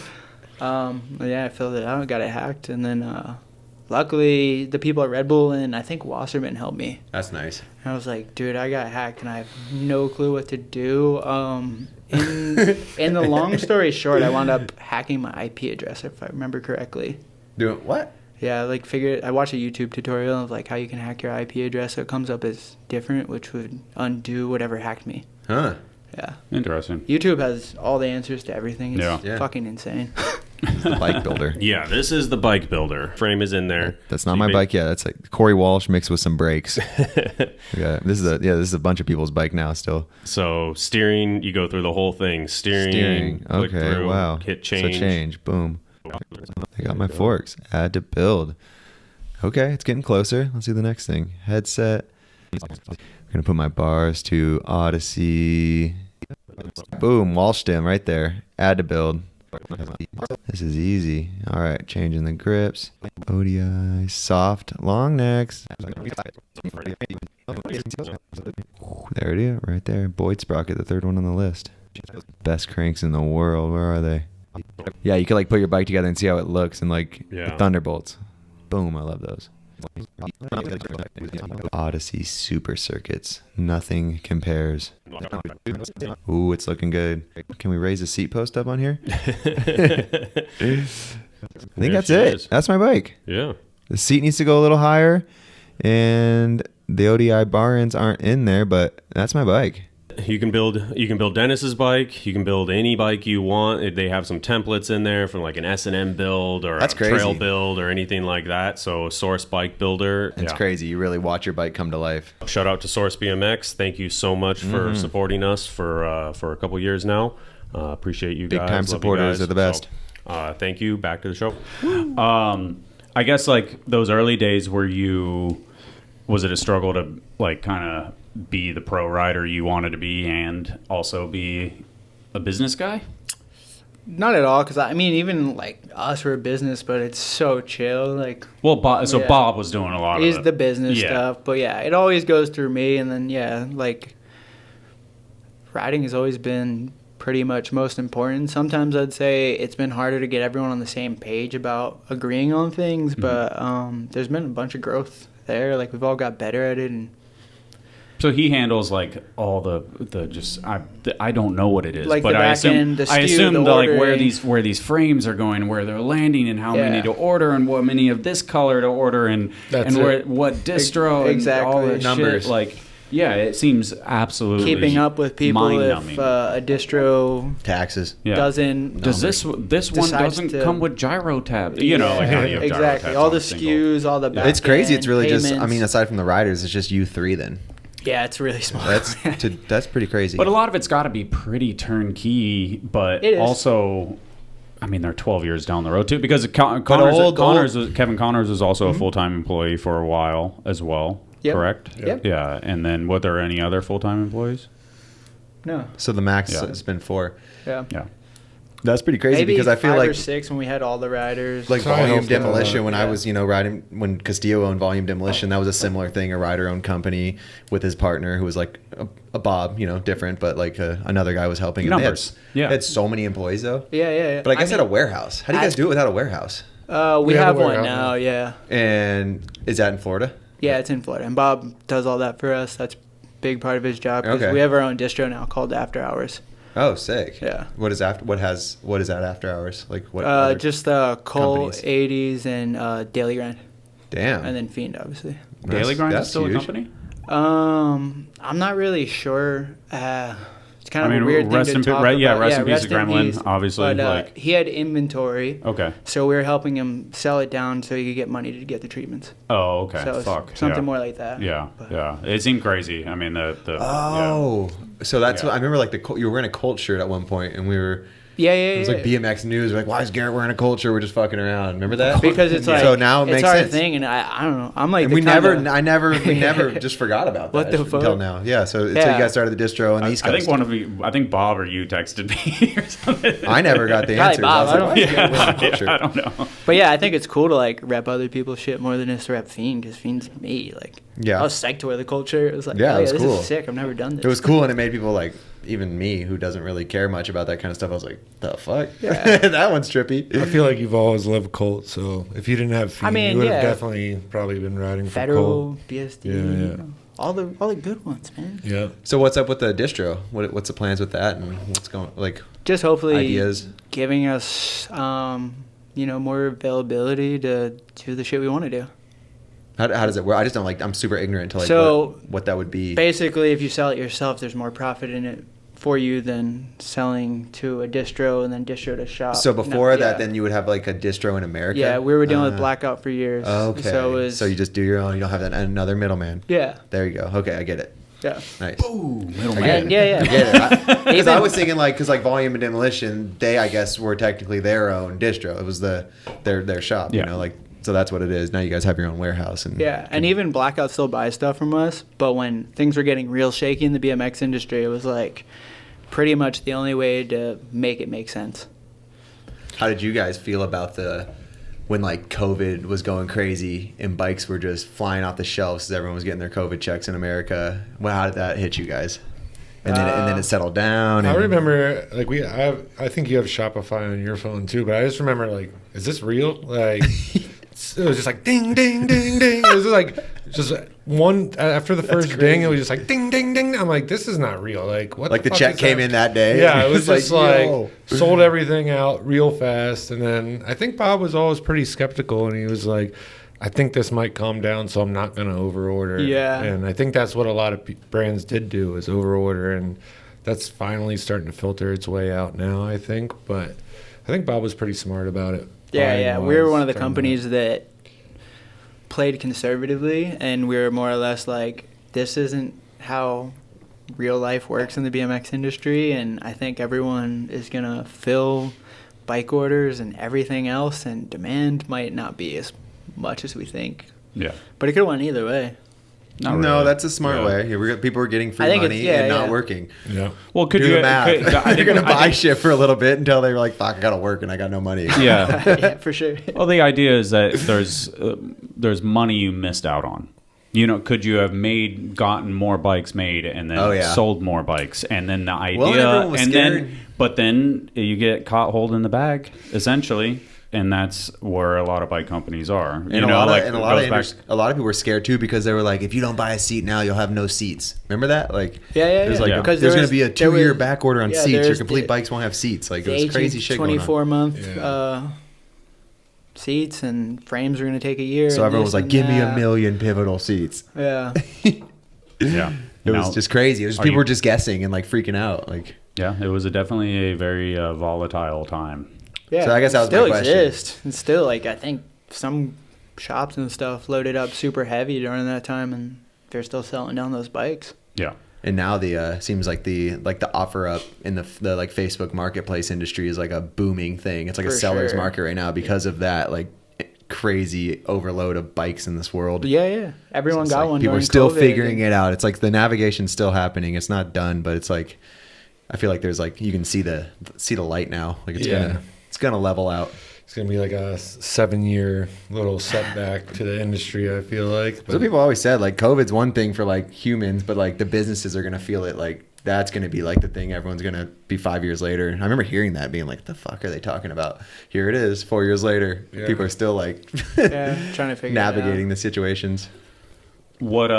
But yeah, I filled it out, got it hacked, and then luckily the people at Red Bull and I think Wasserman helped me. That's nice. And I was like, dude, I got hacked and I have no clue what to do. In the long story short, I wound up hacking my IP address, if I remember correctly. Doing what? Yeah, like I watched a YouTube tutorial of like how you can hack your IP address so it comes up as different, which would undo whatever hacked me. Huh. Yeah. Interesting. YouTube has all the answers to everything. It's Yeah. fucking insane. It's the bike builder. Yeah, this is the bike builder. Frame is in there. That's not my bike yet. That's like Corey Walsh mixed with some brakes. Yeah, this is a bunch of people's bike now still. So steering, you go through the whole thing. Steering. Click Okay, through, wow. Hit change. So change. Boom. I got my forks. Add to build. Okay, it's getting closer. Let's do the next thing. Headset. I'm gonna put my bars to Odyssey. Boom, wall stem right there. Add to build. This is easy. All right, changing the grips. ODI, soft, long necks. There it is, right there. Boyd Sprocket, the third one on the list. Best cranks in the world. Where are they? Yeah, you could like put your bike together and see how it looks, and like the Thunderbolts. Boom, I love those. Odyssey Super Circuits. Nothing compares. Ooh, it's looking good. Can we raise the seat post up on here? I think that's it. That's my bike. Yeah. The seat needs to go a little higher, and the ODI bar ends aren't in there, but that's my bike. You can build Dennis's bike. You can build any bike you want. They have some templates in there from like an S&M build or That's a crazy. trail build or anything like that. So Source Bike Builder. It's crazy. You really watch your bike come to life. Shout out to Source BMX. Thank you so much for supporting us for a couple years now. Appreciate you guys. Big time Love you supporters guys. are the best. So, thank you. Back to the show. I guess like those early days was it a struggle to like kind of be the pro rider you wanted to be and also be a business guy? Not at all, because I mean, even like us, we're a business, but it's so chill. Like, Well, Bob was doing a lot of he's it. the business Yeah. stuff, but yeah, it always goes through me. And then like riding has always been pretty much most important. Sometimes I'd say it's been harder to get everyone on the same page about agreeing on things, but there's been a bunch of growth there. Like, we've all got better at it. And So he handles like all the just I don't know what it is, Like but the I back assume end, the I SKU, assume the like ordering. where these frames are going, where they're landing, and how Yeah. many to order, and what many of this color to order, and That's where it. what distro, Exactly. and all that Numbers. shit. Like, yeah, it seems absolutely keeping up with people if mind-numbing. a distro Taxes. Yeah. doesn't Does this one decides doesn't to- come with gyro tabs? You know, like how you have gyro exactly tabs all on the a single- SKUs, all the back It's crazy. It's end really just, I payments. mean, aside from the riders, it's just you three then. Yeah, it's really small. That's pretty crazy. But a lot of it's got to be pretty turnkey, but It is. also, I mean, they're 12 years down the road too. Because old- Kevin Connors was also a full-time employee for a while as well. Yep. Correct? Yep. Yeah. And then, were there any other full-time employees? No. So the max Yeah. has been 4. Yeah. Yeah. That's pretty crazy Maybe because I feel 5 like or 6 when we had all the riders. like So I Volume hope that, Demolition when I yeah. was riding when Castillo owned Volume Demolition, that was a similar thing, a rider owned company with his partner who was like a Bob, different, but like another guy was helping. And Numbers. they Yeah. had so many employees though. yeah. But I guess mean, at a warehouse. How do you guys do it without a warehouse? we have have a one warehouse now. now. Yeah. And is that in Florida? Yeah, it's in Florida, and Bob does all that for us. That's a big part of his job. 'Cause Okay. we have our own distro now called After Hours. Oh, sick. Yeah. What is that after hours? Like what? other Just Cole, companies? 80s, and Daily Grind, Damn. and then Fiend, obviously. Daily Grind is that's still huge. a company? I'm not really sure. It's kind of I mean, a weird thing rest to in talk peace- yeah, about. rest in peace rest to Gremlin, peace. obviously, But like- he had inventory, Okay. so we were helping him sell it down so he could get money to get the treatments. Oh, okay. So it's Fuck. something yeah. more like that. Yeah. But- Yeah. It seemed crazy. I mean, the Oh, so that's Yeah. what I remember. Like you were wearing a Colt shirt at one point, and we were It was like BMX news. We're like, why is Garrett wearing a Colt shirt? We're just fucking around. Remember that? Because it's like, so now it it's makes our sense. thing, and I don't know. I'm like, And we never just forgot about that What the fuck? until now. Yeah. So until you guys started the distro on the East Coast. I think Bob or you texted me or something. I never got the Probably answer. Bob, I don't- I don't know. But yeah, I think it's cool to like rep other people's shit more than just to rep Fiend, because Fiend's me. Like, Yeah. I was psyched to wear the culture. It was like, Yeah, it was this cool. is sick. I've never done this. It was cool, and it made people like, even me, who doesn't really care much about that kind of stuff. I was like, the fuck? Yeah. That one's trippy. I feel like you've always loved Colt, so if you didn't have Fiend, you would have definitely probably been riding for Federal, Colt. BSD, Yeah. you know, all the good ones, man. Yeah. So what's up with the distro? What's the plans with that, and what's going like Just hopefully ideas? giving us, more availability to do the shit we want to do. How does it work? I just don't I'm super ignorant to So, what that would be. Basically, if you sell it yourself, there's more profit in it for you than selling to a distro and then distro to shop. So before that, yeah. then you would have like a distro in America. Yeah, we were dealing with Blackout for years. Okay. So it was, you just do your own. You don't have another middleman. yeah, There you go. Okay, I get it. yeah. Nice. And, yeah. I get it. Because Even- I was thinking because Volume and Demolition, they I guess were technically their own distro. It was their shop. Yeah. You know, so that's what it is. Now you guys have your own warehouse and Yeah, and even Blackout still buys stuff from us, but when things were getting real shaky in the BMX industry, it was like pretty much the only way to make it make sense. How did you guys feel about when like COVID was going crazy and bikes were just flying off the shelves as everyone was getting their COVID checks in America? Well, how did that hit you guys? And then it settled down. I remember, like, I think you have Shopify on your phone too, but I just remember, like, is this real? Like, it was just like ding, ding, ding, ding. It was like just one after the first ding. It was just like ding, ding, ding. I'm like, this is not real. Like, what? Like the fuck check is came that? in that day. Yeah, it was just like yo. sold everything out real fast, and then I think Bob was always pretty skeptical, and he was like, I think this might calm down, so I'm not going to overorder. Yeah. And I think that's what a lot of brands did do, is overorder, and that's finally starting to filter its way out now, I think. But I think Bob was pretty smart about it. Yeah. We were one of the Starting companies that played conservatively, and we were more or less like, this isn't how real life works in the BMX industry, and I think everyone is going to fill bike orders and everything else, and demand might not be as much as we think. Yeah. But it could have went either way. Not No, really. that's a smart way. People were getting I free think money it's- yeah, and not yeah. working. Yeah. Well, could Do you? the math. I They're think, gonna buy I think, shit for a little bit until they were like, "Fuck, I gotta work and I got no money." yeah. Yeah, for sure. Well, the idea is that there's money you missed out on. You know, could you have gotten more bikes made and then sold more bikes? And then the idea, everyone was scared. but then you get caught holding the bag, essentially. And that's where a lot of bike companies are. And a lot of people were scared too because they were like, if you don't buy a seat now, you'll have no seats. Remember that? Like, Yeah. There's like Yeah. Because there's there going to was- be a 2-year there was- back order on yeah, seats. Your there's complete the- bikes won't have seats. Like, it The was crazy shit going on. 24-month Yeah. seats, and frames are going to take a year. So and everyone this was like, and "Give me that. $1 million pivotal seats." Yeah. Yeah. It was just crazy. It was, Are people you- were just guessing and like freaking out. Like, Yeah, it was definitely a very volatile time. Yeah. So I guess that was still my question. exists. And still, like, I think some shops and stuff loaded up super heavy during that time, and they're still selling down those bikes. Yeah. and now the seems like the offer up in the like Facebook marketplace industry is like a booming thing. It's like For a seller's sure. market right now because of that like crazy overload of bikes in this world. Yeah. Everyone It's got like one. people are during still COVID, figuring and- it out. It's like the navigation's still happening. It's not done, but it's like I feel like there's like you can see the light now. Like it's gonna level out. It's going to be like a 7-year little setback to the industry, I feel like. So people always said like COVID's one thing for like humans, but like the businesses are gonna feel it. Like that's gonna be like the thing everyone's gonna be 5 years later. I remember hearing that, being like, "The fuck are they talking about?" Here it is, 4 years later. Yeah. People are still like trying to figure navigating it the situations. What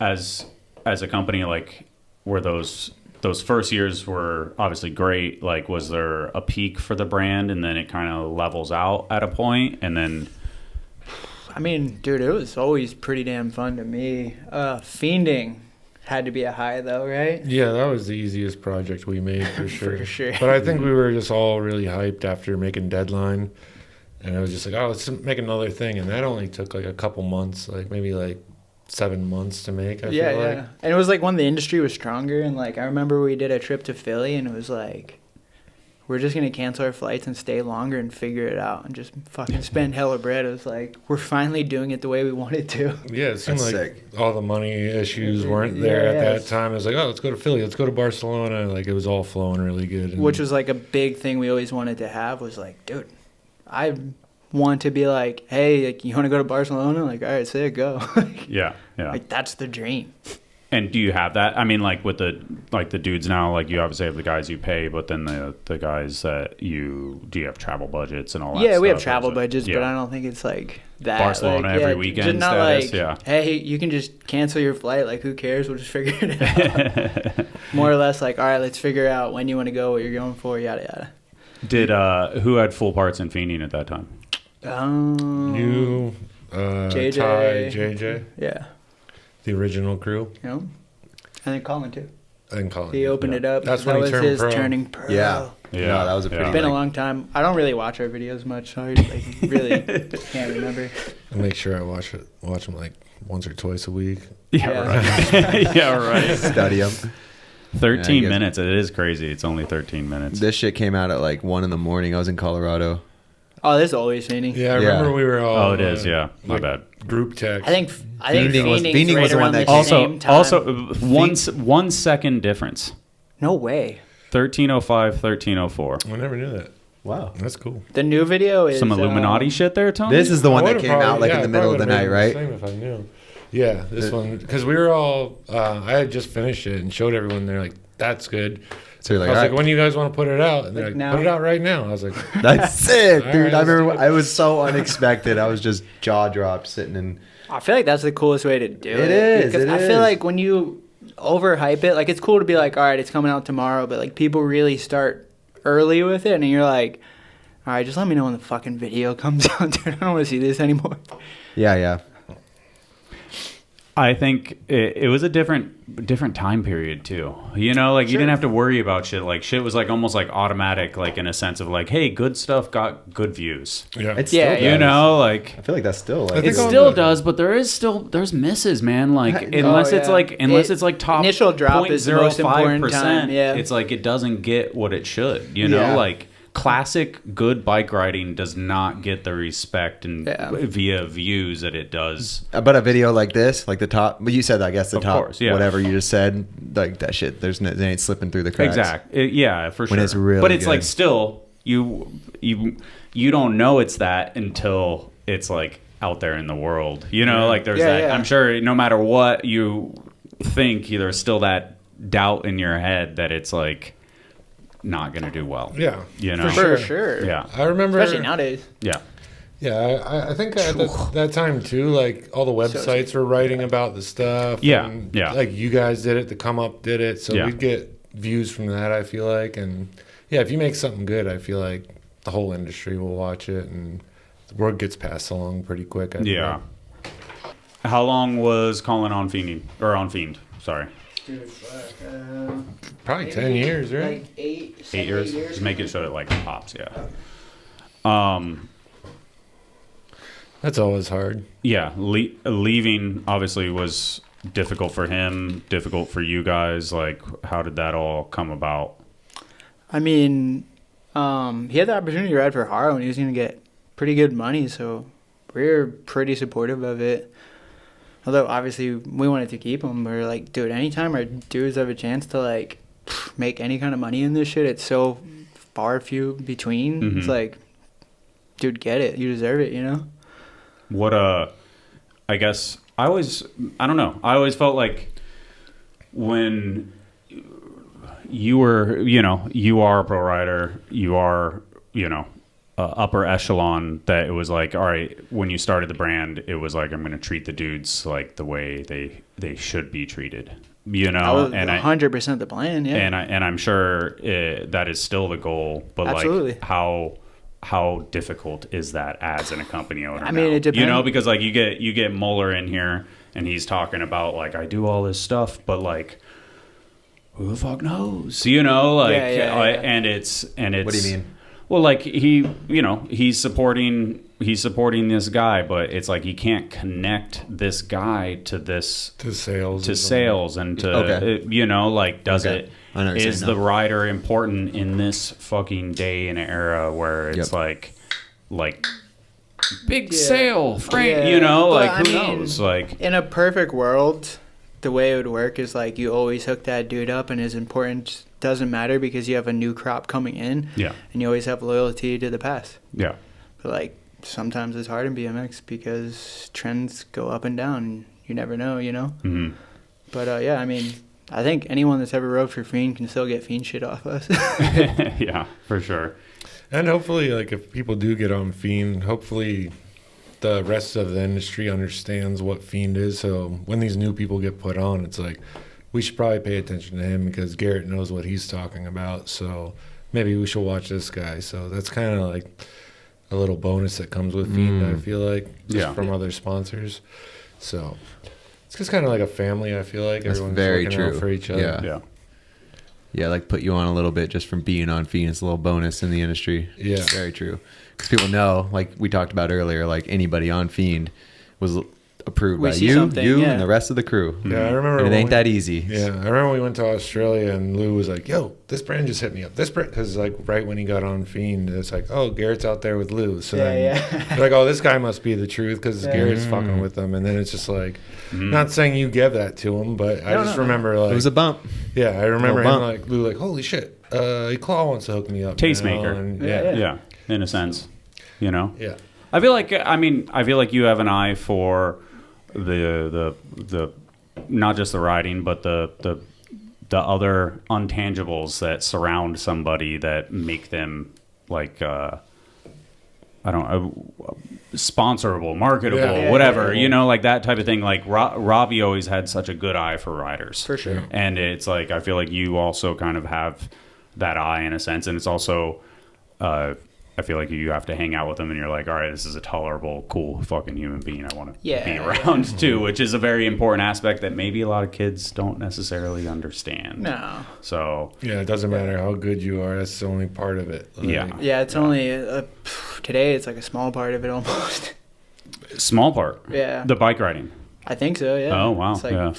as a company, like, were those first years were obviously great. Like, was there a peak for the brand and then it kind of levels out at a point and then out. I mean, dude, it was always pretty damn fun to me. Fiending had to be a high, though, right? Yeah, that was the easiest project we made for sure. For sure. But I think we were just all really hyped after making Deadline. And I was just like, oh, let's make another thing. And that only took like a couple months, like maybe like 7 months to make, I feel like. And it was like when the industry was stronger, and like I remember we did a trip to Philly, and it was like we're just going to cancel our flights and stay longer and figure it out and just fucking spend hella bread. It was like, we're finally doing it the way we wanted to. Yeah, it seemed That's like sick. all the money issues weren't there at that time. It was like, oh, let's go to Philly, let's go to Barcelona. Like, it was all flowing really good. And Which was like a big thing we always wanted to have was like, dude, I want to be like, hey, like, you want to go to Barcelona? Like, all right, say it, go. Yeah. Like, that's the dream. And do you have that? I mean, like with the dudes now, like you obviously have the guys you pay, but then the guys that do you have travel budgets and all that stuff? Yeah, we have travel budgets, yeah. but I don't think it's like that. Barcelona like, every weekend just not status, like, yeah. hey, you can just cancel your flight. Like, who cares? We'll just figure it out. More or less like, all right, let's figure out when you want to go, what you're going for, yada, yada. Did who had full parts in Fiending at that time? you, JJ. Ty, JJ, Yeah. the original crew, You know? And then Colin, too. and Colin. He opened it up. That's that when he was turned his pro. turning pro. Yeah. Yeah. No, that was a pretty. Yeah. It's been a like- long time. I don't really watch our videos much, so I like, really can't remember. I make sure I watch them like once or twice a week. Yeah, right. Yeah, right. Study them. 13 Yeah, I guess- minutes. It is crazy. It's only 13 minutes. This shit came out at like 1 a.m. I was in Colorado. Oh, this is always Fiending. Yeah, I Yeah. remember we were all. Oh, it is. Yeah, my like, bad. Group text. I think Fiending was- Fiending's Fiending was right the one around that the came- same time. Also, 1 second difference. No way. 1305, 1304. I never knew that. Wow. That's cool. The new video is Some Illuminati shit there, Tony? This is the one I that would've came probably- out like yeah, in the I middle of the probably night, would've right? made the same if I knew. Yeah, this one because we were all. I had just finished it and showed everyone. They're like, "That's good." So you're I like, was all like, right. "When do you guys want to put it out?" And they're like, Now. "Put it out right now." I was like, That's sick, All dude. right, I let's remember do it. I was so unexpected. I was just jaw dropped sitting in. I feel like that's the coolest way to do it. It is, Because it I is. feel like when you overhype it, like it's cool to be like, all right, it's coming out tomorrow, but like people really start early with it, and you're like, all right, just let me know when the fucking video comes out, dude. I don't want to see this anymore. Yeah. I think it was a different time period too. You know, like you didn't have to worry about shit. Like shit was like almost like automatic, like in a sense of like, hey, good stuff got good views. "Yeah, It's Yeah, still yeah. You know, like I feel like that's still I like. think it all still the- does, but there's misses, man. Like unless it's yeah. like it's like top Initial drop is the most important time, yeah. It's like it doesn't get what it should. You know, Yeah. like classic good bike riding does not get the respect and Yeah. via views that it does. But a video like this, like the top, but you said I guess the Of top, course, yeah. whatever you just said, like that shit. There's no, it ain't slipping through the cracks. Exactly. Yeah, for sure. When it's really but it's like good. still you don't know it's that until it's like out there in the world. You know, like there's Yeah, that. yeah. I'm sure no matter what you think, there's still that doubt in your head that it's like not gonna do well. yeah, You know? For sure. Yeah. I remember, Especially nowadays. Yeah. Yeah, I think at that time too, like all the websites were writing about the stuff. Yeah, and, yeah. Like you guys did it, the Come Up did it, so Yeah. we'd get views from that. I feel like, and yeah, if you make something good, I feel like the whole industry will watch it, and the word gets passed along pretty quick. I feel Yeah. like. How long was Colin on Fiending or on Fiend? Sorry, Dude, Probably 10 years, right? Like 8 years. Just make it so it like pops. Yeah. That's always hard. Yeah, leaving obviously was difficult for him, difficult for you guys. Like, how did that all come about? I mean, he had the opportunity to ride for Haro, and he was going to get pretty good money, so we were pretty supportive of it. Although, obviously, we wanted to keep him. We were like, dude, anytime our dudes have a chance to, like, make any kind of money in this shit, it's so far few between. Mhm. It's like, dude, get it. You deserve it, you know? What I guess I don't know. I always felt like when you were, you are a pro rider, you are, upper echelon, that it was like, all right, when you started the brand, it was like, I'm going to treat the dudes like the way they should be treated, That was and 100% the plan, yeah. and I'm sure that is still the goal, but Absolutely. like how difficult is that as an company owner? I mean, now? it depends. Because like you get Mueller in here and he's talking about like, I do all this stuff, but like, who the fuck knows? Like, Yeah. and it's What do you mean? Well, like he's supporting he's supporting this guy, but it's like he can't connect this guy to sales and to you know, like does it is the rider important in this fucking day and era where it's like big sale, Frank, you know, like who knows? Like in a perfect world, the way it would work is like you always hook that dude up, and his importance doesn't matter because you have a new crop coming in. Yeah. And you always have loyalty to the past. Yeah. But like sometimes it's hard in BMX because trends go up and down. You never know, you know? Mm-hmm. But yeah, I mean, I think anyone that's ever rode for Fiend can still get Fiend shit off us. Yeah, for sure. And hopefully, like, if people do get on Fiend, hopefully the rest of the industry understands what Fiend is. So when these new people get put on, it's like, we should probably pay attention to him because Garrett knows what he's talking about. So maybe we should watch this guy. So that's kind of like a little bonus that comes with Fiend, I feel like, just from other sponsors. So it's just kind of like a family, I feel like. That's everyone's very looking true out for each other. Yeah, like put you on a little bit just from being on Fiend. It's a little bonus in the industry. Yeah. It's very true. Because people know, like we talked about earlier, like anybody on Fiend was approved by you, and the rest of the crew. Yeah, I remember. And it ain't that easy. Yeah, I remember we went to Australia and Lou was like, "Yo, this brand just hit me up. This brand," because like right when he got on Fiend, it's like, "Oh, Garrett's out there with Lou." So they're like, "Oh, this guy must be the truth because Garrett's fucking with them." And then it's just like, not saying you give that to him, but I just remember like it was a bump. Yeah, I remember him like Lou, like, "Holy shit, Claw wants to hook me up." Tastemaker. And, yeah, in a sense, you know. Yeah. I feel like you have an eye for the not just the riding, but the other intangibles that surround somebody that make them like sponsorable, marketable, whatever, you know, like that type of thing. Like Robbie always had such a good eye for riders, for sure. And it's like I feel like you also kind of have that eye in a sense, and it's also I feel like you have to hang out with them and you're like, all right, this is a tolerable, cool fucking human being I want to be around too, which is a very important aspect that maybe a lot of kids don't necessarily understand. No. So. Yeah, it doesn't matter how good you are. That's the only part of it. Like, yeah, it's only, today it's like a small part of it almost. Small part? Yeah. The bike riding? I think so, yeah. Oh, wow. It's like,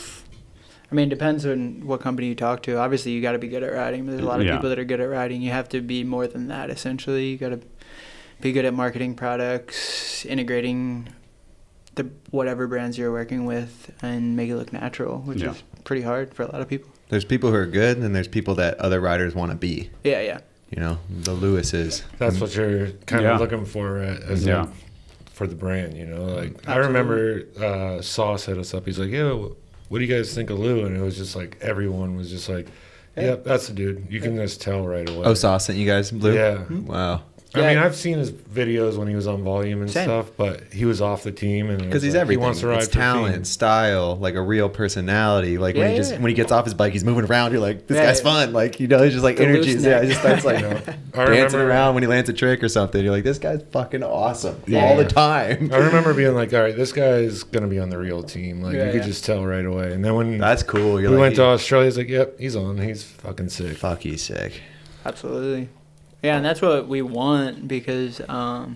I mean, it depends on what company you talk to. Obviously, you got to be good at riding. But there's a lot of people that are good at riding. You have to be more than that, essentially. You got to be good at marketing products, integrating the whatever brands you're working with, and make it look natural, which is pretty hard for a lot of people. There's people who are good, and there's people that other riders want to be. Yeah, yeah. You know, the Lewises. That's what you're kind of looking for as for the brand, you know? Like, absolutely. I remember Sauce hit us up. He's like, "Yo, what do you guys think of Lou?" And it was just like everyone was just like, "Yep, that's the dude." You can just tell right away. Oh, Sauce sent you guys Lou? Yeah. Wow. I mean, I've seen his videos when he was on Volume and stuff, but he was off the team, and because he's like, everything. He wants to ride it's talent, style, like a real personality. Like when he gets off his bike, he's moving around. You're like, this guy's fun. Like, you know, he's just like energy. Yeah, he just starts like dancing around when he lands a trick or something. You're like, this guy's fucking awesome all the time. I remember being like, all right, this guy's gonna be on the real team. Like you could just tell right away. And then when that's cool, we went to Australia, he's like, yep, he's on. He's fucking sick. Fuck, he's sick. Absolutely. Yeah, and that's what we want because no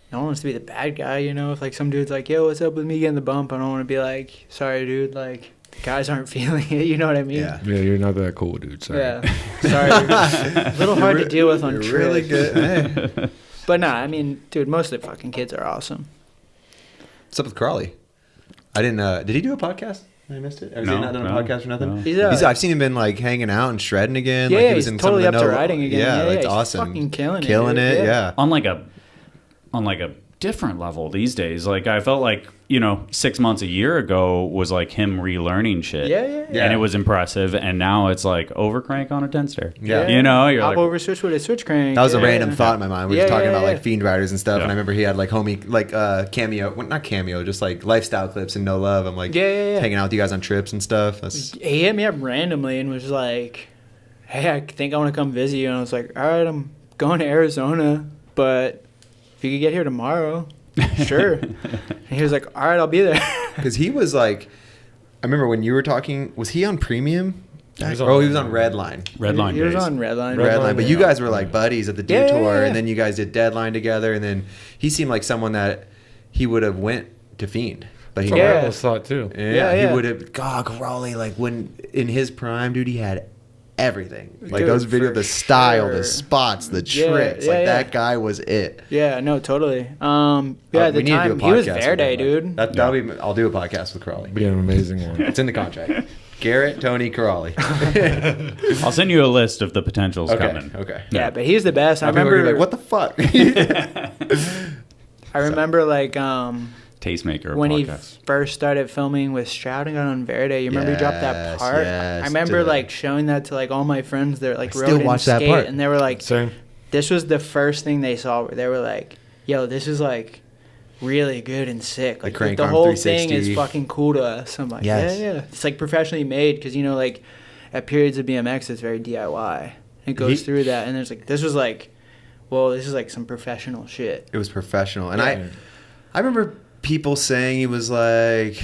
one wants to be the bad guy, you know? If, like, some dude's like, yo, what's up with me getting the bump? I don't want to be like, sorry, dude, like, the guys aren't feeling it, you know what I mean? Yeah, you're not that cool, dude. Sorry. Yeah, sorry. A little hard to deal with on trips. Really good. Hey. But, nah, I mean, dude, most of the fucking kids are awesome. What's up with Crawley? I didn't, did he do a podcast? I missed it. Or has he not done a podcast or nothing? No. I've seen him been like hanging out and shredding again. Yeah, like he was he's in totally some of up the to riding again. Yeah, that's he's awesome. Fucking killing it. Yeah. On like a different level these days. Like I felt like 6 months a year ago was like him relearning shit. Yeah. And it was impressive. And now it's like overcrank on a 10 stair. Yeah. You're hop like over switch with a switch crank. That was a random thought in my mind. We were just talking about like Fiend riders and stuff. Yeah. And I remember he had like cameo, well, not cameo, just like lifestyle clips and No Love. I'm like hanging out with you guys on trips and stuff. He hit me up randomly and was like, hey, I think I want to come visit you. And I was like, all right, I'm going to Arizona, but if you could get here tomorrow, sure. And he was like, all right, I'll be there. Because he was like, I remember when you were talking, was he on Premium He was on Redline. Redline He was days. on Redline. Redline, but you guys were like buddies at the detour, yeah. and then you guys did Deadline together, and then he seemed like someone that he would have went to Fiend, but he That's what I Yeah. always thought too. he would have. God, Crawley, like when in his prime, dude, he had everything. Like Dude, those videos, for the style, the sure. spots, the Yeah, tricks, yeah, like yeah. that guy was it. Yeah, no, totally. At the We need to time, do a he was podcast with Verde, him, dude. That'll be. I'll do a podcast with Crawley. Be an amazing one. It's in the contract. Garrett, Tony, Crawley. I'll send you a list of the potentials coming. Okay. Yeah, but he's the best. I People are remember. gonna be like, what the fuck? I remember like Tastemaker when he podcast. first started filming with Strouting on Verde. You remember he dropped that Yes, part? yes, I remember dude. like showing that to like all my friends that like I rode still and watch that skate, part. and they were like, Same. this was the first thing they saw where they were like, yo, this is like really good and sick. Like crank the arm whole thing 360. is fucking cool to us. I'm like, Yes. yeah. It's like professionally made because, you know, like at periods of BMX, it's very DIY. It goes through that. And there's like, this was like, well, this is like some professional shit. It was professional, and Yeah. I remember people saying he was like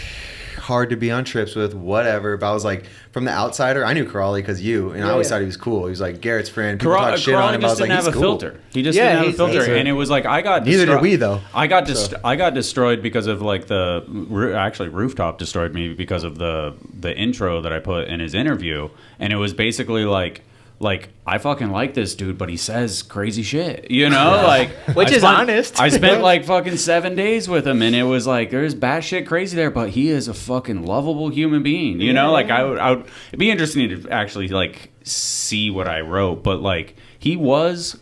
hard to be on trips with, whatever. But I was like, from the outsider, I knew Crawley because you, and I always thought he was cool. He was like Garrett's friend. People talk shit on him. I was like, didn't have he's a cool. filter. He just Yeah, didn't have a he's- filter, he's- and it was like I got. Neither did we, though. I got destroyed because of like actually Rooftop destroyed me because of the intro that I put in his interview, and it was basically like I fucking like this dude, but he says crazy shit, you know, like Which is honest. I spent like fucking 7 days with him, and it was like there's batshit crazy there, but he is a fucking lovable human being, you know. Like I would it'd be interesting to actually like see what I wrote, but like he was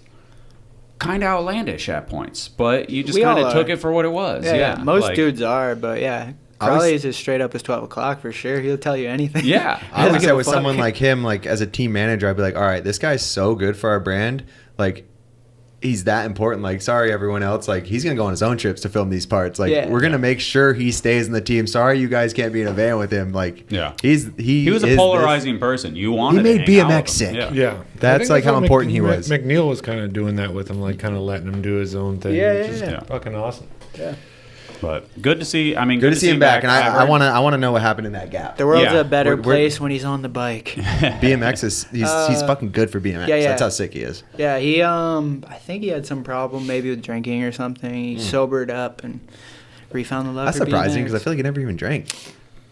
kind of outlandish at points, but you just We kind all of are. took it for what it was. Yeah, most like, dudes are, but yeah. I was- Crawley's as straight up as 12 o'clock for sure. He'll tell you anything. Yeah. I would Doesn't say give a with fuck. someone like him, like as a team manager, I'd be like, all right, this guy's so good for our brand. Like, he's that important. Like, sorry, everyone else. Like, he's going to go on his own trips to film these parts. Like, Yeah. we're going to make sure he stays in the team. Sorry, you guys can't be in a van with him. Like, Yeah. he was a is polarizing person. You wanted He to made hang out BMX with him. sick. Yeah. Yeah. That's I think like how what important he was. McNeil was kind of doing that with him, like kind of letting him do his own thing. Yeah, which yeah, is yeah. fucking awesome. But good to see. I mean, Good to see him back. And I heard- want to know what happened in that gap. The world's Yeah. a better We're- place when he's on the bike. BMX is he's fucking good for BMX. yeah, yeah. That's how sick he is. Yeah, he I think he had some problem maybe with drinking or something. He sobered up and refound the love That's for surprising BMX. because I feel like he never even drank.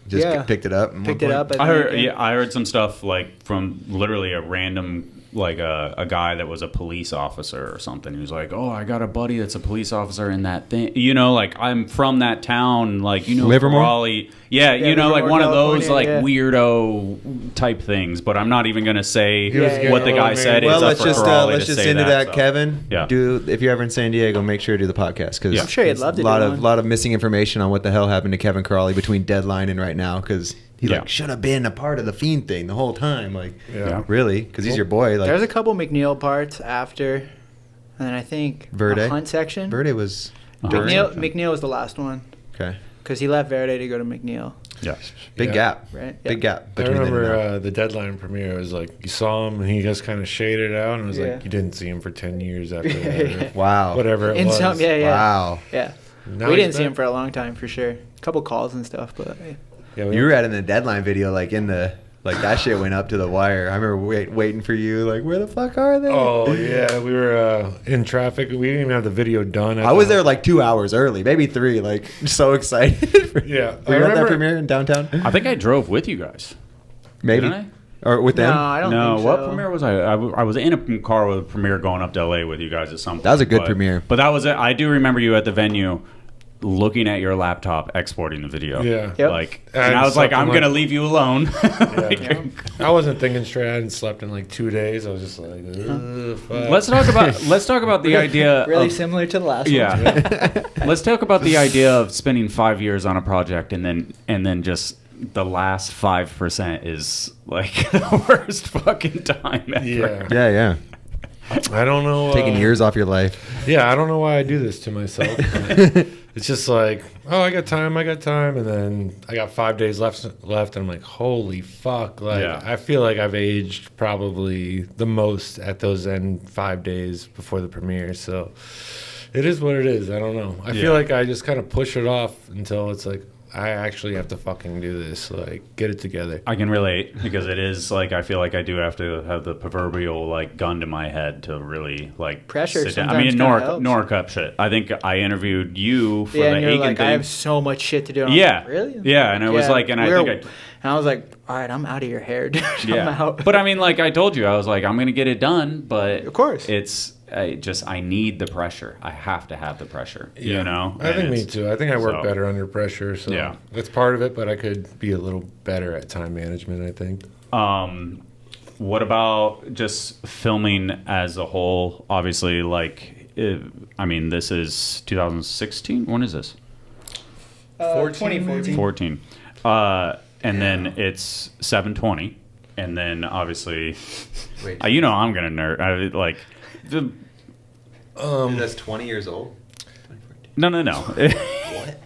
Just Yeah. picked it up. at one Picked it point. up. I heard. Yeah, I heard some stuff like from literally a random like a guy that was a police officer or something. He was like, "Oh, I got a buddy that's a police officer in that thing. You know, like I'm from that town. Like you know, Livermore? Raleigh. Yeah, you know, like Livermore, one of those like California, weirdo type things. But I'm not even gonna say He was Yeah, what the getting guy old, said. man. Well, It's up let's for just Crawley let's to just say into that, so. Kevin. Yeah. If you're ever in San Diego, make sure to do the podcast because Yeah. I'm sure he'd love to a lot do of one. lot of missing information on what the hell happened to Kevin Crawley between Deadline and right now because he Yeah. like should have been a part of the Fiend thing the whole time. Like, Yeah. really, because he's your boy. Like, There's a couple McNeil parts after, and then I think Verde? a hunt section. Verde was McNeil was the last one okay. because he left Verde to go to McNeil, Yeah. Big Yeah. gap, right? big gap I between then and now. remember the Deadline premiere. It was like you saw him and he just kind of shaded out, and it was Yeah. like you didn't see him for 10 years after that. Or Wow. whatever it In was. some, yeah. Wow. Yeah. Now We he's didn't see back. him for a long time for sure. A couple calls and stuff, but Yeah, we You were at in the Deadline video, like in the like that shit went up to the wire. I remember waiting for you. Like, where the fuck are they? Oh yeah, we were in traffic. We didn't even have the video done. I was there like 2 hours early, maybe 3. Like, so excited. Yeah, Were I you at that remember- premiere in downtown? I think I drove with you guys. Maybe. Didn't Or with them? no, I don't No, think what so. premiere was I? I was in a car with a premiere going up to LA with you guys at some point. That was a good but- premiere. But that was it. I do remember you at the venue looking at your laptop exporting the video. Yeah. Yep. Like, And and I was like, something I'm like- going to leave you alone. Like, Yeah. I wasn't thinking straight. I hadn't slept in like 2 days. I was just like, ugh, fuck. Let's talk about the idea Really of, similar to the last one. yeah. Let's talk about the idea of spending 5 years on a project and then just the last 5% is like the worst fucking time ever. Yeah, Yeah. I don't know. Taking years off your life. Yeah, I don't know why I do this to myself. but it's just like, oh, I got time, and then I got 5 days left, and I'm like, holy fuck! Like, Yeah. I feel like I've aged probably the most at those end 5 days before the premiere. So it is what it is. I don't know. I Yeah. feel like I just kind of push it off until it's like I actually have to fucking do this. Like, get it together. I can relate because it is like I feel like I do have to have the proverbial like gun to my head to really like pressure. sit down. Sometimes Nora Cup shit. I think I interviewed you for the and you're Aiken like, thing. I have so much shit to do. And I'm Yeah, like, really? yeah, and it was like, and I was like, all right, I'm out of your hair, dude. yeah. I'm out. But I mean, like I told you, I was like, I'm gonna get it done, but Of course. I need the pressure. I have to have the pressure. Yeah. You know. I think me too. I think I work so- better under pressure. So Yeah. that's part of it, but I could be a little better at time management, I think. What about just filming as a whole? Obviously, like, I mean, this is 2016. When is this? 2014. 14. And then it's 720. And then obviously, Wait, you know, I'm gonna nerd. that's 20 years old. No. What?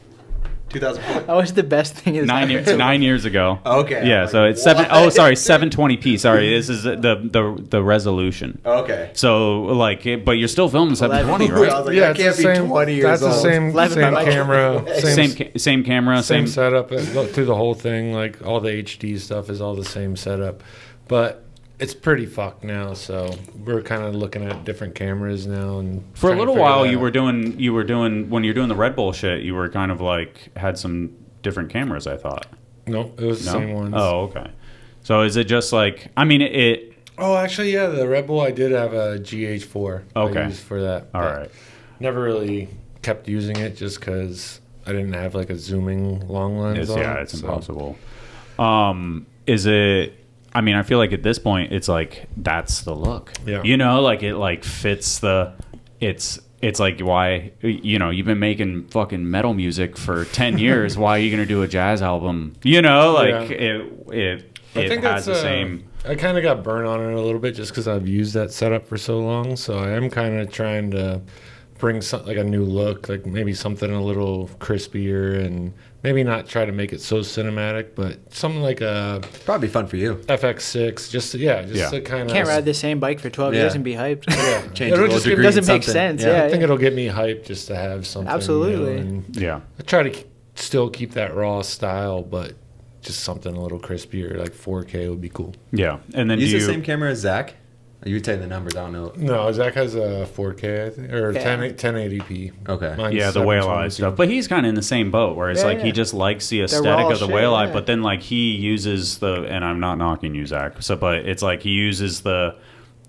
2004. That was the best thing. 9 years ago. Okay. Yeah. I'm So like, it's seven. what? Oh, sorry, 720p. Sorry, this is the resolution. Okay. So like, but you're still filming 720, I right? was like, Yeah, that it's can't the be same. 20 years That's old. the same 11 by camera, Same camera, same setup through the whole thing. Like all the HD stuff is all the same setup, but it's pretty fucked now. So we're kind of looking at different cameras now. And For a trying to little figure while, that you out. were doing when you're doing the Red Bull shit. You were kind of like had some different cameras. I thought. No, it was the No? same ones. Oh, okay. So is it just like? I mean, it. Oh, actually, yeah, the Red Bull I did have a GH4. Okay. I used for that. All but right. Never really kept using it just because I didn't have like a zooming long lens. It's impossible. Is it? I mean, I feel like at this point, it's like that's the look. Yeah. You know, like it like fits the. It's like why you've been making fucking metal music for 10 years. Why are you gonna do a jazz album? You know, like it has the same. I kind of got burnt on it a little bit just because I've used that setup for so long. So I am kind of trying to bring like a new look, like maybe something a little crispier, and maybe not try to make it so cinematic, but something like a Probably fun for you. FX6. Just to kind of Can't ride the same bike for 12 years and be hyped. Yeah, Change it'll a little just degree doesn't in make something. sense, yeah. I think it'll get me hyped just to have something. Absolutely. And Yeah. I try to still keep that raw style, but just something a little crispier, like 4K would be cool. Yeah, and then Use do the you? same camera as Zach? You would take the numbers, I don't know. No, Zach has a 4K, I think, or Yeah. 1080p. Okay. Mine's Yeah, the whale eye 720p. stuff. But he's kind of in the same boat where it's Yeah, like he yeah. just likes the raw aesthetic of the shit, whale eye, yeah. but then like he uses and I'm not knocking you, Zach. So, but it's like he uses the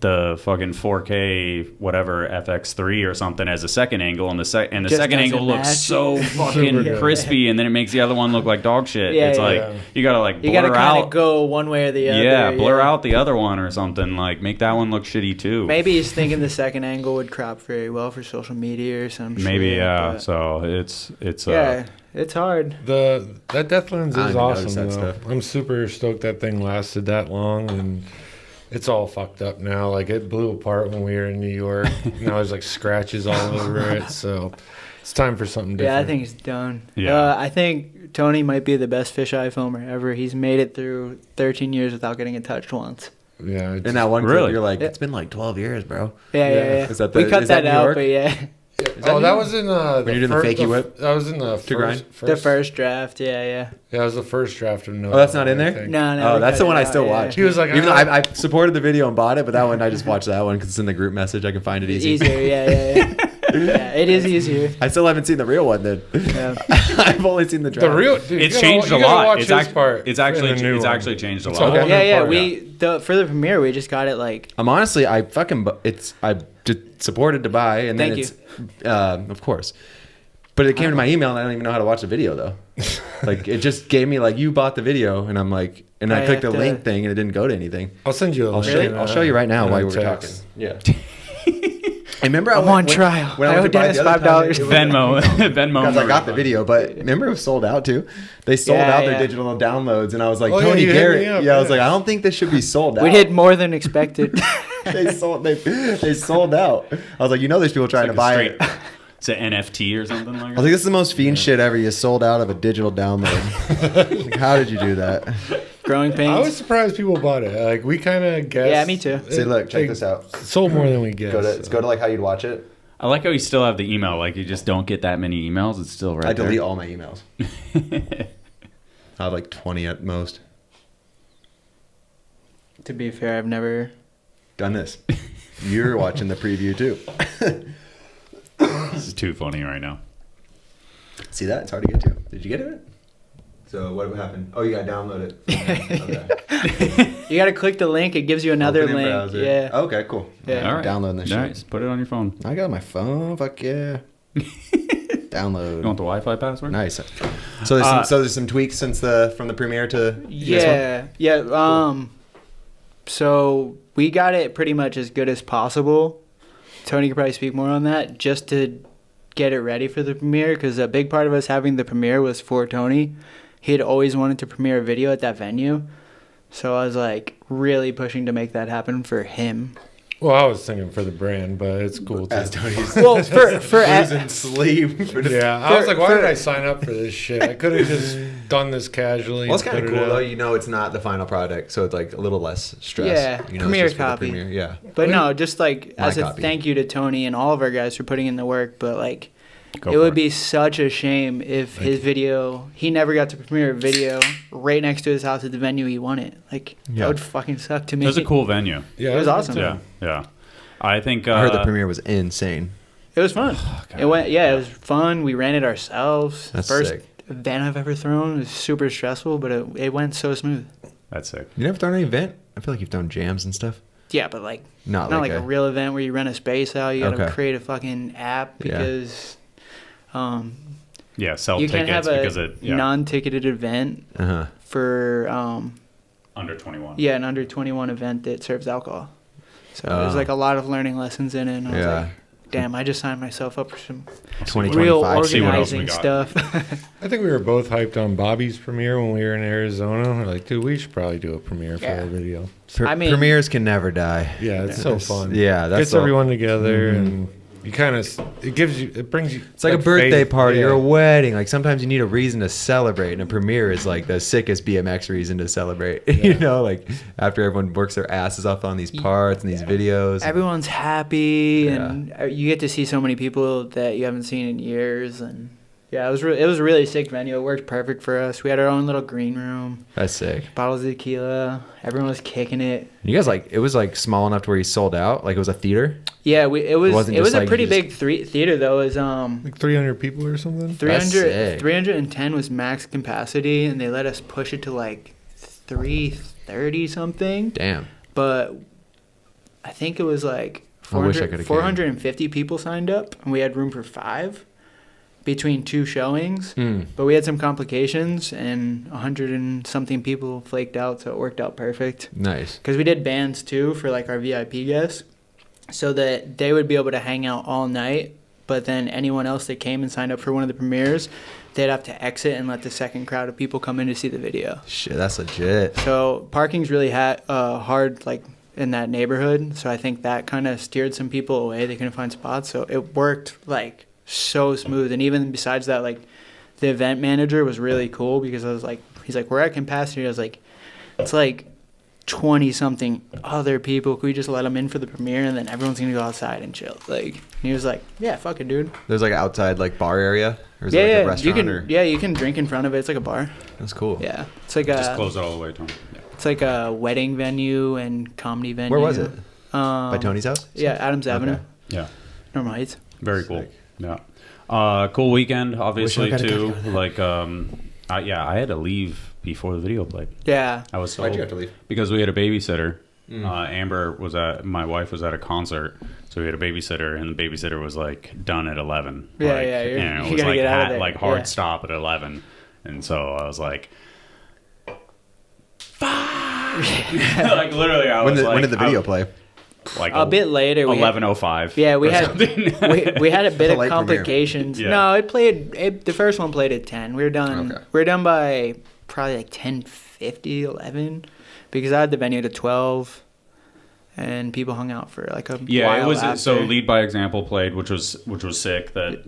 fucking 4K whatever FX3 or something as a second angle, and the second Just angle doesn't looks match. so fucking Super good. crispy, and then it makes the other one look like dog shit. Yeah, it's yeah, like yeah. you gotta like You got to blur kind out. of go one way or the other. Yeah, blur out the other one or something. Like make that one look shitty too. Maybe he's thinking the second angle would crop very well for social media or some Maybe shit, yeah. but- So it's yeah, it's hard. That Death Lens I is didn't notice awesome, that though. stuff. I'm super stoked that thing lasted that long, and it's all fucked up now. Like, it blew apart when we were in New York. Now there's, like, scratches all over it, so it's time for something different. Yeah, I think he's done. Yeah. I think Tony might be the best fisheye filmer ever. He's made it through 13 years without getting it touched once. Yeah, it's, In that one Really? clip, you're like, Yeah. it's been like 12 years, bro. Yeah. Is that we the- cut is that that New out, York? but yeah. that was in When you're doing the fakie whip? That was in the grind? The first draft, yeah. Yeah, it was the first draft of No. Oh, that's not in there? No, Oh, we that's cut the it one I out, still yeah. watch. He was like, Even though I supported the video and bought it, but that one I just watched that one because it's in the group message. I can find it It's easy. easier, yeah. Yeah, it is easier. I still haven't seen the real one then. Yeah. I've only seen the draft. The real. Dude, It's you gotta- changed you a gotta lot. watch It's, his part it's actually in the new it's one. actually changed a It's lot. a whole Yeah, new yeah. part. For the premiere, we just got it like I'm honestly, I just supported to buy, and then Thank it's, of course. But it came to my email, and I don't even know how to watch the video though. Like it just gave me like you bought the video, and I'm like, and I I clicked the have to- link thing, and it didn't go to anything. I'll send you a I'll link. show you. I'll show you right now in while a we were talking. text. Yeah. I remember I'm on trial. I owe Dennis $5. Venmo Venmo. Because I got the video, but remember it was sold out too. They sold Yeah, out their yeah. digital downloads, and I was like, Oh, yeah, Tony you hit me Garrett. up, Yeah, I was yeah. like, I don't think this should be sold out. We did more than expected. They sold. They sold out. I was like, there's people trying to buy it. It's an NFT or something like I was that. like, this is the most fiend shit ever. You sold out of a digital download. Like, how did you do that? Growing pains. I was surprised people bought it. Like, we kind of guessed. Yeah, me too. See, look, check Like, this out. Sold more than we guessed. Go to like how you'd watch it. I like how you still have the email. Like you just don't get that many emails. It's still right I there. delete all my emails. I have like 20 at most. To be fair, I've never Done this. You're watching the preview too. This is too funny right now. See that? It's hard to get to. Did you get it? So what happened? Oh, you got to download it. Okay. You got to click the link. It gives you another Open in link. browser. Yeah. Okay, cool. Yeah. All right. Downloading this Nice. shit. Put it on your phone. I got my phone. Fuck yeah. Download. You want the Wi-Fi password? Nice. So there's some tweaks since from the premiere to this one? Yeah. Cool. So we got it pretty much as good as possible. Tony could probably speak more on that, just to get it ready for the premiere, because a big part of us having the premiere was for Tony. He had always wanted to premiere a video at that venue, so I was like really pushing to make that happen for him. Well, I was thinking for the brand, but it's cool too. As Tony's Well, for losing sleep. Yeah, I was like, why did I sign up for this shit? I could have just done this casually. Well, it's kind and of put it cool though. out. You know, it's not the final product, so it's like a little less stress. Yeah, you know, premiere it's just for the copy. premiere. Yeah. But no, just like My as a copy. thank you to Tony and all of our guys for putting in the work. But like, Go it for would be such a shame if Thank his you. video, he never got to premiere a video right next to his house at the venue he won it. Like, Yeah. that would fucking suck to me. It was a cool venue. Yeah, It was awesome. Yeah, yeah. I think I heard the premiere was insane. It was fun. It went, yeah, it was fun. We ran it ourselves. That's First sick. event I've ever thrown. It was super stressful, but it went so smooth. That's sick. You never thrown an event? I feel like you've done jams and stuff. Yeah, but like, Not not like like a real event where you rent a space out. You gotta Okay. create a fucking app Yeah. because Yeah, sell you can't tickets have because it non-ticketed event Uh-huh. for under 21. an under 21 event that serves alcohol. So there's Oh. like a lot of learning lessons in it. And I was Yeah. like, damn, I just signed myself up for some 2025. real See what else we organizing got. stuff. I think we were both hyped on Bobby's premiere when we were in Arizona. We're like, dude, we should probably do a premiere for Yeah. a video. I mean- premieres can never die. Yeah, it's so fun. Yeah, that's Gets everyone together, and you kind of it brings you. It's like a birthday faith. party or Yeah. a wedding. Like sometimes you need a reason to celebrate, and a premiere is like the sickest BMX reason to celebrate. You know, like after everyone works their asses off on these parts and these videos. Everyone's happy, and you get to see so many people that you haven't seen in years. And yeah, it was a really sick venue. It worked perfect for us. We had our own little green room, That's sick. bottles of tequila. Everyone was kicking it. You guys it was like small enough to where you sold out. Like it was a theater. Yeah, it was wasn't a just like pretty you big theater though. It was Like 300 people or something. 300, 310 was max capacity, and they let us push it to like 330 something. Damn. But I think it was like I wish I could've came. 450 people signed up, and we had room for 5 between 2 showings. Hmm. But we had some complications, and 100 and something people flaked out, so it worked out perfect. Nice. Because we did bands too for like our VIP guests, so that they would be able to hang out all night. But then anyone else that came and signed up for one of the premieres, they'd have to exit and let the second crowd of people come in to see the video. Shit, that's legit. So parking's really hard, like in that neighborhood. So I think that kind of steered some people away. They couldn't find spots, so it worked like so smooth. And even besides that, like the event manager was really cool, because I was like, he's like, we're at capacity. I was like, it's like 20 something other people. Could we just let them in for the premiere, and then everyone's gonna go outside and chill? Like, and he was like, yeah, fuck it, dude. There's like an outside like bar area, or is Yeah, it like a yeah, restaurant? you can, or? yeah, you can drink in front of it. It's like a bar. That's cool. Yeah, it's like Just a, close it all the way, Tom. Yeah. it's like a wedding venue and comedy venue. Where was it? By Tony's house? Yeah, Adams Avenue, Okay. Yeah. Normal Heights. Very cool. Sick. Yeah. Cool weekend, obviously, Wish I too. could've Like, I had to leave before the video played. Yeah. I was so Why'd you have to leave? Because we had a babysitter. Amber my wife was at a concert, so we had a babysitter, and the babysitter was like done at 11. Yeah, like, yeah, and you it was gotta like get out of there. like hard Yeah. stop at 11, and so I was like, fuck. Like literally, I When was did the video play? Like A bit later. We had, 11:05. yeah, we or had something. we had a bit a of late premiere. complications. Yeah. No, the first one played at 10. We were done. Okay. We were done by probably like 10:50, 11, because I had the venue to 12, and people hung out for like a Yeah, while it was after. so Lead by Example played, which was sick. That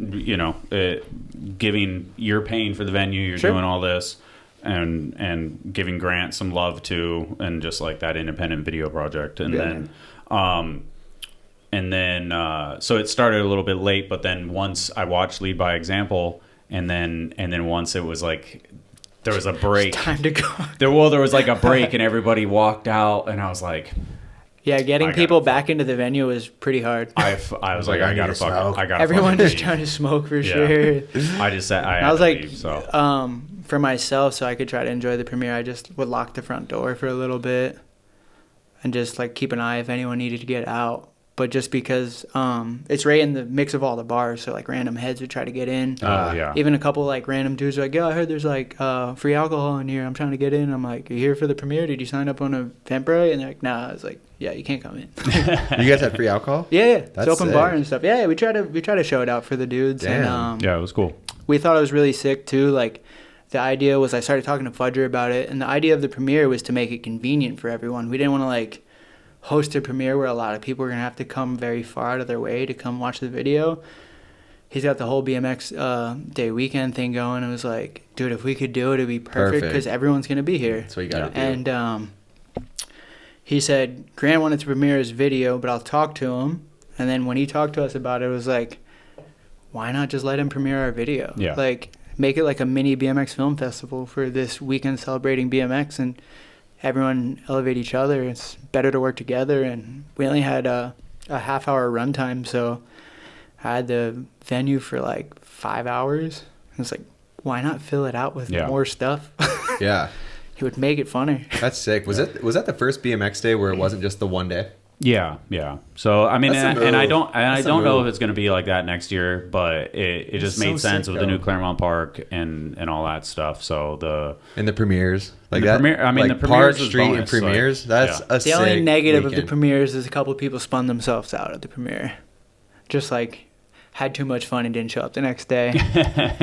giving you're paying for the venue, you're Sure. doing all this, and giving Grant some love too, and just like that independent video project, and Yeah. then and then so it started a little bit late, but then once I watched Lead by Example, and then once it was like there was a break, It's time to go. there was like a break, and everybody walked out, and I was like, Yeah, getting people back into the venue was pretty hard. I was like, I gotta fuck. I gotta. Everyone just leave. trying to smoke for Yeah. sure. I just said I was like, leave, so. For myself, so I could try to enjoy the premiere, I just would lock the front door for a little bit and just like keep an eye if anyone needed to get out. But just because it's right in the mix of all the bars, so like random heads would try to get in. Oh yeah. Even a couple like random dudes are like, yo, I heard there's like free alcohol in here. I'm trying to get in. I'm like, you here for the premiere? Did you sign up on Eventbrite? And they're like, nah. I was like, yeah, you can't come in. You guys had free alcohol? Yeah, That's it's open sick. bar and stuff. Yeah, we try to show it out for the dudes. Damn. And Yeah, it was cool. we thought it was really sick too. Like the idea was, I started talking to Fudger about it, and the idea of the premiere was to make it convenient for everyone. We didn't want to like host a premiere where a lot of people were gonna have to come very far out of their way to come watch the video. He's got the whole BMX Day weekend thing going. It was like, dude, if we could do it, it'd be perfect because everyone's gonna be here. That's what you gotta do. And he said Grant wanted to premiere his video, but I'll talk to him. And then when he talked to us about it, it was like, why not just let him premiere our video? Yeah. Like, make it like a mini BMX film festival for this weekend celebrating BMX, and everyone elevate each other. It's better to work together. And we only had a half-hour runtime, so I had the venue for like 5 hours. It was like, why not fill it out with more stuff? Yeah. It would make it funner. That's sick. Was that the first BMX day where it wasn't just the one day? Yeah. So I mean, That's a and I move. don't That's a know move. if it's going to be like that next year, but it just so made sense sick, with the new though. Claremont Park and all that stuff. So And the premieres. Like the that. premiere- I mean, like the premieres Park was Street and bonus, like, premieres. That's yeah. a The sick only negative of the weekend. premieres is a couple of people spun themselves out at the premiere. Just like had too much fun and didn't show up the next day.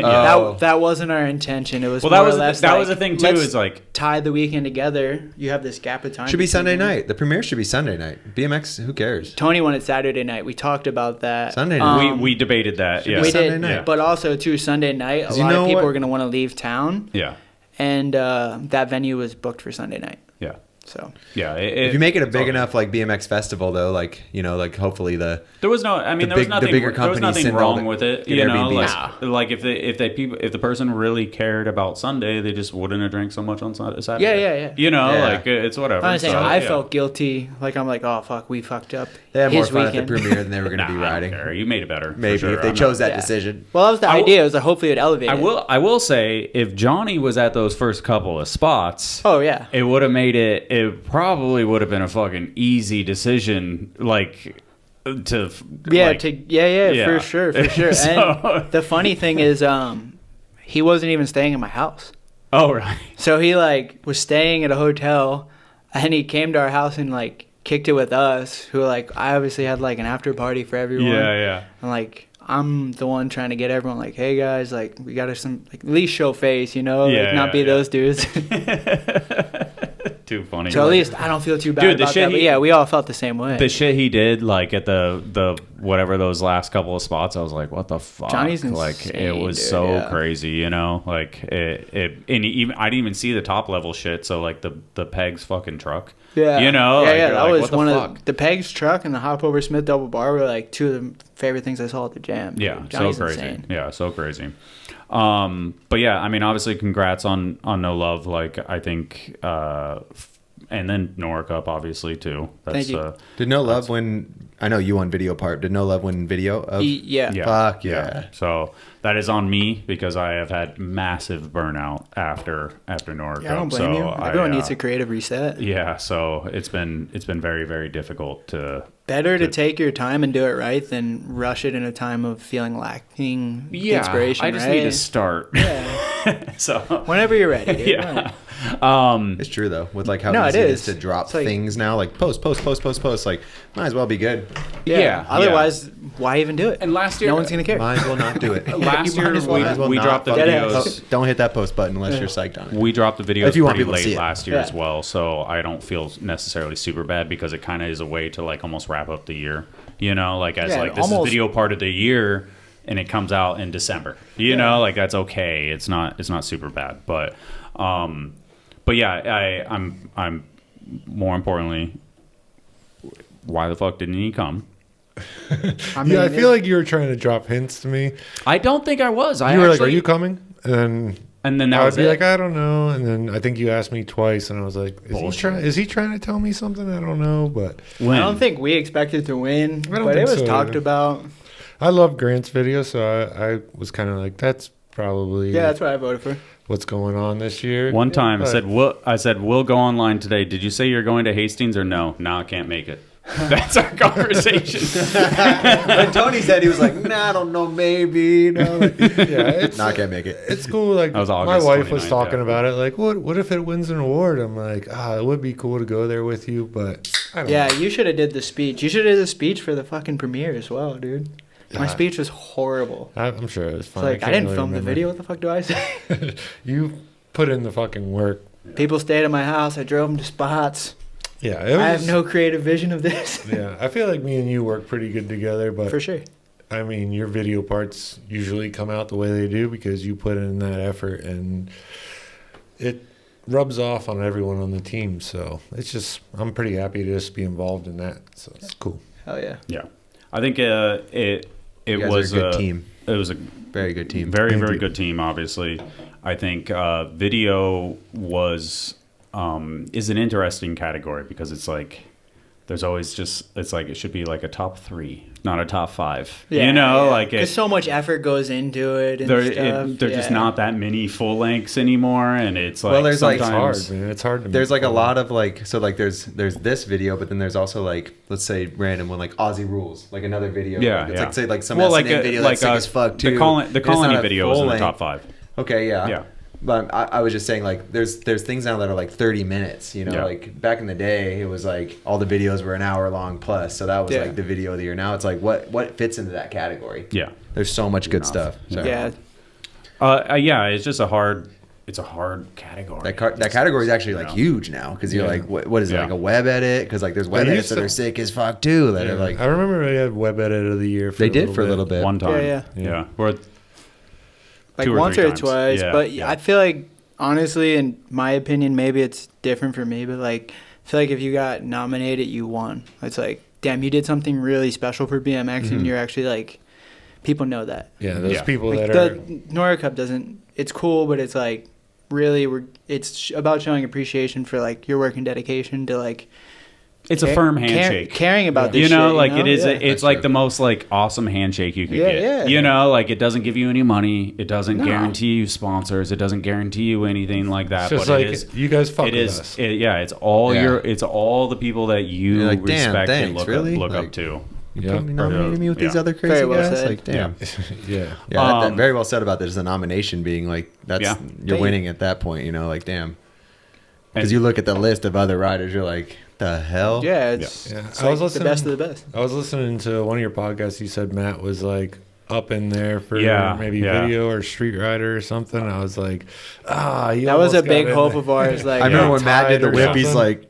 Oh. That wasn't our intention. It was well, more that or was less that like, was the thing too. let's Is like tie the weekend together. You have this gap of time. Should be between Sunday them. night. The premiere should be Sunday night. BMX, who cares? Tony wanted Saturday night. We talked about that. Sunday night. we debated that. should Yeah. We Sunday did, night. but also too Sunday night. A 'Cause you lot know of people what? were going to want to leave town, Yeah. and that venue was booked for Sunday night. Yeah. So Yeah. If you make it a big enough like BMX festival though, like like hopefully there was no. I mean, the there was big- the nothing. bigger There was companies nothing send all wrong the- with it. get You know, Airbnbs. like if the person really cared about Sunday, they just wouldn't have drank so much on Saturday. Yeah. You know, Yeah. like it's whatever. I'm saying So, I yeah. felt guilty. Like I'm like, oh fuck, we fucked up. they had more his fun weekend. at the premiere than they were going to Nah, be I riding. don't care. You made it better. for Maybe sure. if they I'm chose not- that decision. Well, that was the I will- idea. It was like hopefully it'd elevate. I it. will say if Johnny was at those first couple of spots, Oh yeah. it would have made it. It probably would have been a fucking easy decision, like to Yeah, like, yeah, for sure. So- And the funny thing is, he wasn't even staying at my house. Oh right. So he like was staying at a hotel, and he came to our house and like kicked it with us. Who like I obviously had like an after party for everyone. Yeah. And like I'm the one trying to get everyone like, hey guys, like we got to some like at least show face, Yeah, like not be yeah. those dudes. Too funny. So at least I don't feel too bad Dude, the about shit that. But he- yeah, we all felt the same way. The shit he did, like at the whatever those last couple of spots, I was like, "What the fuck?" Johnny's like it insane, was dude, so yeah. crazy, like it. And even I didn't even see the top level shit. So like the Pegs fucking truck, Yeah, like, yeah. you're That like, was what the one fuck? of the Pegs truck and the hop over Smith double bar were like two of the favorite things I saw at the jam. Yeah, Dude, Johnny's so crazy. insane. Yeah, so crazy. But yeah, I mean, obviously, congrats on No Love. Like I think, and then Nora Cup, obviously too. That's, Thank you. Did No Love win? I know you won video part. Did No Love win video of? Yeah. Yeah. Fuck yeah. So that is on me because I have had massive burnout after Nora Cup. Yeah, I don't blame so you. Everyone needs a creative reset. Yeah, so it's been very, very difficult to. Better to take your time and do it right than rush it in a time of feeling lacking inspiration. I just right? need to start. Yeah. So Whenever you're ready. Dude. yeah. It's true though, with like how No, easy it it is. is to drop It's like- things now, like post. Like might as well be good. Yeah. Otherwise, why even do it? And last year, no one's gonna care. Might as well not do it. last You year might as well. Might as well we not dropped the fucking videos. post. Don't hit that post button unless you're psyched on it. We dropped the videos If you want pretty people to see late it. last year Yeah. as well, so I don't feel necessarily super bad because it kind of is a way to like almost wrap up the year. Like as Yeah, like this is almost- video part of the year, and it comes out in December. Like that's okay. It's not super bad, but yeah, I'm more importantly, why the fuck didn't he come? I mean, Yeah, I feel like you were trying to drop hints to me. I don't think I was. You were like, "Are you coming?" And then that I would was be it. like, "I don't know." And then I think you asked me twice, and I was like, "Is he trying to tell me something? I don't know." But When? I don't think we expected to win, I don't but think it was so, talked either. about. I love Grant's video, so I was kind of like, "That's probably Yeah, that's what I voted for. what's going on this year." One time But- I said, we'll go online today. Did you say you're going to Hastings or no? No, I can't make it. That's our conversation. When Tony said, he was like, "Nah, I don't know, maybe." No, like, yeah, it's nah, I can't make it. It's cool. Like That was my August wife was 29th, talking yeah. about it. Like, what if it wins an award? I'm like, it would be cool to go there with you, but I don't Yeah, know. you should have did the speech. You should have did the speech for the fucking premiere as well, dude. My Yeah. speech was horrible. I'm sure it was It's fun. like I can't didn't really film the remember. video. What the fuck do I say? You put in the fucking work. People stayed at my house. I drove them to spots. Yeah, it was, I have no creative vision of this. Yeah, I feel like me and you work pretty good together, but For sure. I mean, your video parts usually come out the way they do because you put in that effort, and it rubs off on everyone on the team. So it's just, I'm pretty happy to just be involved in that. So it's cool. Hell yeah. Yeah, I think it You guys was are a good team. It was a Very good team. very Thank very you. good team. Obviously, I think video was is an interesting category because it's like there's always just it's like it should be like a top 3, not a top 5. You know, like because so much effort goes into it. And they're just not that many full lengths anymore, and it's like Well, there's like- It's hard, sometimes man. It's hard to There's make like a fun. lot of like, so like there's this video, but then there's also like, let's say random one like Aussie Rules, like another video. Yeah, It's yeah. like say like some well, S&M video that's sick as fuck too. The And it's Colony not a video is in the full-length- top 5. Okay, yeah. Yeah. But I was just saying like there's things now that are like 30 minutes, you know, Yeah. like back in the day it was like all the videos were an hour long plus. So that was Yeah. like the video of the year. Now it's like what fits into that category. Yeah. There's so much good stuff. So Yeah. Yeah, it's just a hard category. that category is actually You like know? huge now because you're Yeah. like what is it Yeah. like a web edit because like there's web They edits used that to- are sick as fuck too that Yeah. are like I remember they had web edit of the year. For they did for a little bit. One time. Yeah. Yeah. Or Like 2 or once 3 or times. twice. Yeah, But yeah. I feel like, honestly, in my opinion, maybe it's different for me, but like, I feel like if you got nominated, you won. It's like, damn, you did something really special for BMX, and you're actually like, people know that. Yeah, those Yeah. people Like that are. the Nora Cup doesn't. It's cool, but it's like really, it's about showing appreciation for like your work and dedication to like. it's a firm handshake. Caring about this You know, shit, like it is. Yeah. It's That's like true. the most like awesome handshake you could Yeah, get. yeah. You know, like it doesn't give you any money. It doesn't No. guarantee you sponsors. It doesn't guarantee you anything like that. It's just but like it is. you guys fuck It with is. us. It's all Yeah. it's all the people that you You're like, damn, respect and thanks, look really? up Like- to. You Yeah. put me nominated me with these Yeah. other crazy Very well guys. said. Like damn. Yeah. Yeah, that Um, very well said about this. The nomination being like that's Yeah. you're Damn. winning at that point. You know, like damn. Because And- you look at the list of other riders, you're like, the hell? Yeah, it's, Yeah. it's I was like the listening- best of the best. I was listening to one of your podcasts. You said Matt was like up in there for Yeah, maybe yeah. video or Street Rider or something. I was like, he That was a almost got big in hope there. of ours. Like, I remember when Matt did the Tied or whip, he's something.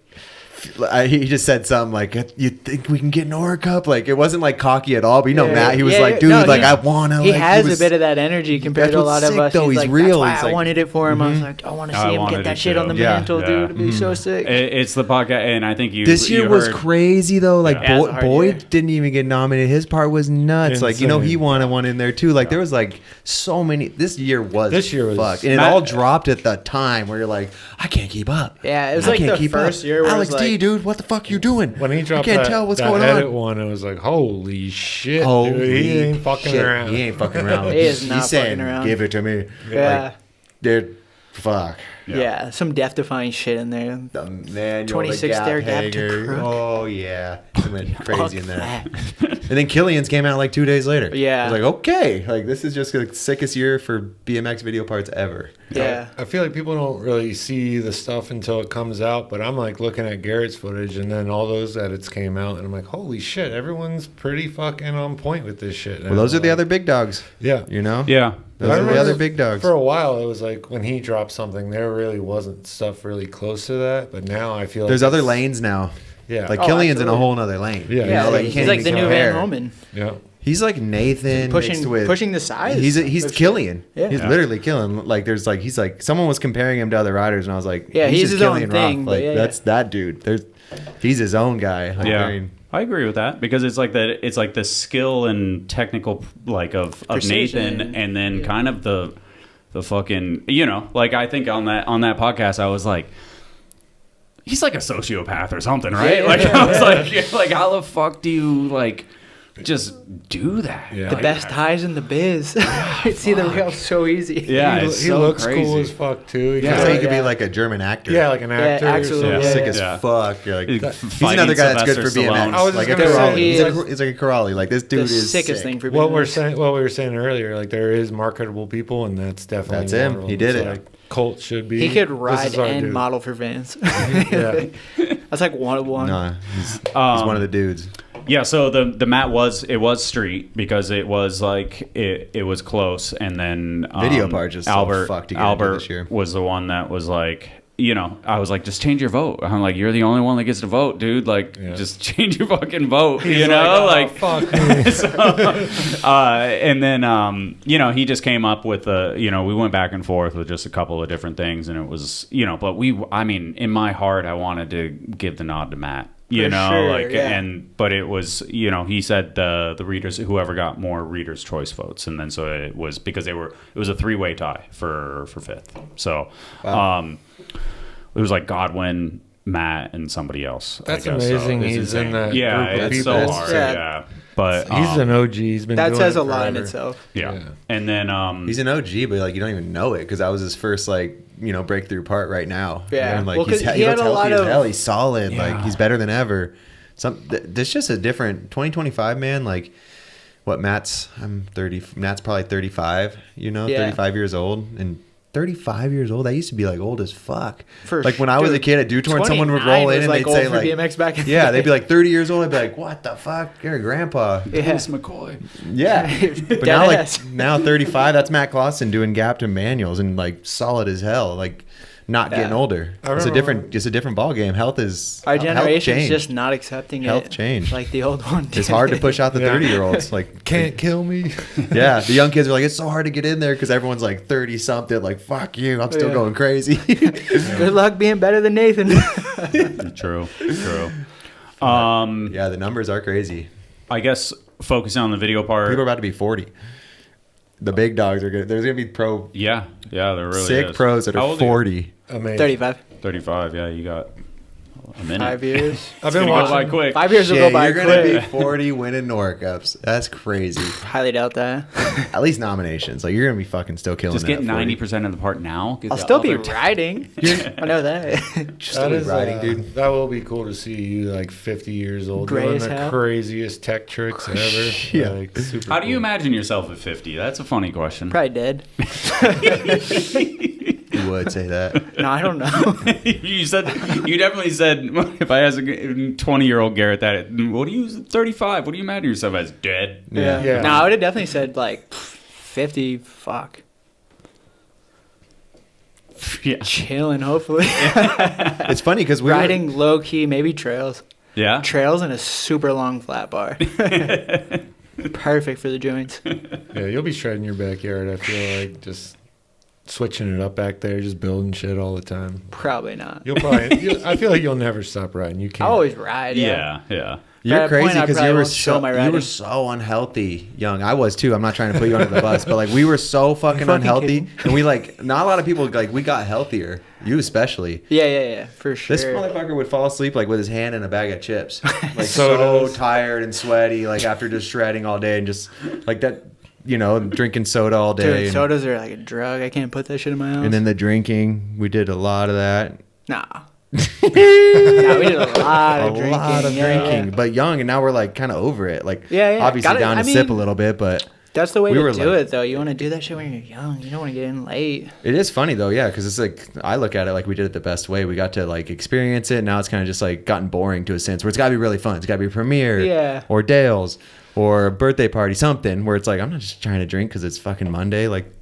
like, he just said something like, "You think we can get Nora Cup?" Like it wasn't like cocky at all, but you know, Yeah, Matt, he was yeah, like, yeah. "Dude, No, like he- I wanna." he like, has was- a bit of that energy compared That's to a what's lot of sick, us. though. He's like, real. That's He's why like- I wanted it for him. I was like, I want to I see him wanted get that it shit too. on the Yeah. mantle, Yeah. dude. It'd be so sick. It's the podcast, and I think you. This year you was heard- crazy though. Like Yeah. It was a hard Boyd year. didn't even get nominated. His part was nuts. Like you know, he Insane. wanted one in there too. Like there was like so many. This year was fucked, and it Matt- all dropped at the time where you're like, I can't keep up. Yeah, it was I like can't the keep first up. year where it Alex was D, like- dude, what the fuck you doing? When he dropped I can't that, tell what's that going edit on. one, it was like, holy shit, Holy dude. He ain't fucking shit. around. He ain't fucking around. He is not He's saying, fucking around. give it to me. Yeah. Like, dude, fuck. Yeah, some death-defying shit in there. The manual, 26 the stair gap gap to hanger. crook. Oh yeah, it went crazy in there. Fuck And then Killian's came out like 2 days later. Yeah. I was like, okay, like this is just the sickest year for BMX video parts ever. Yeah. I feel like people don't really see the stuff until it comes out, but I'm like looking at Garrett's footage and then all those edits came out and I'm like, holy shit, everyone's pretty fucking on point with this shit. Well, those are the other big dogs. Yeah. You know? Yeah. Those I are the remember other big dogs. For a while, it was like when he dropped something, there really wasn't stuff really close to that. But now I feel There's like other it's- lanes now. Yeah. Like Oh, Killian's in a absolutely. whole nother lane. Yeah. You Yeah, know, like, you he's can't like even the new compare. Van Holman. yeah. He's like Nathan mixed with Pushing the size. He's of Killian. Yeah. He's Yeah. literally killing. Like he's like someone was comparing him to other riders, and I was like, Yeah, he's just his own Killian thing, Roth. but Like yeah, that's that dude. He's his own guy. Like, Yeah. I mean, I agree with that because it's like that. It's like the skill and technical like of Nathan, and then kind of the fucking like I think on that podcast I was like, he's like a sociopath or something, right? I was like how the fuck do you like just do that? The best highs in the biz. See the rail so easy. Yeah, he looks crazy. Cool as fuck too. So he could be like a German actor. Yeah, like an actor. Absolutely. Sick as fuck. You're like, he's another guy that's good for BMX. I was like gonna say, he's like a Corrali. Like this dude is sickest sick. thing for BMX. What we were saying earlier, like there is marketable people, and that's definitely him. one of He them. did So, it. like, Colt should be. He could ride This is our and dude. model for Vans. Yeah. That's like one of one. No, he's one of the dudes. Yeah, so the mat was street because it was like it was close, and then Video part just Albert so fucked to get into this year. was the one that was like, I was like, just change your vote. I'm like, you're the only one that gets to vote, dude. Like, just change your fucking vote. Fuck me. So, and then he just came up with we went back and forth with just a couple of different things, and it was but in my heart I wanted to give the nod to Matt. But it was he said the readers, whoever got more readers' choice votes, and then so it was because it was a 3-way tie for fifth. So it was like Godwin, Matt, and somebody else. That's I guess. amazing. So it's he's insane. in that Yeah, group of it's people. so hard. Yeah. But He's an OG. He's been That doing says it a lot in forever. itself. Yeah. And then He's an OG, but like you don't even know it because that was his first breakthrough part right now. Yeah. And, like Well, he 'cause looks he had a healthy lot as of- hell. He's solid. Yeah. Like he's better than ever. There's just a different 2025 man. Like what Matt's Matt's probably 35. 35 years old and. 35 years old. I used to be like old as fuck. Like when I was a kid at Dew Tour and someone would roll in and they'd say like BMX back in the they'd day. be like 30 years old. I'd be like, what the fuck? You're a grandpa. Yeah. McCoy. Yeah. But now 35, that's Matt Clausen doing gapped and manuals and like solid as hell. Like not getting older. It's a different ball game. Health is Our generation's changed. just not accepting Health changed. like the old one did. It's hard to push out the 30-year-olds. Like Can't kill me. yeah, the young kids are like, it's so hard to get in there because everyone's like 30 something. Like fuck you, I'm still going crazy. Good luck being better than Nathan. True. Yeah, the numbers are crazy. I guess focusing on the video part. People are about to be 40. The big dogs are good. There's gonna be pro. Yeah, there really sick is. pros that How are old are you? 40. Amazing. 35. 35. Yeah, you got a minute. 5 years. I've It's been gonna go by watching. quick. 5 years will Shit, go by you're gonna quick. be 40 winning Nora Cups. That's crazy. Highly doubt that. At least nominations. Like you're gonna be fucking still killing. Just it get at 40. 90% of the part now. Get I'll the still be other riding. I know that. Still be riding, dude. That will be cool to see you like 50 years old Gray doing as the hell. craziest tech tricks ever. Yeah. Like, super How do you cool. imagine yourself at 50? That's a funny question. Probably dead. You would say that. No, I don't know. You definitely said, if I ask a 20-year-old Garrett that, what do you, 35, what do you imagine yourself as? Dead? Yeah. No, I would have definitely said like 50. Fuck. Yeah. Chilling, hopefully. It's funny because we're Riding low key, maybe trails. Yeah? Trails and a super long flat bar. Perfect for the joints. Yeah, you'll be shredding your backyard. I feel like just switching it up back there, just building shit all the time. Probably not. You'll probably. I feel like you'll never stop riding. You I can't. always ride. Yeah. At You're a crazy point, I because probably you were won't show my riding. unhealthy young. I was too. I'm not trying to put you under the bus, but like we were so fucking unhealthy, kidding. and we like not a lot of people like we got healthier. You especially. Yeah, for sure. This motherfucker would fall asleep like with his hand in a bag of chips, like So so tired and sweaty, like after just shredding all day and just like that, drinking soda all day. Dude, and, sodas are like a drug. I can't put that shit in my house. and then the drinking, we did a lot of that. Nah. Nah, we did a lot of drinking. A lot of yeah. drinking, but young, and now we're like kind of over it. Like, Yeah. obviously Gotta- down I to sip a mean, little bit, but That's the way We to were do like- it, though. You want to do that shit when you're young. You don't want to get in late. it is funny though, yeah, because it's like I look at it like we did it the best way. We got to like experience it. Now it's kind of just like gotten boring to a sense where it's got to be really fun. It's got to be a premiere, Yeah. or Dale's, or a birthday party, something where it's like I'm not just trying to drink because it's fucking Monday, like.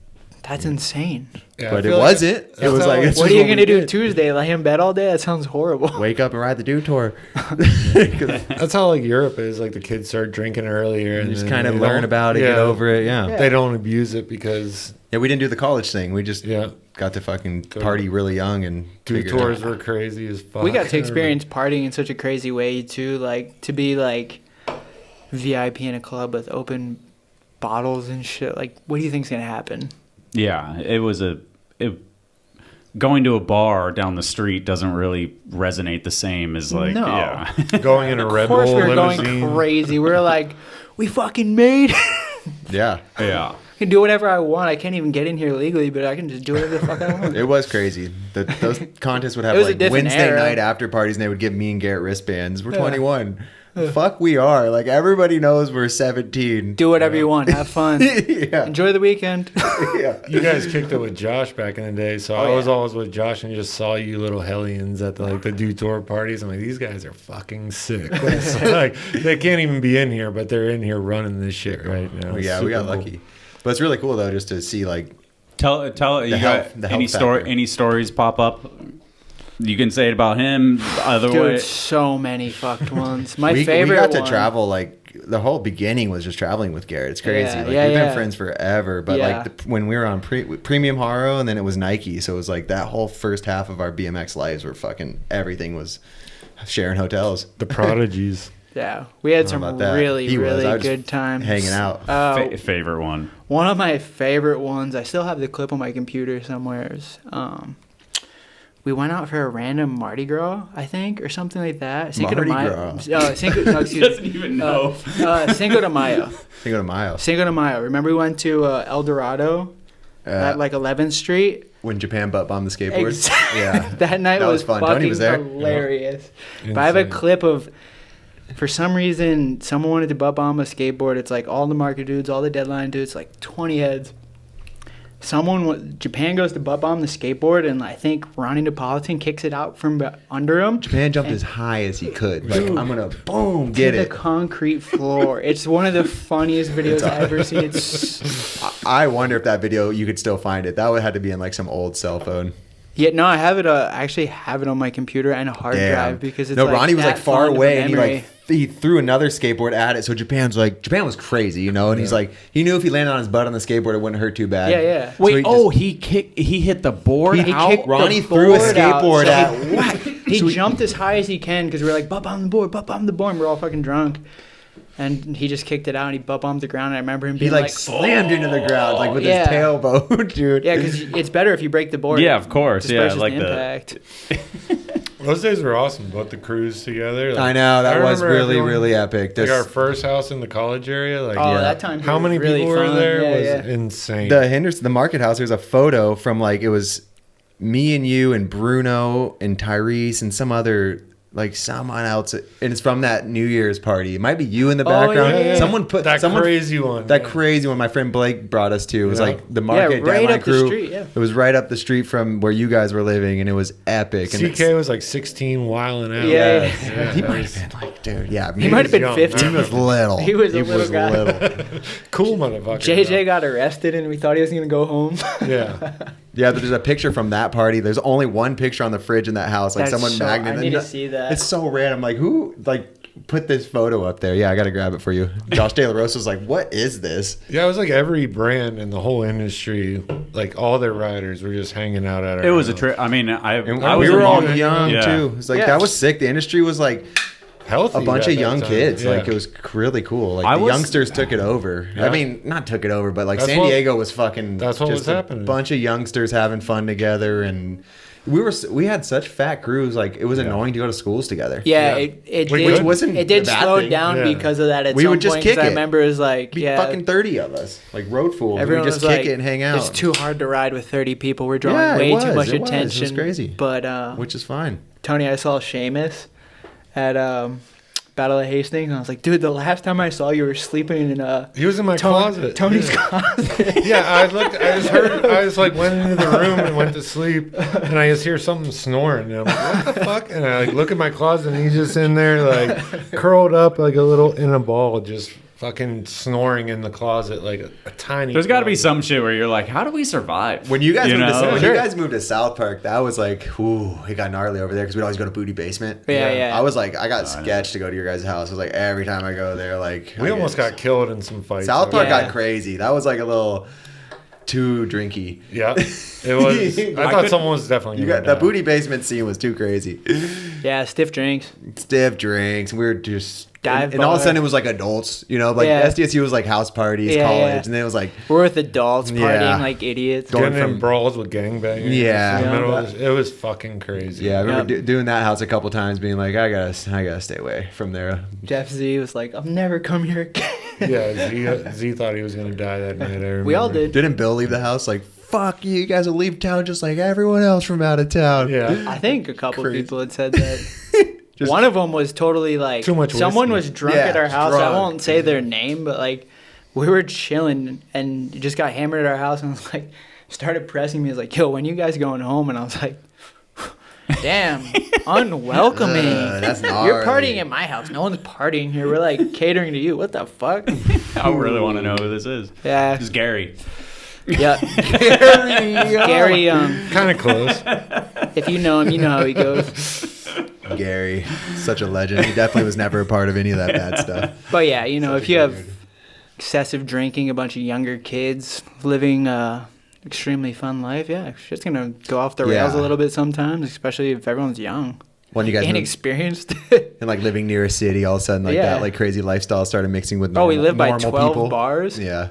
That's insane. Yeah, I But it feel like wasn't. It that's was how like it- it's What just are you we going to do did. Tuesday? Let him bed all day? That sounds horrible. Wake up and ride the Dew Tour. That's how like Europe is. Like the kids start drinking earlier and You just then kind of they learn don't- about it, get over it. Yeah. Yeah. They don't abuse it because Yeah, we didn't do the college thing. We just yeah, got to fucking party really young and tours were crazy as fuck. We got to experience partying in such a crazy way too, like to be like VIP in a club with open bottles and shit. Like, what do you think's gonna happen? Yeah, going to a bar down the street doesn't really resonate the same as like going in a Red Bull limousine. Of course, we were going crazy. We were like, we fucking made it. Yeah. I can do whatever I want. I can't even get in here legally, but I can just do whatever the fuck I want. It was crazy. Those contests would have like Wednesday night after parties, and they would give me and Garrett wristbands. We're 21. Fuck, we are. Like, everybody knows we're 17. Do whatever you want. Have fun. Enjoy the weekend. You guys kicked it with Josh back in the day, so I was always with Josh and just saw you little hellions at the do tour parties. I'm like, these guys are fucking sick. It's like, they can't even be in here, but they're in here running this shit right now. Well, yeah, we got lucky. But it's really cool though, just to see like tell you got any stories pop up. You can say it about him. Otherwise, so many fucked ones. My we favorite. We got to travel like the whole beginning was just traveling with Garrett. It's crazy. We've been friends forever. But when we were on Premium Haro, and then it was Nike, so it was like that whole first half of our BMX lives were fucking everything was sharing hotels. The prodigies. Yeah, we had some really good times hanging out. Favorite one. One of my favorite ones. I still have the clip on my computer somewhere. We went out for a random Mardi Gras, I think, or something like that. Cinco de Mayo. Cinco de Mayo. Cinco de Mayo. Remember we went to El Dorado at like 11th Street? When Japan butt bombed the skateboards? Yeah. That night was fun. Tony was there. Hilarious. Yeah. But I have a clip of, for some reason, someone wanted to butt bomb a skateboard. It's like all the market dudes, all the deadline dudes, like 20 heads. Japan goes to butt bomb the skateboard, and I think Ronnie Napolitan kicks it out from under him. Japan jumped as high as he could. Like, I'm gonna boom, get it. The concrete floor. It's one of the funniest videos I've ever seen. I wonder if that video you could still find it. That would have to be in like some old cell phone. Yeah, no, I have it. I actually have it on my computer and a hard drive because it's Ronnie was like far away, and he threw another skateboard at it. So Japan was crazy, you know, and he's like, he knew if he landed on his butt on the skateboard, it wouldn't hurt too bad. Yeah. Wait, so he hit the board out? Ronnie threw a skateboard at. He jumped as high as he can because we were like, butt bomb the board, and we're all fucking drunk. And he just kicked it out, and he butt bombed the ground. And I remember him being like slammed into the ground, like with his tailbone, dude. Yeah, because it's better if you break the board. Yeah, of course. Yeah, like the impact. Those days were awesome. Both the crews together. Like, I know that was really, really epic. Like our first house in the college area. Like, that time. How many really people were there? Was insane. The Henderson, the Market House. There's a photo from like it was me and you and Bruno and Tyrese and some other. Like someone else, and it's from that New Year's party. It might be you in the background. Yeah. Someone put that crazy one. That crazy one. My friend Blake brought us to. It was like the Market right Deadline up crew. The street, It was right up the street from where you guys were living, and it was epic. And CK was like 16, wilding out. Yeah. He might have been like, dude, he might have been 15. He was little. He was a little guy. Cool motherfucker. JJ got arrested, and we thought he was gonna go home. Yeah, there's a picture from that party. There's only one picture on the fridge in that house. Like someone magneted. I need to see that. It's so random. Like who put this photo up there? Yeah, I gotta grab it for you. Josh De La Rosa was like, "What is this?" Yeah, it was like every brand in the whole industry, like all their riders were just hanging out at our. It was a trip. I mean, we were all young too. It was like that was sick. The industry was like. Healthy, a bunch of young kids. Like it was really cool. Like the youngsters took it over. I mean, not took it over, but like San Diego was fucking. That's what was happening. A bunch of youngsters having fun together, and we had such fat crews. Like it was annoying to go to schools together. Yeah, it did slow down because of that. At some would just point, kick it. I remember it was like fucking 30 of us, like road fools. Everyone we just was kick like, it and hang out. It's too hard to ride with 30 people. We're drawing way too much attention. It was crazy, but which is fine. Tony, I saw Seamus at Battle of Hastings, and I was like, dude, the last time I saw you were sleeping in he was in my closet. Tony's closet. I just like went into the room and went to sleep, and I just hear something snoring, and I'm like, what the fuck? And I like look at my closet, and he's just in there like curled up like a little in a ball, just fucking snoring in the closet like a tiny. There's got to be some shit where you're like, how do we survive? When you guys you guys moved to South Park, that was like, ooh, it got gnarly over there because we'd always go to Booty Basement. Yeah. I was like, I got sketched to go to your guys' house. It was like every time I go there, like we almost got killed in some fights. South Park got crazy. That was like a little. too drinky. Yeah, it was. I thought someone was definitely. You got that booty basement scene was too crazy. Yeah, stiff drinks. Stiff drinks. We were just Dive and all of a bar. sudden it was like adults. You know, like Yeah. SDSU was like house parties, college, and then it was like We're with adults partying Yeah. like idiots. Going getting in from- brawls with gangbangers. Yeah. in the middle of this. It was fucking crazy. yeah. I remember doing that house a couple times, being like, I gotta stay away from there. Jeff Z was like, "I'll never come here again." Yeah, Z thought he was gonna die that night. I remember. We all did. Didn't Bill leave the house like, fuck you guys will leave town just like everyone else from out of town? Yeah. I think a couple Crazy. people had said that. One of them was totally like, Too much someone whiskey. was drunk Yeah, at our house. I drunk. won't say their name, but like, we were chilling and just got hammered at our house and was like, started pressing me. He was like, "Yo, when you guys going home?" And I was like, "Damn, unwelcoming. That's You're gnarly. partying at my house. No one's partying here. We're like catering to you. What the fuck?" I really want to know who this is. Yeah. This is Gary. Yeah. Gary, Kind of close. if you know him, you know how he goes. Gary, such a legend. He definitely was never a part of any of that bad stuff. But yeah, you know, if you have excessive drinking, a bunch of younger kids living extremely fun life, yeah, shit's gonna go off the rails Yeah. a little bit sometimes, especially if everyone's young, When you guys moved, inexperienced. and like living near a city, all of a sudden like Yeah. that like crazy lifestyle started mixing with Oh, we normal, live by normal 12 people. bars. Yeah,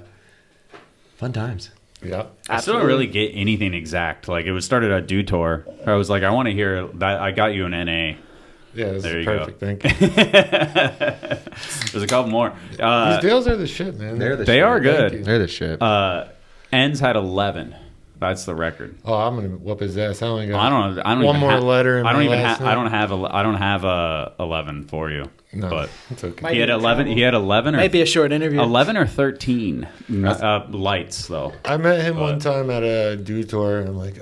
fun times. Yeah. I still don't really get anything exact. Like it was started at Do Tour. I was like, I want to hear that. I got you an NA. Yeah, this There is you perfect. go. Thank you. There's a couple more. These deals are the shit, man. They are good. They're the shit. Ends had 11. That's the record. Oh, I'm gonna whoop his ass. I only got I don't one even more have, letter. In I don't my even last have. I don't have 11 for you. No, But it's okay. Might he had be 11. He had 11 or Might be a short interview. 11 or 13 lights though. I met him one time at a Do Tour, and I'm like,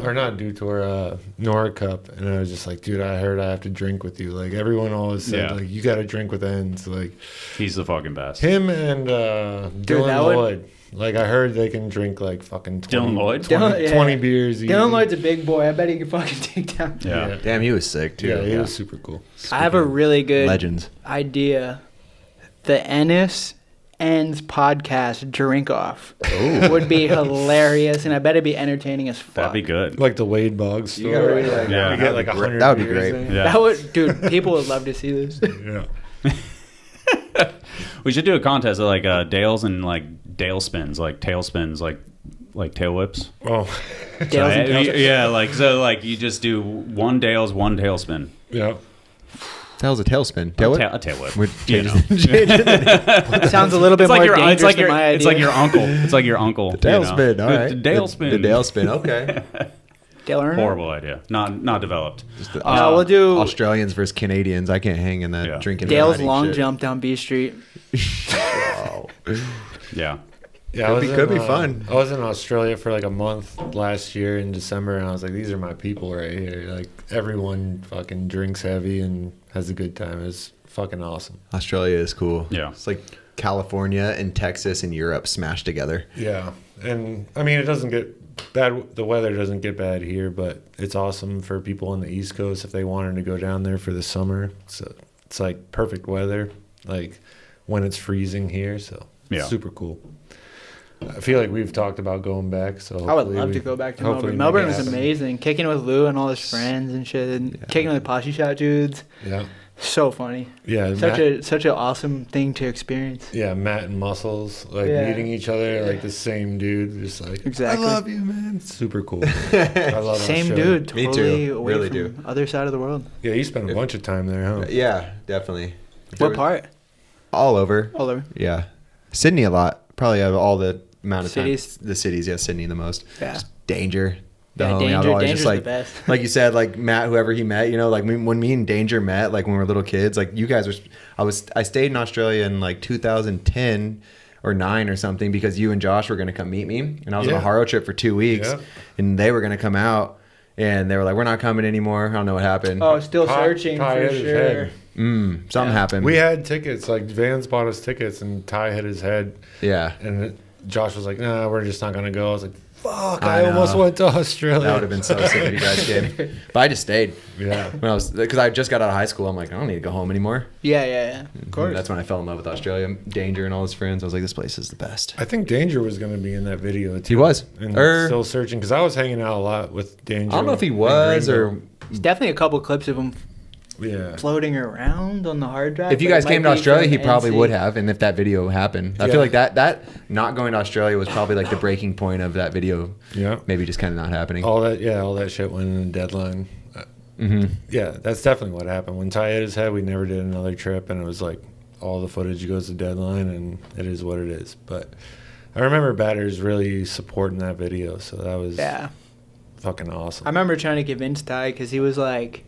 or not Do Tour, Nora Cup, and I was just like, dude, I heard I have to drink with you. Like everyone always said, Yeah. like you got to drink with Ends. Like He's the fucking best. him and Dylan that would- Lloyd. Like I heard they can drink like fucking 20, Dylan Lloyd? 20, Dylan- yeah. 20 beers. Dylan easy. Lloyd's a big boy. I bet he could fucking take down. Yeah. Damn, he was sick too. Yeah, he was super cool. I have a really good Legends. idea. The Ennis Ends podcast drink off Ooh. would be hilarious, and I bet it'd be entertaining as fuck. That'd be good. Like the Wade Boggs story. You gotta really, like, Yeah. You get like 100 That would be beers great. in. Yeah. That would, dude. People would love to see this. Yeah. We should do a contest of like Dales and like Dale spins, like tail spins, like tail whips. Oh, Dales and tails. Yeah, like you just do one Dales, one tailspin. yeah. That was a tailspin. Tail whip? A tail whip. We're You know. Sounds a little bit It's like more your dangerous it's like than your my idea. it's like your uncle. It's like your uncle. The tailspin. All right. The Dale spin. The Dale spin. Okay. Dale Earners? Horrible idea. Not developed. Just the No, we'll do Australians versus Canadians. I can't hang in that Yeah. drinking. Dale's riding long shit. jump down B Street. Wow. Yeah. Yeah, Could be fun. I was in Australia for like a month last year in December, and I was like, these are my people right here. Like, everyone fucking drinks heavy and has a good time. It's fucking awesome. Australia is cool. Yeah. It's like California and Texas and Europe smashed together. Yeah. And, I mean, it doesn't get bad. The weather doesn't get bad here, but it's awesome for people on the East Coast if they wanted to go down there for the summer. So it's like perfect weather, like when it's freezing here. So Yeah. super cool. I feel like we've talked about going back, so I would hopefully love we- to go back to hopefully Melbourne. make it Melbourne was happen. amazing. Kicking with Lou and all his friends and shit. And kicking with Posse Shot dudes. Yeah. So funny. Yeah. Such an awesome thing to experience. Yeah, Matt and Muscles, like Yeah. meeting each other, like the same dude, just like Exactly. I love you, man. It's super cool. I love Same Australia. dude. Me Totally too. away Really from do. other side of the world. Yeah, you spent a bunch of time there, huh? Yeah, definitely. What part? All over. All over. Yeah. Sydney a lot. Probably out of all the amount of Cities? time. The cities, yeah, Sydney the most. Yeah. Just Danger. The Yeah, homie. Danger- I was always Danger's just like, the best. like you said, like Matt, whoever he met, you know, like when me and Danger met, like when we were little kids, like you guys were, I stayed in Australia in like 2010 or 9 or something because you and Josh were going to come meet me. And I was on a Yeah. Haro trip for 2 weeks Yeah. and they were going to come out and they were like, we're not coming anymore. I don't know what happened. Oh, still Ty- searching Ty for hit his sure. head. Something happened. We had tickets, like Vans bought us tickets, and Ty hit his head, yeah. and Josh was like, "Nah, we're just not gonna go." I was like, fuck, I almost went to Australia. That would have been so sick if you guys came. But I just stayed. Yeah. Because I just got out of high school. I'm like, I don't need to go home anymore. Yeah. Of course. That's when I fell in love with Australia. Danger and all his friends. I was like, this place is the best. I think Danger was going to be in that video too. He was. And still searching, because I was hanging out a lot with Danger. I don't know if he was or... There's definitely a couple clips of him floating around on the hard drive. If you guys came to Australia, he probably would have, and if that video happened. I feel like that not going to Australia was probably like the breaking point of that video. Yeah. Maybe just kind of not happening. All that shit went in the deadline. Yeah, that's definitely what happened. When Ty hit his head, we never did another trip, and it was like all the footage goes to deadline, and it is what it is. But I remember Batters really supporting that video, so that was fucking awesome. I remember trying to convince Ty because he was like,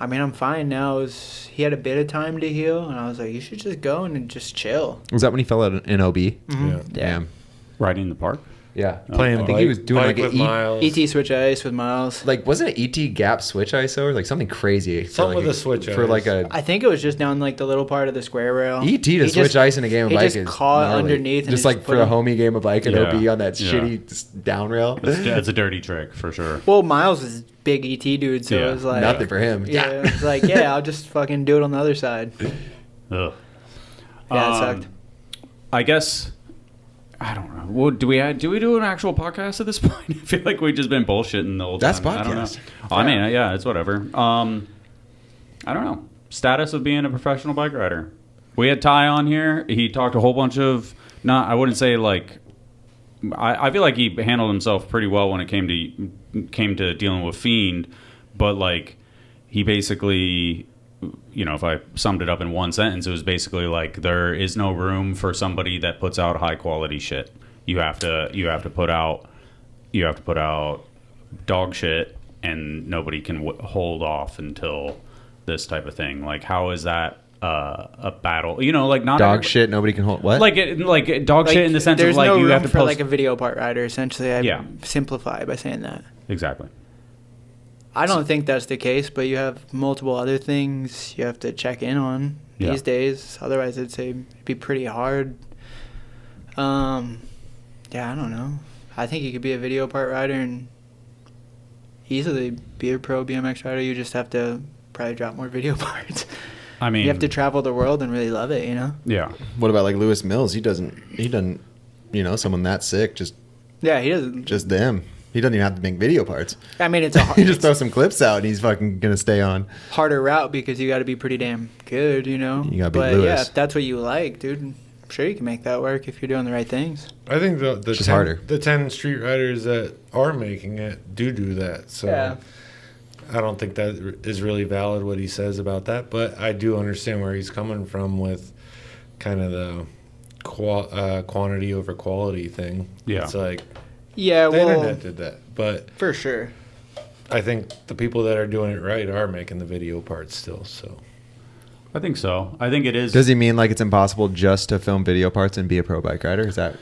I mean, I'm fine now. He had a bit of time to heal, and I was like, you should just go and just chill. Was that when he fell out in OB? Mm-hmm. Yeah. Damn. Riding in the park? Yeah. Playing I think he was doing like with an Miles. ET switch ice with Miles. like wasn't it ET gap switch ISO or like something crazy? Something like with a switch for ice. like a I think it was just down like the little part of the square rail. ET to switch ice in a game of he bike just is caught gnarly. underneath and just just like put for a him- homie game of bike and OB on that Yeah. shitty down rail. It's a dirty trick for sure. Well, Miles is big ET dude, so Yeah. it was like Nothing for him. Yeah, it was like I'll just fucking do it on the other side. Ugh. Yeah, it sucked. I guess I don't know. Well, do we do an actual podcast at this point? I feel like we've just been bullshitting the whole time. That's I don't know. podcast. I mean, yeah, it's whatever. I don't know. Status of being a professional bike rider. We had Ty on here. He talked a whole bunch of I wouldn't say like I feel like he handled himself pretty well when it came to dealing with Fiend, but like he basically, if I summed it up in one sentence, it was basically like there is no room for somebody that puts out high quality shit. You have to put out dog shit, and nobody can hold off until this type of thing. Like, how is that a battle? Like not Dog shit. Nobody can hold what? like dog shit in the sense there's of like no you room have to for post like a video part rider. Essentially, I Yeah. simplify by saying that. exactly. I don't think that's the case, but you have multiple other things you have to check in on these days. Otherwise, I'd say it'd be pretty hard. I don't know. I think you could be a video part rider and easily be a pro BMX rider. You just have to probably drop more video parts. I mean, You have to travel the world and really love it, yeah. What about like Lewis Mills? He doesn't. Someone that sick. Yeah, he doesn't. Just them. He doesn't even have to make video parts. I mean, it's a He just throws some clips out and he's fucking gonna stay on. harder route because you got to be pretty damn good, You gotta be But Lewis. yeah, if that's what you like, dude, I'm sure you can make that work if you're doing the right things. I think the Just 10, harder. the 10 street riders that are making it do that. So Yeah. I don't think that is really valid what he says about that, but I do understand where he's coming from with kind of the quantity over quality thing. Yeah. It's like Yeah, the well, internet did that, but for sure. I think the people that are doing it right are making the video parts still. So I think so. I think it is. Does he mean like it's impossible just to film video parts and be a pro bike rider? Is that?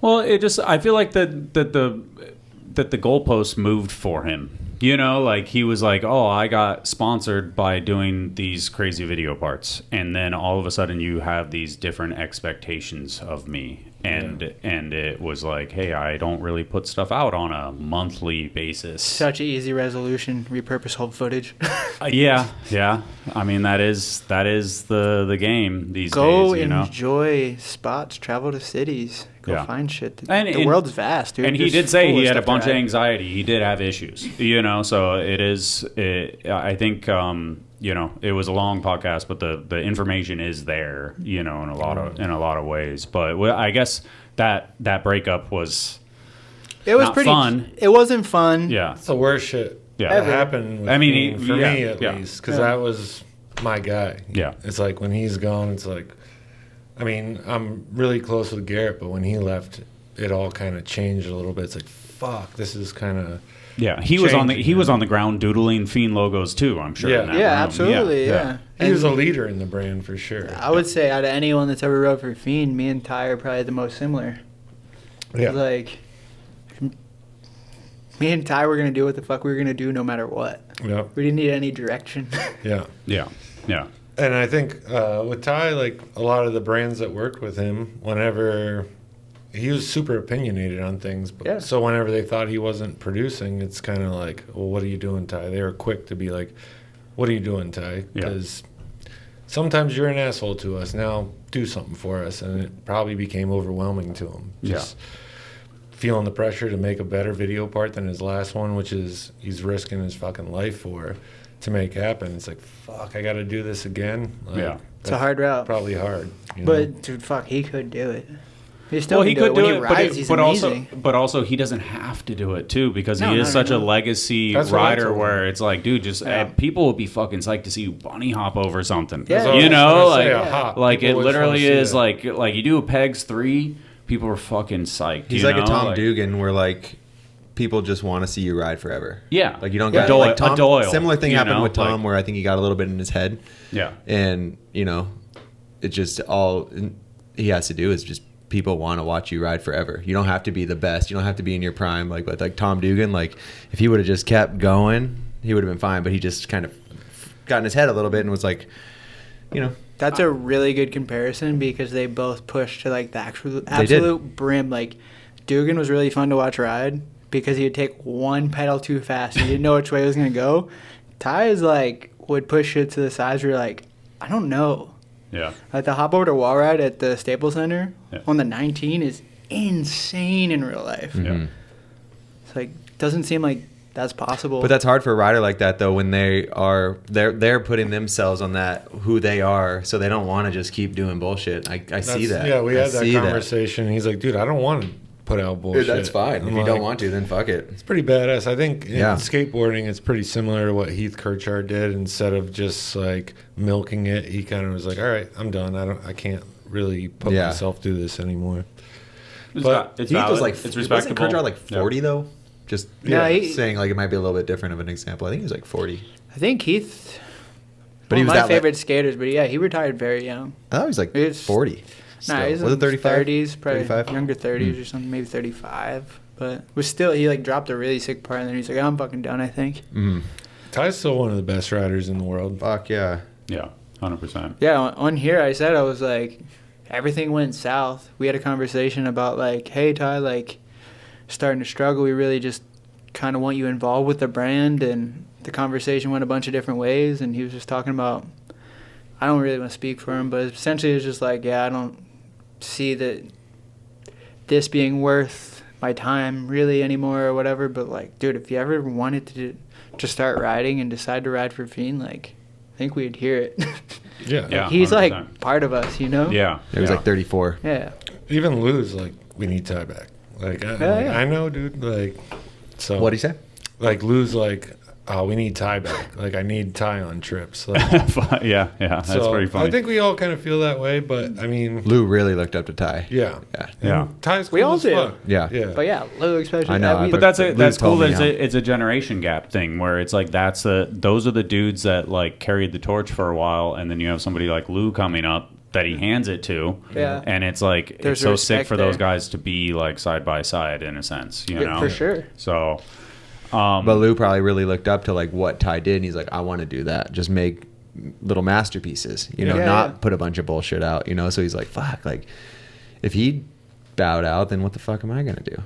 Well, I feel like that the goalposts moved for him. Like he was like, oh, I got sponsored by doing these crazy video parts, and then all of a sudden you have these different expectations of me, and it was like, hey, I don't really put stuff out on a monthly basis. Such an easy resolution. Repurpose old footage. Yeah. I mean, that is the game these Go days. enjoy spots. Travel to cities. Go find shit. The world's vast, dude. And he There's did say full he of had a stuff to bunch of ride. anxiety. He did have issues, So it is. I think it was a long podcast, but the information is there, in a lot of ways. But I guess that breakup was. It was not pretty fun. It wasn't fun. Yeah. it's the worst shit Yeah. that Ever. happened with I mean, me, for me at least, because Yeah. that was my guy. Yeah. It's like when he's gone, it's like, I mean, I'm really close with Garrett, but when he left, it all kind of changed a little bit. It's like, fuck, this is kind of. Yeah, he was on changing, the ground doodling Fiend logos too. I'm sure. Yeah. in that Yeah, room. absolutely. Yeah. He was a leader in the brand for sure. I would say out of anyone that's ever rode for Fiend, me and Ty are probably the most similar. Yeah. Like, me and Ty were going to do what the fuck we were going to do no matter what. Yeah. We didn't need any direction. Yeah. Yeah. And I think with Ty, like a lot of the brands that worked with him, whenever he was super opinionated on things. But, Yeah. So whenever they thought he wasn't producing, it's kind of like, well, what are you doing, Ty? They were quick to be like, what are you doing, Ty? Because sometimes you're an asshole to us. Now do something for us. And it probably became overwhelming to him. Just feeling the pressure to make a better video part than his last one, which is he's risking his fucking life for to make happen. It's like, fuck, I got to do this again. Like, it's a hard route. Probably hard. But dude, fuck, he could do it. He still Well, he could when do he it, rides, he's amazing. but also he doesn't have to do it too, because he is such a legacy That's what I rider told him. where it's like, dude, just people would be fucking psyched to see you bunny hop over something. Yeah. You know, like People it always literally wanna see is that. like you do a pegs 3, people are fucking psyched. He's you like know? a Tom Dugan, where like people just want to see you ride forever. Yeah, Like you don't a get Doyle, like Tom. a Doyle, Similar thing you happened know? with Tom, Like, where I think he got a little bit in his head. yeah, And it just all he has to do is just people want to watch you ride forever. You don't have to be the best. You don't have to be in your prime. Like Tom Dugan, like if he would have just kept going, he would have been fine. But he just kind of got in his head a little bit and was like, That's a really good comparison because they both pushed to like the absolute brim. Like Dugan was really fun to watch ride because he would take one pedal too fast. He didn't know which way it was gonna go. Ty is like would push it to the sides where you're like, I don't know. yeah. Like the hop over to wall ride at the Staples Center Yeah. on the 19 is insane in real life. Yeah. It's like doesn't seem like that's possible. But that's hard for a rider like that though, when they're putting themselves on that who they are, so they don't want to just keep doing bullshit. I see that. Yeah, we I had that see conversation. He's like, dude, I don't want to put out bullshit. Dude, that's fine. I'm If you don't want to, then fuck it. It's pretty badass. I think in Yeah. skateboarding, it's pretty similar to what Heath Kirchard did. Instead of just like milking it, he kind of was like, all right, I'm done. I can't really put myself through this anymore. But it's Heath was valid. like, it's wasn't respectable. Kirchard like 40 though? Just saying like it might be a little bit different of an example. I think he was like 40. I think Heath. But he was my that favorite skaters, but yeah, he retired very young. I thought he was like He was- 40. Nah, still. he's Was in it 35? 30s, probably 35? younger 30s or something, maybe 35. But was still he like dropped a really sick part, and then he's like, I'm fucking done. I think. Mm. Ty's still one of the best riders in the world. Fuck yeah. Yeah, 100%. Yeah, on here I said I was like, everything went south. We had a conversation about like, hey Ty, like starting to struggle. We really just kind of want you involved with the brand, and the conversation went a bunch of different ways. And he was just talking about, I don't really want to speak for him, but essentially it was just like, yeah, I don't see that this being worth my time really anymore or whatever. But like, dude, if you ever wanted to start riding and decide to ride for Fiend, like, I think we'd hear it. Yeah. Yeah. He's 100%. like part of us, you know? Yeah, He was like 34. Yeah. Even Lou's like, we need Ty back. Like, I know, dude. Like, so. What'd he say? Like, Lou's like, oh, we need Ty back. Like, I need Ty on trips. Like, yeah, that's so pretty funny. I think we all kind of feel that way, but I mean, Lou really looked up to Ty. yeah. Yeah. Ty's cool We all as do. fuck. Yeah. Yeah. But yeah, Lou especially. I know, But that's Lou that's cool told me that how. it's a generation gap thing where it's like those are the dudes that like carried the torch for a while, and then you have somebody like Lou coming up that he hands it to, Yeah. and it's like There's it's so respect sick for those there. guys to be like side by side in a sense, you Yeah, know, for sure. So, But Lou probably really looked up to like what Ty did, and he's like, I want to do that. Just make little masterpieces, you know, Yeah, not yeah. put a bunch of bullshit out, you know. So he's like, fuck, like if he bowed out, then what the fuck am I gonna do?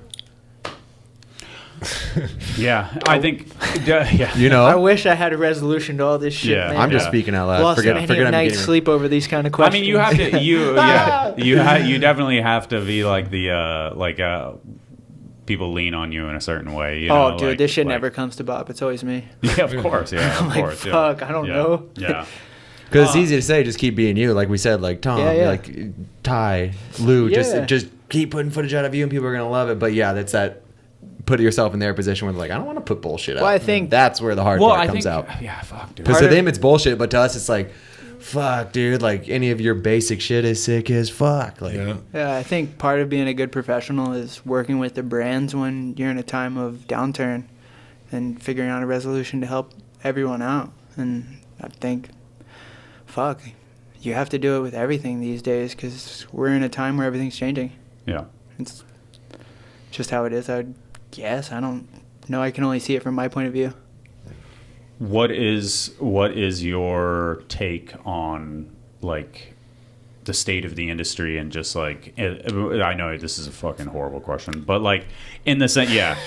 yeah, I think, yeah, You know, I wish I had a resolution to all this shit, Yeah. man. I'm just Yeah. speaking out loud. Lost Forget many I'm a night's getting sleep over these kind of I questions. mean, you have to, you definitely have to be like the people lean on you in a certain way. You know, Oh, dude, like- this shit like- never comes to Bob. It's always me. Yeah, of course, yeah, I'm of like, course, yeah. fuck, I don't Yeah. know. Yeah. because it's easy to say, just keep being you, like we said, like Tom, Yeah, yeah. like Ty, Lou, Yeah. just keep putting footage out of you, and people are gonna love it. But yeah, that's that. Put yourself in their position where they're like, I don't want to put bullshit out. Well, I think- that's where the hard Well, part I comes think, out. yeah, fuck, dude. Because Part to of- them it's bullshit, but to us it's like, fuck, dude. Like any of your basic shit is sick as fuck. Like, Yeah. Yeah, I think part of being a good professional is working with the brands when you're in a time of downturn and figuring out a resolution to help everyone out. And I think, fuck, you have to do it with everything these days because we're in a time where everything's changing. Yeah. It's just how it is, I would guess. I don't know. I can only see it from my point of view. What is your take on like the state of the industry and just like I know this is a fucking horrible question, but like in the sense, yeah.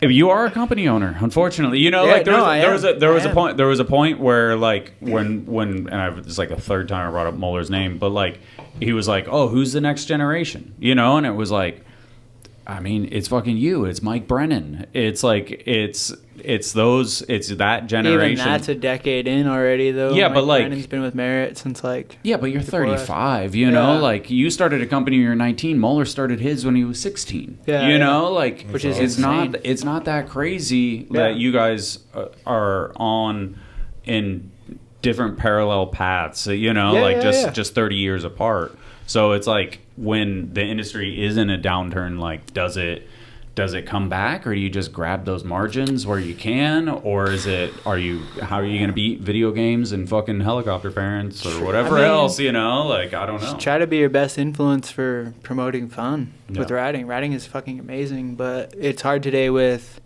You are a company owner, unfortunately. You know, like there was a point where like when and it's like the third time I brought up Muller's name, but like he was like, "Oh, who's the next generation?" You know, and it was like, I mean, it's fucking you. It's Mike Brennan. It's like it's that generation. Even that's a decade in already, though. Yeah, Mike but like Brennan's been with Merritt since like. Yeah, but you're 35. You know, like you started a company when you were 19. Muller started his when he was 16. Yeah, you know, like which is it's not that crazy that you guys are on in different parallel paths. You know, just 30 years apart. So it's like when the industry is in a downturn, like does it come back, or do you just grab those margins where you can, or how are you going to beat video games and fucking helicopter parents or whatever else, you know? Like, I don't know. Just try to be your best influence for promoting fun with riding. Riding is fucking amazing, but it's hard today with,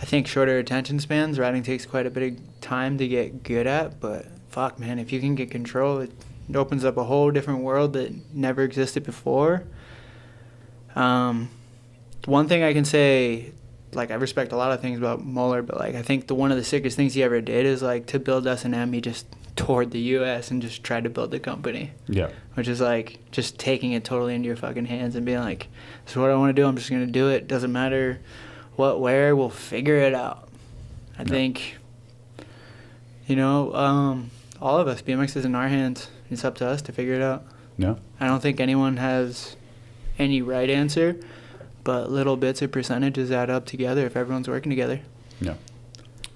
I think, shorter attention spans. Riding takes quite a bit of time to get good at, but fuck, man, if you can get control, it opens up a whole different world that never existed before. One thing I can say, like, I respect a lot of things about Muller, but like I think one of the sickest things he ever did is like to build S&M, he just toured the U.S. and just tried to build the company. Yeah. Which is like just taking it totally into your fucking hands and being like, this is what I want to do. I'm just going to do it. Doesn't matter what, where, we'll figure it out. I think, you know, all of us, BMX is in our hands. It's up to us to figure it out. No. I don't think anyone has any right answer, but little bits of percentages add up together if everyone's working together. No.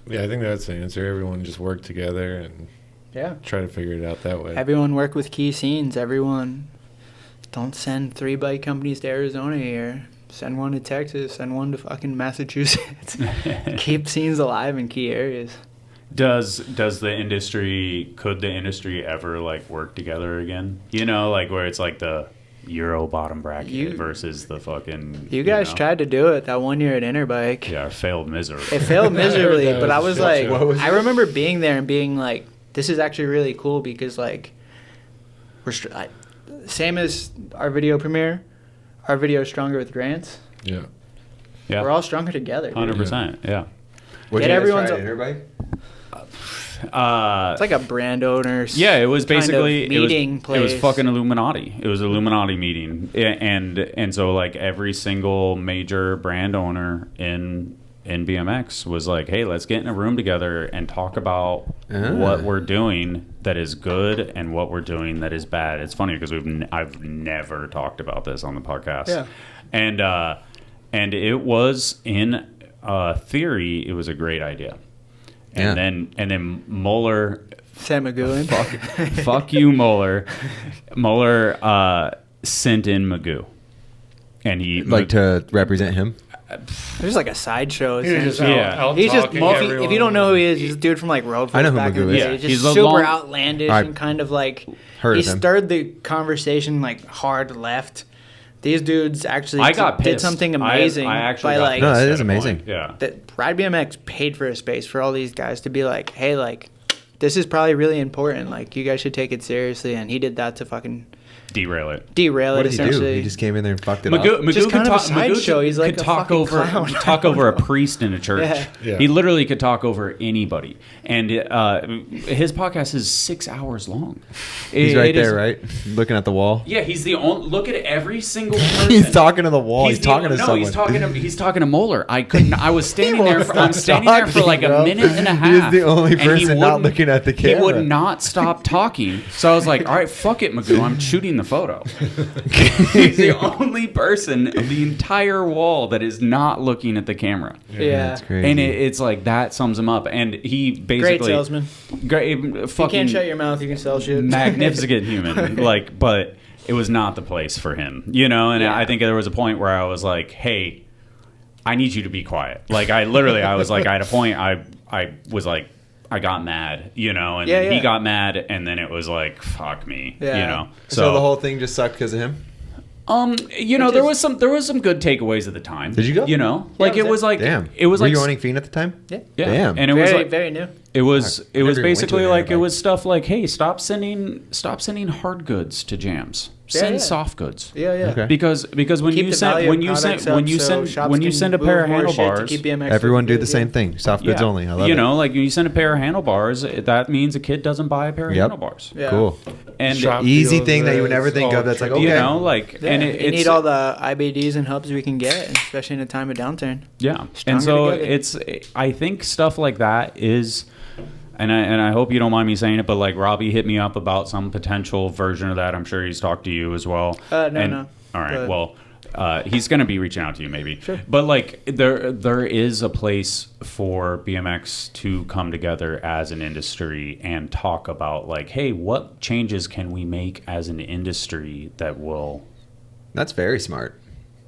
Yeah, I think that's the answer. Everyone just work together and try to figure it out that way. Everyone work with key scenes. Everyone don't send 3 bike companies to Arizona here. Send one to Texas. Send one to fucking Massachusetts. Keep scenes alive in key areas. Does the industry, could the industry ever like work together again? You know, like where it's like the Euro bottom bracket versus the fucking... You guys tried to do it that one year at Interbike. Yeah, it failed miserably. It failed miserably, but I was like, I remember being there and being like, this is actually really cool because like, same as our video premiere, our video is stronger with grants. Yeah. Yeah. We're all stronger together. 100%, yeah. Get everyone's Interbike? It's like a brand owner. Yeah, it was basically meeting place. It was fucking Illuminati. It was an Illuminati meeting, and so like every single major brand owner in BMX was like, hey, let's get in a room together and talk about what we're doing that is good and what we're doing that is bad. It's funny because I've never talked about this on the podcast. Yeah, and it was in theory, it was a great idea. And then Muller, Sam McGowan, fuck you, Muller. Muller sent in Magoo, and he to represent him. There's like a sideshow. He's just if you don't know who he is, he's a dude from like Road. I know who Magoo is. Yeah, just super outlandish and kind of like he stirred the conversation like hard left. These dudes actually did something amazing. I actually by no, it is amazing. Yeah, that Ride BMX paid for a space for all these guys to be like, hey, like, this is probably really important. Like, you guys should take it seriously. And he did that to fucking derail it. What did he do? He just came in there and fucked it up. Magoo just kind of a sideshow. He's like talk over a priest in a church. Yeah. He literally could talk over anybody. And his podcast is 6 hours long. He's right there, right? Looking at the wall. Yeah, he's the only. Look at every single person. He's talking to the wall. He's talking to someone. He's talking to Muller. I was standing there. I'm standing there for like a minute and a half. He's the only person not looking at the camera. He would not stop talking. So I was like, all right, fuck it, Magoo. I'm shooting the photo. He's the only person of the entire wall that is not looking at the camera. Yeah, that's crazy. And it's like that sums him up. And he basically great salesman. Great, fucking you can't shut your mouth. You can sell shit. Magnificent human. Like, but it was not the place for him, you know. And I think there was a point where I was like, hey, I need you to be quiet. Like, I was like, I had a point. I was like, I got mad, you know, and he got mad, and then it was like, fuck me, you know. So the whole thing just sucked because of him? You know, there was some good takeaways at the time. Did you go? You know, like it was like, damn. It was Were like you owning Fiend at the time? Yeah. Damn. And it was like very new. It was even went basically to an like, it airbike. was stuff like, hey, stop sending hard goods to jams. Send soft goods. Yeah. Okay. Because when Keep you the send value when of you send products up when you so send shops when you can send a move pair of more shit to handlebars, keep BMX Everyone do good, the same thing. Soft goods only. I love you it. know, like when you send a pair of handlebars, that means a kid doesn't buy a pair of handlebars. Yeah. Cool. And Shop Easy feels thing that you would it's never think all of. That's like, tricky. okay. you know, like, Yeah, and you it's need all the IBDs and hubs we can get, especially in a time of downturn. yeah. Stronger And so together. I think stuff like that is. And I hope you don't mind me saying it, but like Robbie hit me up about some potential version of that. I'm sure he's talked to you as well. No. All right. But- Well, he's going to be reaching out to you maybe. Sure. But like there is a place for BMX to come together as an industry and talk about like, hey, what changes can we make as an industry that will That's very smart.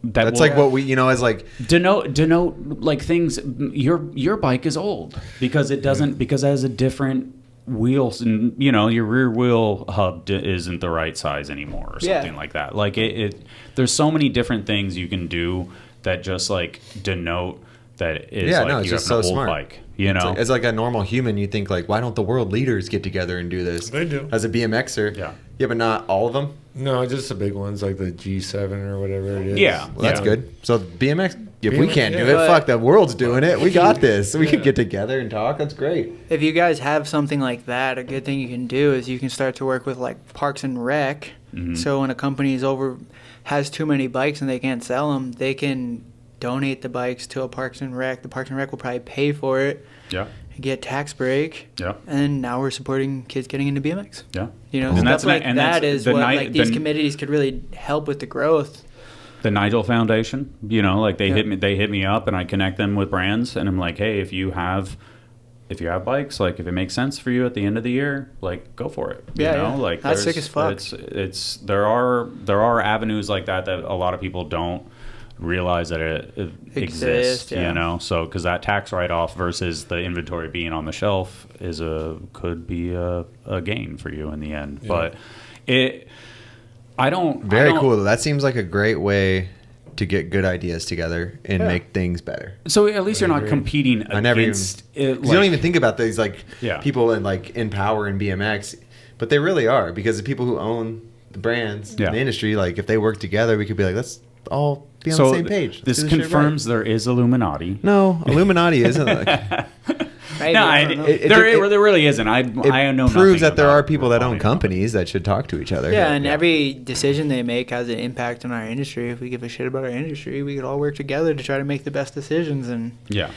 that That's will like what we, as like, denote like things. Your bike is old because it doesn't because it has a different wheels, and your rear wheel hub isn't the right size anymore or something like that. Like it there's so many different things you can do that just like denote that is Yeah, like no, it's you just have an so old smart. bike. As like a normal human, you think like, why don't the world leaders get together and do this? They do. As a BMXer. Yeah. Yeah, but not all of them. No, just the big ones like the G7 or whatever it is. Yeah. Well, that's good. So BMX, if we can't do yeah. it, fuck, the world's doing it. We got this. We could get together and talk. That's great. If you guys have something like that, a good thing you can do is you can start to work with like Parks and Rec. Mm-hmm. So when a company has too many bikes and they can't sell them, they can donate the bikes to a Parks and Rec. The Parks and Rec will probably pay for it, Yeah. get tax break, Yeah. and now we're supporting kids getting into BMX. Yeah. And that's stuff like and that that's is the what night- like these the- committees could really help with the growth. The Nigel Foundation, like they hit me up and I connect them with brands and I'm like, hey, if you have bikes, like if it makes sense for you at the end of the year, like go for it. Like That's sick as fuck. It's there are avenues like that a lot of people don't realize that it exists. Yeah. So because that tax write-off versus the inventory being on the shelf could be a gain for you in the end. Yeah. But Very cool. That seems like a great way to get good ideas together and make things better. So at least you're not agree. competing I never against it. 'Cause you don't even think about these like Yeah. people in power in BMX, but they really are, because the people who own the brands in the industry, like if they work together, we could be like, let's all be on the same page. This confirms there is Illuminati. No, Illuminati isn't. Like, Maybe, No, I don't know. there really isn't. I know. it proves that there nothing are about people that own Illuminati. companies that should talk to each other. Yeah, and every decision they make has an impact on our industry. If we give a shit about our industry, we could all work together to try to make the best decisions. And Yeah,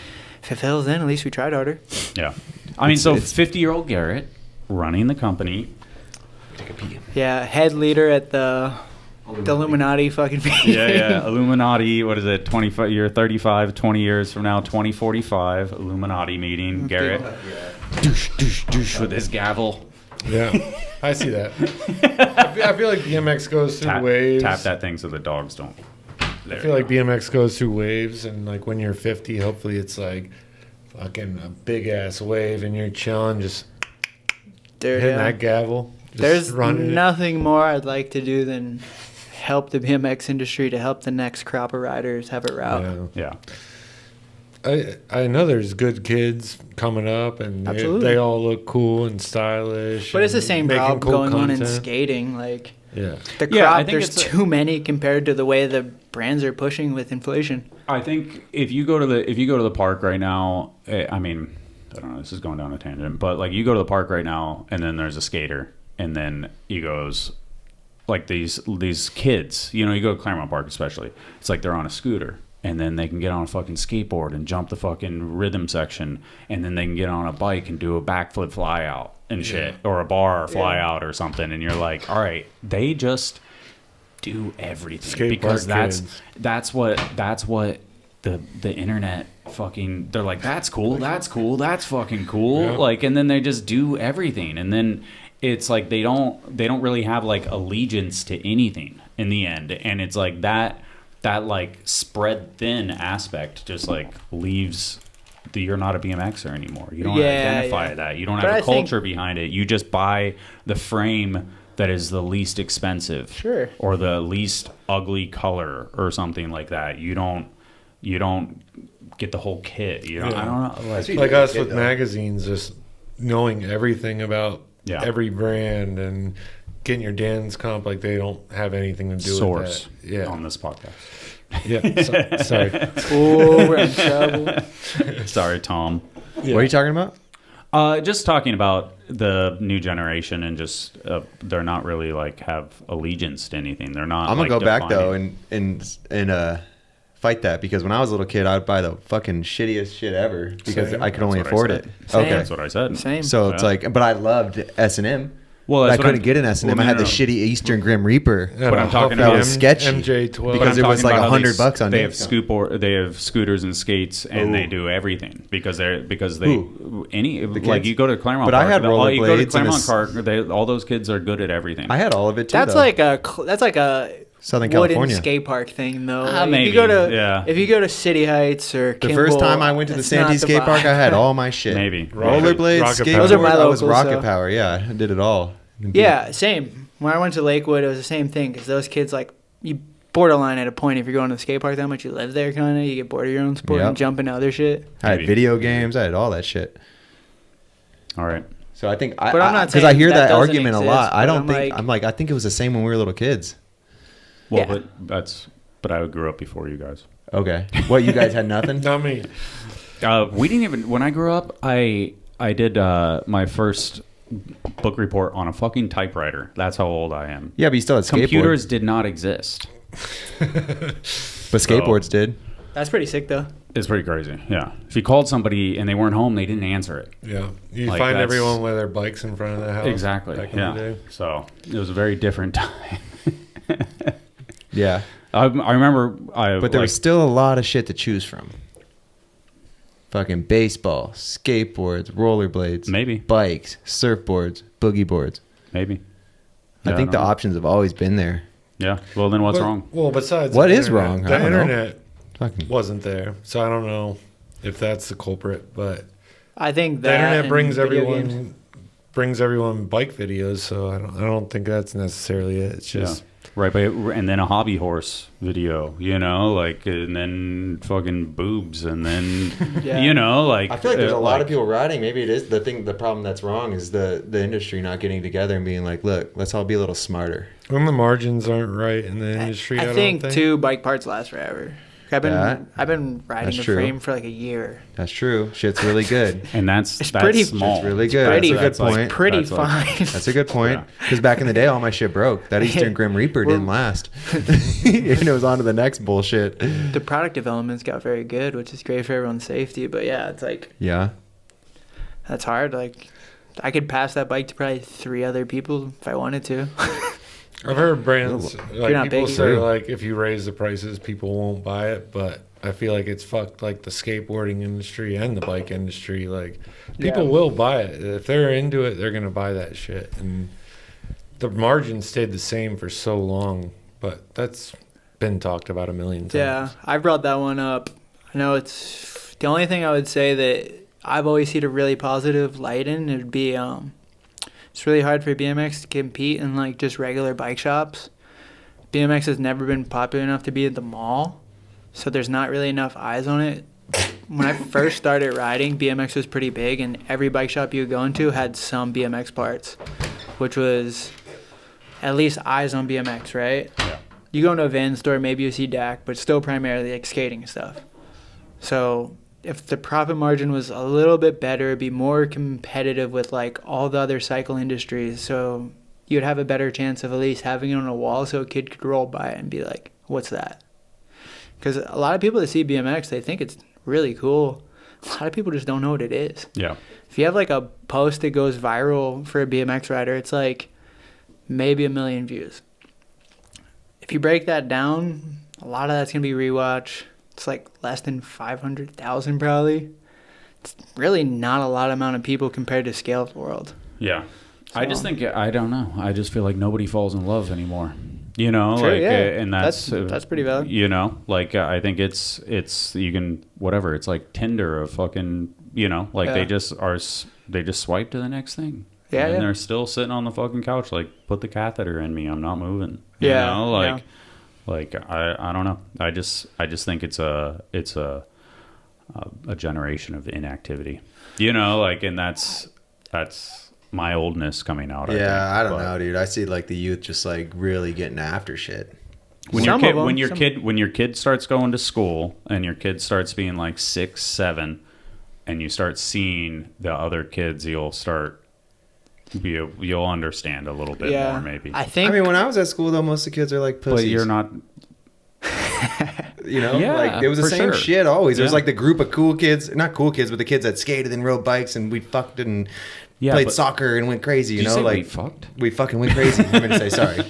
if it fails, then at least we tried harder. yeah. I mean, so 50-year-old Garrett running the company. Take a pee. Yeah, head leader at the Illuminati fucking meeting. Yeah. Illuminati. What is it? 25 year, 35, 20 years from now, 2045. Illuminati meeting. Garrett. Douche, douche, douche with his gavel. Yeah, I see that. I feel like BMX goes through waves. Tap that thing so the dogs don't. I feel like BMX goes through waves, and like when you're 50, hopefully it's like fucking a big ass wave, and you're chilling, just hitting that gavel. Just There's running it. nothing more I'd like to do than help the BMX industry to help the next crop of riders have it route. Yeah. Yeah. I know there's good kids coming up, and they all look cool and stylish. But it's the and same making problem cool going on in content. skating. Like Yeah. the crop, Yeah, I think there's it's too many compared to the way the brands are pushing with inflation. I think if you go to the park right now, I mean, I don't know, this is going down a tangent, but like you go to the park right now and then there's a skater and then he goes like these kids, you go to Claremont Park especially, it's like they're on a scooter and then they can get on a fucking skateboard and jump the fucking rhythm section and then they can get on a bike and do a backflip fly out and shit or a bar fly out or something, and you're like, all right, they just do everything Skate because park that's what the internet fucking, they're like, that's cool, that's fucking cool. Yeah. Like, and then they just do everything, and then it's like they don't really have like allegiance to anything in the end, and it's like that like spread thin aspect just like leaves you're not a BMXer anymore. You don't identify that. You don't have a culture behind it. You just buy the frame that is the least expensive, Sure, or the least ugly color or something like that. You don't get the whole kit. I don't know. Like us with magazines, just knowing everything about Yeah. every brand and getting your Dan's comp, like they don't have anything to do Source with that. Yeah. on this podcast. Yeah. Sorry. Oh, we're in trouble. Sorry, Tom. What are you talking about? Just talking about the new generation and just they're not really like have allegiance to anything. They're not. I'm gonna like, go back though defining- and fight that, because when I was a little kid, I'd buy the fucking shittiest shit ever because Same. I could only That's what I afford it. said. Same. Okay, That's what I said. Same. so it's Yeah. like, but I loved S&M. Well, But I that's what couldn't I'm- get an S&M. well, I had no, the no. shitty Eastern Grim Reaper. Yeah, But I'm talking that about was sketchy MJ12. because I'm it was talking like about how $100 on they have discount. they have scooters and skates and they do everything because they any like kids? you go to Claremont But I Park, had you go to rollerblades and Claremont Park, all those kids are good at everything. I had all of it too. That's though. like a Southern wooden California. skate park thing, though. Maybe, if you go to yeah. if you go to City Heights or The Kimball, first time I went to the that's Santee not the skate park, vibe. I had all my shit. Maybe. Rollerblades, Rocket skateboard. Power. Those are my I was locals, Rocket so. Power. Yeah, I did it all. Yeah, same. When I went to Lakewood, it was the same thing because those kids, like, you borderline at a point if you're going to the skate park that much, you live there kind of, you get bored of your own sport Yep. and jump into other shit. I had Maybe. video games. I had all that shit. All right. So I think, But I'm not because saying I hear that that doesn't argument a exist, lot. I but don't I'm think like- I think it was the same when we were little kids. Well, Yeah. but I grew up before you guys. Okay, what, you guys had nothing? Not me. We didn't even when I grew up. I did my first book report on a fucking typewriter. That's how old I am. Yeah, but you still had skateboard. Computers did not exist. But skateboards did. That's pretty sick, though. It's pretty crazy. Yeah. If you called somebody and they weren't home, they didn't answer it. Yeah. You Like, find that's- everyone with their bikes in front of the house. Exactly. Back in the Yeah. day. So it was a very different time. Yeah, I remember. but there was still a lot of shit to choose from. Fucking baseball, skateboards, rollerblades, Maybe. bikes, surfboards, boogie boards. maybe. I Yeah, think the don't know. options have always been there. Yeah. Well, then what's But- wrong? Well, besides What the is internet, wrong? I The don't know. internet Fucking wasn't there, so I don't know if that's the culprit. But I think the that internet and brings video everyone games. bike videos, so I don't think that's necessarily it. It's just Right, but and then a hobby horse video, like, and then fucking boobs, and then, Yeah. like. I feel like there's a lot like- of people riding. Maybe it is the problem that's wrong is the industry not getting together and being like, look, let's all be a little smarter. when the margins aren't right in the industry. I think too, bike parts last forever. I've been riding That's a true. frame for like a year. That's true. Shit's really good. And that's pretty- small. It's really good. pretty- That's a good point. Pretty That's like- fine. That's a good point. Because back in the day, all my shit broke. That Eastern Grim Reaper didn't last. And it was on to the next bullshit. The product developments got very good, which is great for everyone's safety. But yeah, it's like Yeah. that's hard. Like I could pass that bike to probably 3 other people if I wanted to. I've heard brands You're not people big. say like if you raise the prices, people won't buy it, but I feel like it's fucked like the skateboarding industry and the bike industry. Like people Yeah. will buy it if they're into it. They're gonna buy that shit, and the margin stayed the same for so long. But that's been talked about a million times. Yeah, I brought that one up. I know it's the only thing I would say that I've always seen a really positive light in. It'd be it's really hard for BMX to compete in like just regular bike shops. BMX has never been popular enough to be at the mall, so there's not really enough eyes on it. When I first started riding, BMX was pretty big, and every bike shop you would go into had some BMX parts, which was at least eyes on BMX, right? Yeah. You go into a van store, maybe you see DAC, but still primarily like skating stuff. So if the profit margin was a little bit better, it'd be more competitive with like all the other cycle industries. So you'd have a better chance of at least having it on a wall so a kid could roll by it and be like, what's that? Because a lot of people that see BMX, they think it's really cool. A lot of people just don't know what it is. Yeah. If you have like a post that goes viral for a BMX rider, it's like maybe 1 million views. If you break that down, a lot of that's going to be rewatch. It's like less than 500,000 probably. It's really not a lot amount of people compared to scale of the world. Yeah. I just So- think, I don't know. I just feel like nobody falls in love anymore. True, like, yeah. and that's pretty valid. I think it's you can whatever. It's like Tinder of fucking, like they just swipe to the next thing. Yeah, and yeah. they're still sitting on the fucking couch, like, put the catheter in me. I'm not moving. Yeah, Like I don't know. I just think it's a generation of inactivity. And that's that's my oldness coming out. Yeah, I don't But know, dude. I see like the youth just like really getting after shit. When Some your of kid, them, when your kid starts going to school and your kid starts being like 6, 7, and you start seeing the other kids, you'll understand a little bit more, maybe. I think. I mean, when I was at school, though, most of the kids are like pussies. But you're not. You know, Yeah, like it was the for same sure. shit always. There was Yeah. like the group of cool kids, not cool kids, but the kids that skated and rode bikes and we fucked and played but- soccer and went crazy. You Did you know, say like we fucked? we fucking went crazy. I'm gonna say sorry.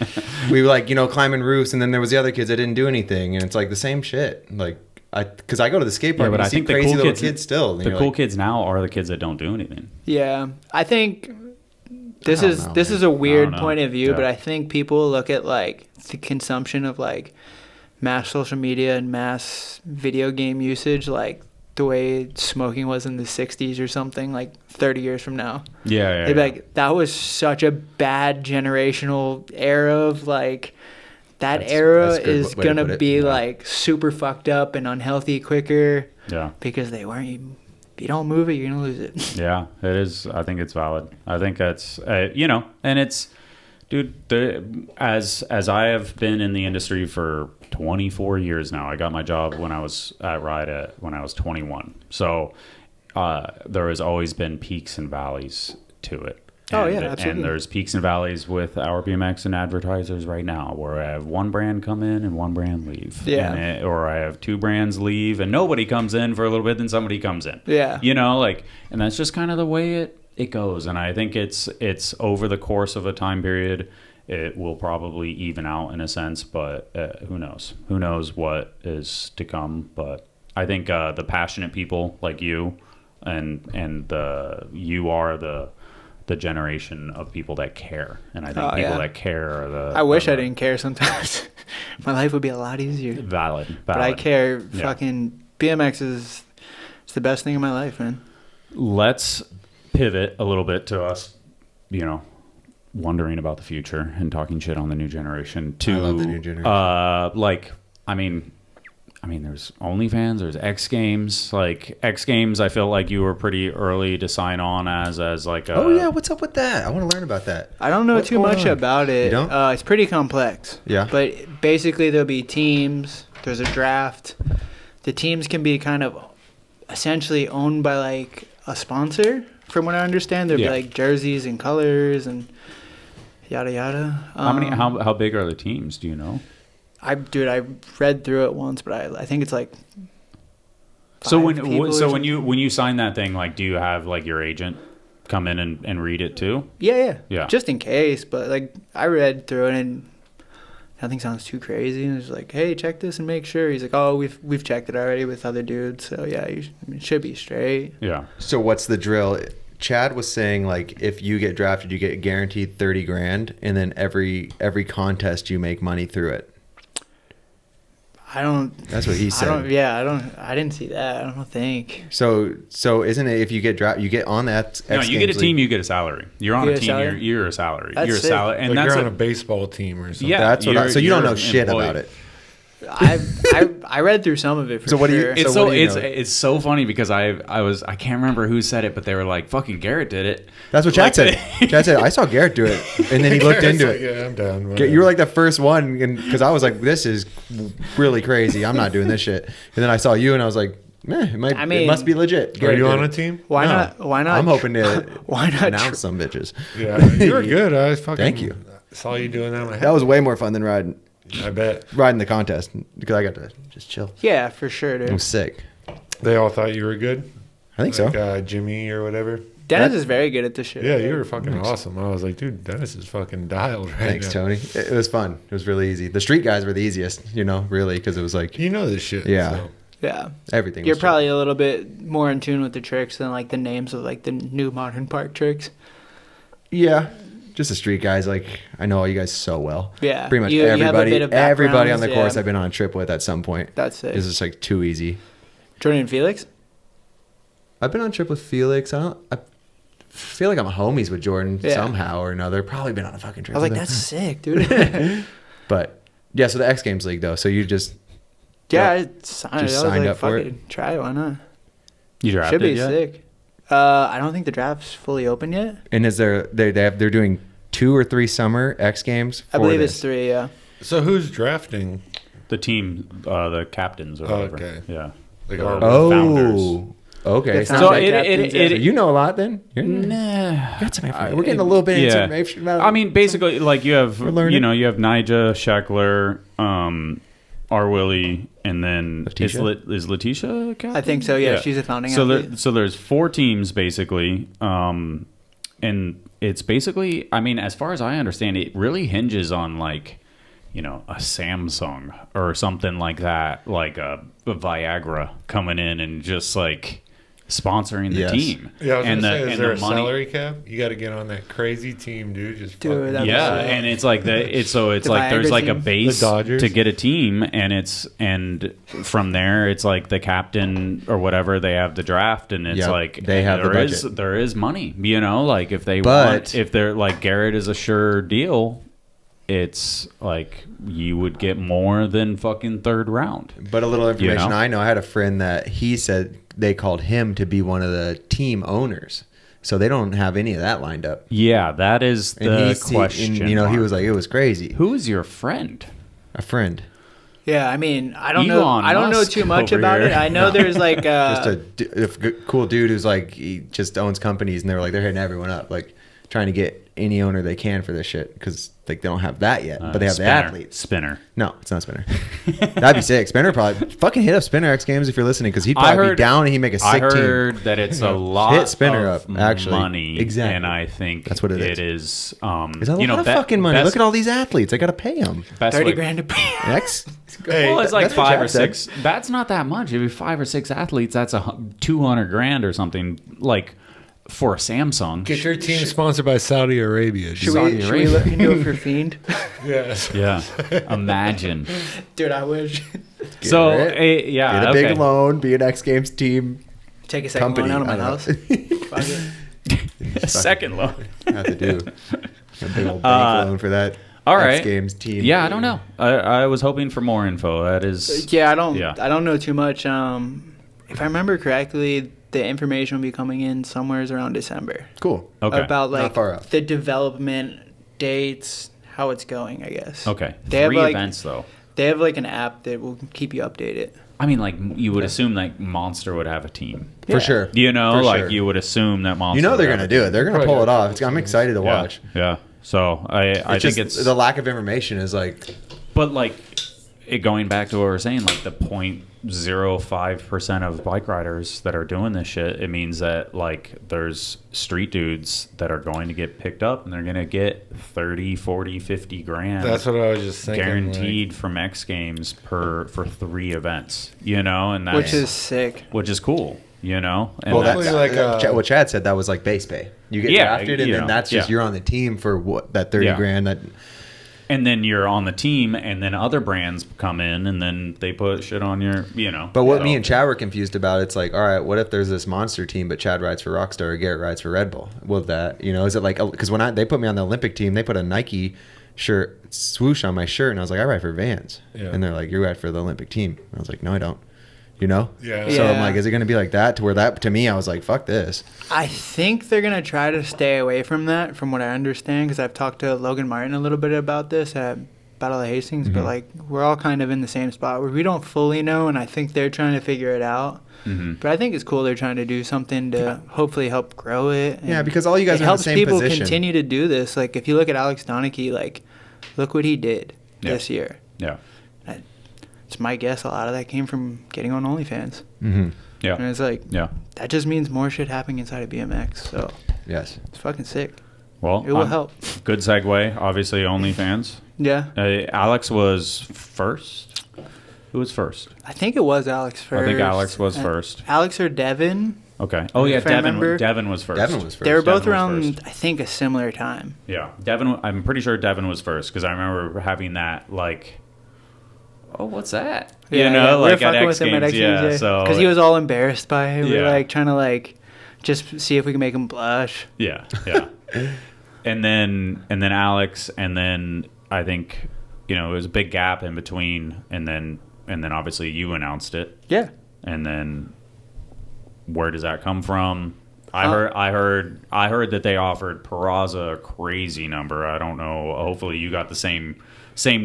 We were like, you know, climbing roofs, and then there was the other kids that didn't do anything, and it's like the same shit. Like because I go to the skate park, Yeah, but and you I see think the crazy cool little kids, kids still. and the you're cool like, kids now are the kids that don't do anything. Yeah, I think this I don't is know, this man. is a weird know. point of view, Yeah. but I think people look at like the consumption of like mass social media and mass video game usage like the way smoking was in the 60s or something, like 30 years from now. Yeah, They'd be like, that was such a bad generational era of like that That's era a good is way to gonna put it, be yeah. like super fucked up and unhealthy quicker yeah. because they weren't. If you don't move it, you're gonna lose it. Yeah, it is. I think it's valid. I think that's and it's, dude. As I have been in the industry for 24 years now. I got my job when I was at Ride when I was 21. So there has always been peaks and valleys to it. Oh, And, yeah, absolutely. And there's peaks and valleys with our BMX and advertisers right now, where I have one brand come in and one brand leave. Yeah. Or I have two brands leave and nobody comes in for a little bit, then somebody comes in. Yeah. You know, like, and that's just kind of the way it goes. And I think it's over the course of a time period, it will probably even out in a sense, but who knows? Who knows what is to come? But I think the passionate people like you and you are the generation of people that care, and I think people that care are the. I wish I didn't care sometimes. My life would be a lot easier. Valid. But I care. Yeah. Fucking BMX is it's the best thing in my life, man. Let's pivot a little bit to us, wondering about the future and talking shit on the new generation. To I love the new generation. I mean, there's OnlyFans, there's X Games. Like X Games, I feel like you were pretty early to sign on as like a. oh yeah, what's up with that? I want to learn about that. I don't know What's too going much on? about it. You don't? It's pretty complex. Yeah. But basically, there'll be teams. There's a draft. The teams can be kind of essentially owned by like a sponsor, from what I understand. There'll Yeah. be like jerseys and colors and yada yada. How big are the teams? Do you know? I read through it once, but I think it's like. So five people or when you sign that thing, like, do you have like your agent come in and read it too? Yeah. Yeah. Just in case, but like I read through it and nothing sounds too crazy. And it's like, hey, check this and make sure. He's like, oh, we've checked it already with other dudes, so yeah, it should be straight. Yeah. So what's the drill? Chad was saying like if you get drafted, you get guaranteed $30,000, and then every contest you make money through it. I don't. That's what he said. I didn't see that. I don't think. So isn't it if you get drafted, you get on that? No, X you get a Games team, League? you get a salary. You're on You a get a team, salary? you're a salary. That's You're a sick. salary, and Like that's you're on a baseball team or something. Yeah. That's what. So you don't know you're shit employed. about it. I read through some of it for So what do you- sure. It's So what so do you it's know? it's so funny because I can't remember who said it, but they were like, "Fucking Garrett did it." That's what Chad said. Chad said I saw Garrett do it, and then he looked into it. Yeah, I'm down. You were like the first one, because I was like, "This is really crazy. I'm not doing this shit." And then I saw you, and I was like, it must be legit." Are Garrett you did on it. a team? Why No. not? Why not? I'm hoping to Why not? announce some bitches. Yeah, you were good. I fucking Thank you. Saw you doing that. In my head. That was way more fun than riding I bet the contest, because I got to just chill. Yeah, for sure, It dude. was sick. they all thought you were good. I think Like, so. Jimmy or whatever. Dennis That- is very good at this shit. Yeah, you were fucking awesome. I was like, dude, Dennis is fucking dialed right Thanks, now. Tony. It was fun. It was really easy. The street guys were the easiest, really, because it was like You know this shit. Yeah. so. Yeah. everything. You're was probably a little bit more in tune with the tricks than like the names of like the new modern park tricks. Yeah, just the street guys. Like I know all you guys so well. Yeah. Pretty much You have a everybody. bit of Everybody on the backgrounds, course yeah. I've been on a trip with at some point. That's it. It's just like too easy. Jordan and Felix? I've been on a trip with Felix. I feel like I'm homies with Jordan Yeah. somehow or another. Probably been on a fucking trip. I was like, with that's him. sick, dude. But yeah, so the X Games League though. So you just Yeah, I signed, Just I was signed like, up for fuck it? Try it, why not? You Should drafted be yet? sick. I don't think the draft's fully open yet. And is there they're doing 2 or 3 summer X Games? I believe it's 3. Yeah. So who's drafting? The team, the captains or whatever. Okay. Yeah. Like Or our founders. Okay. The So founders. So you know a lot then. Nah. Got some information. We're getting a little bit into information about. I mean, basically, like you have, We're learning. you know, you have Nija, Sheckler, R. Willie, and then Letitia? is Letitia a captain? I think so. Yeah, she's a founding athlete. So there's 4 teams basically, and it's basically, I mean, as far as I understand, it really hinges on like, you know, a Samsung or something like that, like a Viagra coming in and just like sponsoring the team. Yeah, I was and gonna say, is there a money, salary cap? You got to get on that crazy team, dude. Just Dude, fucking- that'd be yeah, sick. and it's like it's like The there's Viagra like a team. base The Dodgers. to get a team, and from there it's like the captain or whatever, they have the draft, and it's Yep, like they have the budget. there is money, you know, like if they But- want, if they're like Garrett is a sure deal, it's like you would get more than fucking 3rd round. But a little information You know? I know. I had a friend that he said they called him to be one of the team owners, so they don't have any of that lined up. Yeah, that is the And question. you know, he mark. was like, it was crazy. Who is your friend? A friend, Yeah, I mean, I don't know. Elon I don't know Musk too much over about here. it. I know there's like just a cool dude who's like he just owns companies, and they were like they're hitting everyone up, like trying to get any owner they can for this shit because like they don't have that yet, but they have Spinner. the athletes. Spinner. No, it's not Spinner. That'd be sick. Spinner probably fucking hit up Spinner X Games if you're listening because he'd I probably heard- be down and he'd make a I sick team. heard that it's a lot Hit Spinner of up, actually. money, Exactly. and I think That's what it is. It is. It's a you lot know, of fucking money. best- Look at all these athletes. I gotta pay them. best 30 way- grand to pay. X. Hey, Well, it's like That's what 5 or Chad said. 6. That's not that much. If you 5 or 6 athletes, that's 200 grand or something. Like for a Samsung. Get your team sponsored by Saudi Arabia. Dude. Should Saudi we Arabia. look into it for Fiend? Yeah. Yeah, imagine. Dude, I wish. So it. yeah, Get a okay. big loan. Be an X Games team. Take a second Company. one out of my I don't house. know. Fuck it. A second loan. Have to do a big old bank loan for that. All right. X Games team. Yeah, I don't know. I was hoping for more info. That is. Yeah, I don't. Yeah. I don't know too much. If I remember correctly, the information will be coming in somewhere around December Cool. Okay. about Not like far out. the development dates, how it's going. I guess. Okay. They have 3 like events though. they have like an app that will keep you updated. I mean, like you would assume like Monster would have a team. Yeah. For sure. You know, For like sure. you would assume that Monster. You know would they're have gonna a do team. it. They're gonna pull it off. I'm excited to Yeah, watch. Yeah. So I think just it's the lack of information is like but like it going back to what we were saying, like the 0.05% of bike riders that are doing this shit, it means that like there's street dudes that are going to get picked up and they're going to get 30, 40, 50 grand. That's what I was just thinking. guaranteed from X Games for 3 events, you know, and that's Which is sick. cool, you know. And well, that's, that's like, what Chad said. That was like base pay. You get Yeah, drafted, and you then know, that's just yeah. you're on the team for what that 30 Yeah. grand. That and then you're on the team, and then other brands come in, and then they put shit on your, you know. But what so- me and Chad were confused about, it's like, all right, what if there's this monster team, but Chad rides for Rockstar or Garrett rides for Red Bull? Will that, you know, is it like, because when they put me on the Olympic team, they put a Nike shirt swoosh on my shirt, and I was like, I ride for Vans. Yeah. And they're like, you ride for the Olympic team. I was like, no, I don't. You know? Yeah. So I'm Yeah. like, is it going to be like that? To where that, to me, I was like, fuck this. I think they're gonna try to stay away from that, from what I understand, because I've talked to Logan Martin a little bit about this at Battle of Hastings. But like, we're all kind of in the same spot where we don't fully know, and I think they're trying to figure it out. But I think it's cool they're trying to do something to hopefully help grow it. Yeah, and because all you guys it are in the helps same people position. continue to do this. Like, if you look at Alex Donachie, like, look what he did Yeah. this year. Yeah. It's my guess a lot of that came from getting on OnlyFans. Mm-hmm. Yeah. And it's like, Yeah. that just means more shit happening inside of BMX. So Yes. it's fucking sick. Well, It will help. Good segue. Obviously, OnlyFans. Yeah. Alex was first. Who was first? I think it was Alex first. I think Alex was And first. Alex or Devin. Okay. Oh yeah, If I Devin. remember- Devin was first. Devin was first. They were both Devin was around, first. I think, a similar time. Yeah, Devin. I'm pretty sure Devin was first because I remember having that like, oh, what's that? Yeah, you know, we were like at fucking X with him at Games. X Yeah. Games, So because he was all embarrassed by it. We were Yeah. like trying to like just see if we can make him blush. Yeah. Yeah. and then Alex, and then I think it was a big gap in between, and then obviously you announced it. Yeah. And then where does that come from? I heard that they offered Peraza a crazy number. I don't know. Hopefully you got the same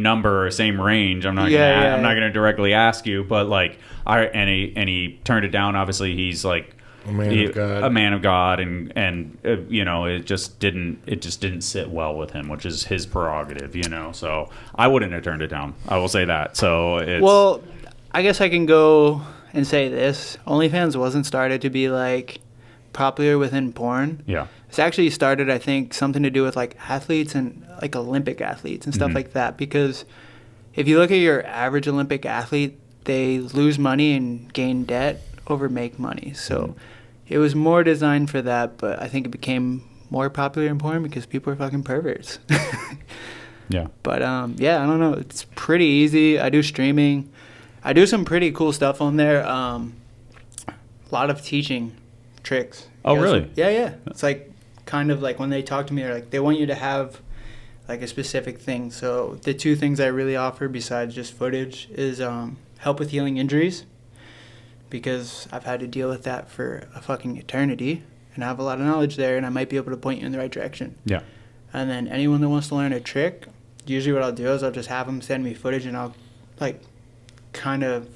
number or same range. I'm not gonna directly ask you, but like he turned it down. Obviously he's like a man of God, and you know, it just didn't sit well with him, which is his prerogative, you know. So I wouldn't have turned it down. I will say that. So well, I guess I can go and say this: OnlyFans wasn't started to be like popular within porn. Yeah, it's actually started, I think, something to do with like athletes and like Olympic athletes and stuff like that. Because if you look at your average Olympic athlete, they lose money and gain debt over make money. So it was more designed for that, but I think it became more popular in porn because people are fucking perverts. Yeah. But yeah, I don't know. It's pretty easy. I do streaming. I do some pretty cool stuff on there. A lot of teaching tricks. Oh, really? Yeah. It's like kind of like when they talk to me, they're like, they want you to have like a specific thing. So the two things I really offer besides just footage is help with healing injuries, because I've had to deal with that for a fucking eternity, and I have a lot of knowledge there, and I might be able to point you in the right direction. Yeah. And then anyone that wants to learn a trick, usually what I'll do is I'll just have them send me footage, and I'll like kind of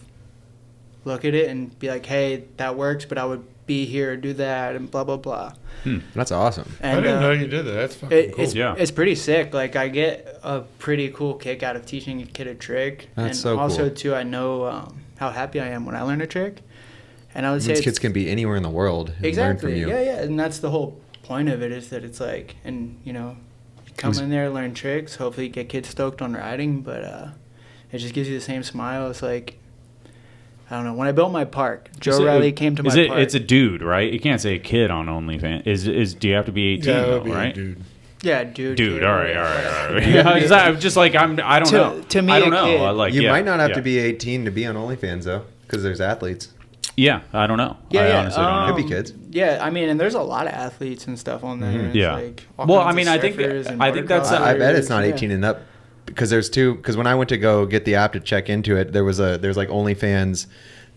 look at it and be like, hey, that works, but I would be here, do that, and blah, blah, blah. That's awesome. And, I didn't know you did that. That's fucking cool. It's pretty sick. Like, I get a pretty cool kick out of teaching a kid a trick. That's and so also, cool. too, I know how happy I am when I learn a trick. And I would say these kids can be anywhere in the world and exactly, learn from you. Yeah. And that's the whole point of it, is that it's like, and, you know, you come in there, learn tricks, hopefully get kids stoked on riding, but it just gives you the same smile. It's like, I don't know. When I built my park, Joe Riley came to my park. It's a dude, right? You can't say a kid on OnlyFans. Do you have to be 18 though, right? Dude. Yeah, dude. Dude, all right. Yeah, I'm just like, I don't know. To me, I don't know. Like, you might not have to be 18 to be on OnlyFans though, because there's athletes. Yeah, I don't know. Yeah, I honestly don't know. Could be kids. Yeah, I mean, and there's a lot of athletes and stuff on there. Mm-hmm. It's Yeah. like Well, I mean, I think that's. I bet it's not 18 and up, because there's two. Because when I went to go get the app to check into it, there's like OnlyFans,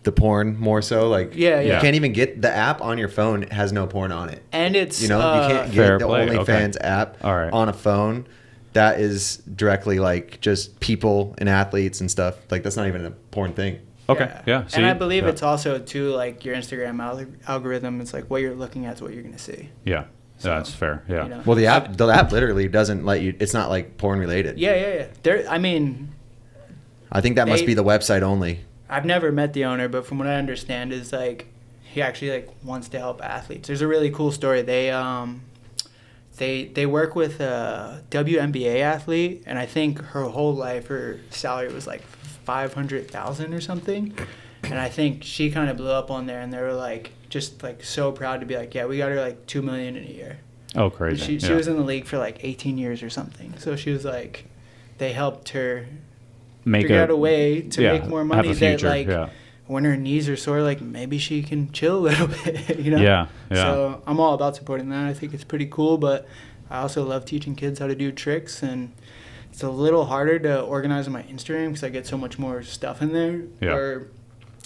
the porn more so. Like, you can't even get the app on your phone. It has no porn on it. And it's you can't get the OnlyFans app right. on a phone. That is directly like just people and athletes and stuff. Like, that's not even a porn thing. Okay. Yeah. And I believe it's also too like your Instagram algorithm. It's like what you're looking at is what you're gonna see. Yeah. So, that's fair. Yeah. You know. Well, the app literally doesn't let you. It's not like porn related. Yeah. I mean, I think that must be the website only. I've never met the owner, but from what I understand is like he actually like wants to help athletes. There's a really cool story. They work with a WNBA athlete, and I think her whole life her salary was like $500,000 or something. And I think she kind of blew up on there, and they were like just like so proud to be like, yeah, we got her like $2 million in a year. Oh, crazy. She was in the league for like 18 years or something. So she was like, they helped her figure out a way to make more money. Have a future, that like when her knees are sore, like maybe she can chill a little bit, you know? Yeah. So I'm all about supporting that. I think it's pretty cool, but I also love teaching kids how to do tricks, and it's a little harder to organize on my Instagram because I get so much more stuff in there. Yeah. Or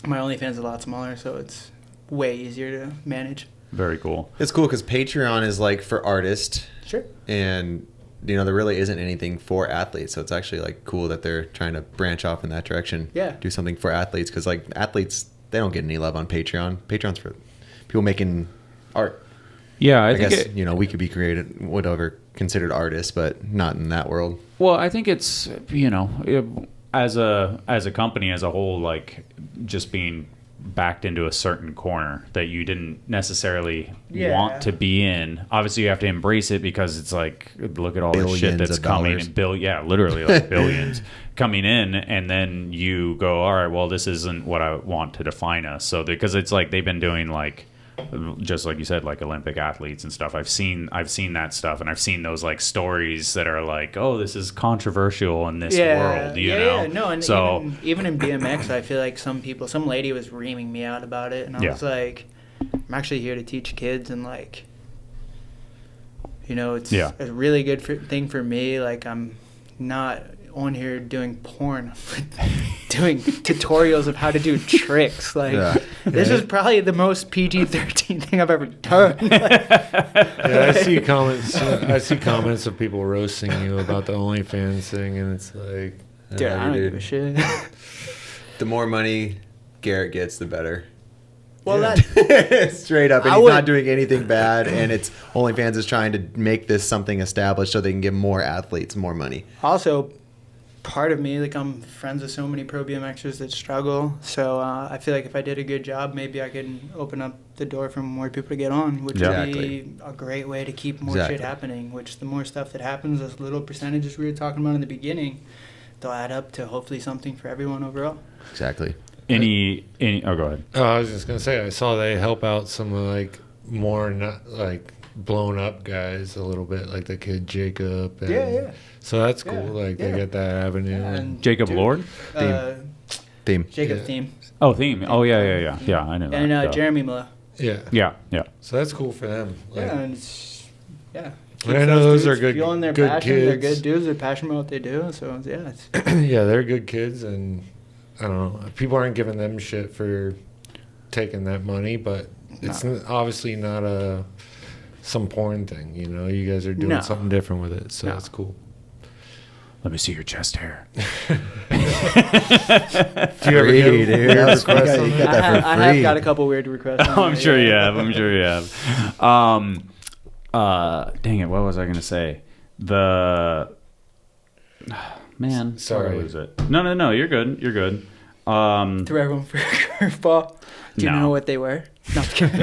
my OnlyFans is a lot smaller, so it's way easier to manage. Very cool. It's cool because Patreon is like for artists. Sure. And you know, there really isn't anything for athletes, so it's actually like cool that they're trying to branch off in that direction. Yeah. Do something for athletes, because like athletes, they don't get any love on Patreon. Patreon's for people making art. Yeah, I guess you know, we could be whatever considered artists, but not in that world. Well, I think it's, you know, as a company as a whole, like just being backed into a certain corner that you didn't necessarily want to be in. Obviously, you have to embrace it, because it's like, look at all the shit that's coming in. Literally like billions coming in, and then you go, all right, well, this isn't what I want to define us. So because it's like they've been doing like, just like you said, like Olympic athletes and stuff. I've seen that stuff, and I've seen those like stories that are like, oh, this is controversial in this world, you know? Yeah, no, and so, even in BMX, I feel like some lady was reaming me out about it, and I was like, I'm actually here to teach kids, and like, you know, it's a really good thing for me. Like, I'm not on here doing porn, doing tutorials of how to do tricks. Like, This is probably the most PG-13 thing I've ever done. Yeah, I see comments. I see comments of people roasting you about the OnlyFans thing, and it's like, Dude, I don't give a shit. The more money Garrett gets, the better. Well, that straight up, and I he's would- not doing anything bad, and it's OnlyFans is trying to make this something established so they can give more athletes more money. also part of me, like I'm friends with so many pro BMXers that struggle, so I feel like if I did a good job, maybe I could open up the door for more people to get on, which would be a great way to keep more shit happening, which the more stuff that happens, those little percentages we were talking about in the beginning, they'll add up to hopefully something for everyone overall. Exactly. Any oh, go ahead. I was just gonna say, I saw they help out some like more not like blown up guys a little bit, like the kid Jacob. And Yeah. So that's cool. Like they get that avenue. And Jacob Lord? Theme. Jacob Yeah. Theme. Oh, Theme. Oh, yeah. Yeah, I know that. And Yeah. Jeremy Miller. Yeah. Yeah. So that's cool for them. Like, Yeah, and it's, yeah. And I know those are dudes good- fueling their good passion. They're kids. good dudes. They're passionate about what they do. So yeah, it's, yeah, they're good kids, and I don't know. People aren't giving them shit for taking that money, but it's obviously not some porn thing. You know, you guys are doing something different with it, so that's cool. Let me see your chest hair. Do you ever get Dude, weird that was- requests you on got that? that for I free. have got a couple weird requests. on I'm there, sure yeah. you have. I'm sure you have. Dang it, what was I going to say? Man, Sorry. where was it? No, you're good. You're good. Threw everyone for a curveball. Do you No. know what they were? No, I'm kidding.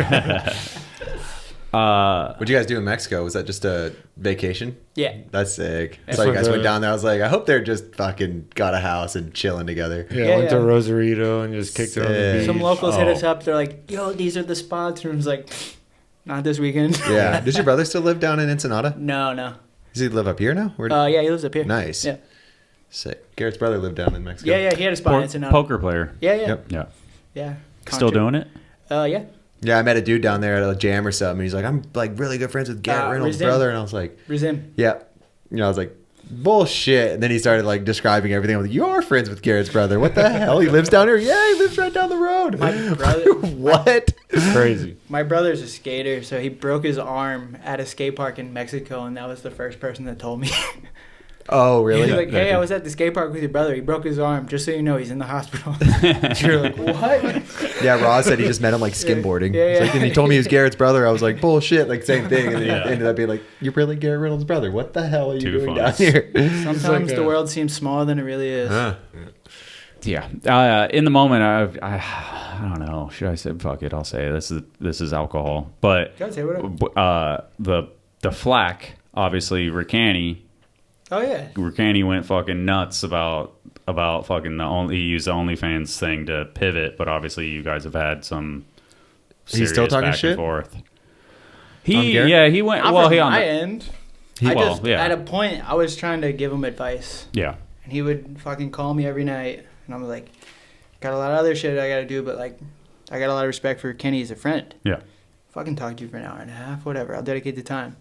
What'd you guys do in Mexico? Was that just a vacation? Yeah. That's sick. Yeah. So you guys Like went down there. I was like, I hope they're just fucking got a house and chilling together. Yeah, went to yeah. Rosarito and just kicked it on the Sick. beach. Some locals hit Oh. us up. They're like, "Yo, these are the spots." And I was like, "Not this weekend." Yeah. Does your brother still live down in Ensenada? No. Does he live up here now? Where? Yeah, he lives up here. Nice. Yeah. Sick. Garrett's brother lived down in Mexico. Yeah. He had a spot. It's enough. Poker player. Yeah. Yep. Yeah. Yeah. Still doing it? Yeah. Yeah, I met a dude down there at a jam or something. He's like, I'm like really good friends with Garrett Reynolds' Rizim. brother. And I was like, Rizim. yeah. You know, I was like, bullshit. And then he started like describing everything. I'm like, you're friends with Garrett's brother. What the hell? He lives down here? Yeah, he lives right down the road. My brother- What? Crazy. My brother's a skater, so he broke his arm at a skate park in Mexico, and that was the first person that told me. Oh, He really? was like, "Hey, I was at the skate park with your brother. He broke his arm. Just so you know, he's in the hospital." You're like, "What?" Yeah, Ross said he just met him like skimboarding. Yeah, It's like, yeah. and he told me he was Garrett's brother. I was like, bullshit, like same thing. And then Yeah. he ended up being like, you're really Garrett Reynolds' brother. What the hell are you Too doing funny. down here? Sometimes like the a- world seems smaller than it really is. Huh. Yeah. In the moment, I don't know. Should I say? Fuck it. I'll say it. This is alcohol. But Go ahead, say whatever. the flack, obviously, Ricani Oh yeah. went fucking nuts about fucking he used the OnlyFans thing to pivot, but obviously you guys have had some He's still serious talking back shit? and forth. On He Garrett? he went Not well from he on my the, end. well, yeah. At a point, I was trying to give him advice, yeah. and he would fucking call me every night, and I was like, "Got a lot of other shit I gotta do, but like, I got a lot of respect for Kenny as a friend. Yeah. Fucking talk to you for an hour and a half, whatever. I'll dedicate the time."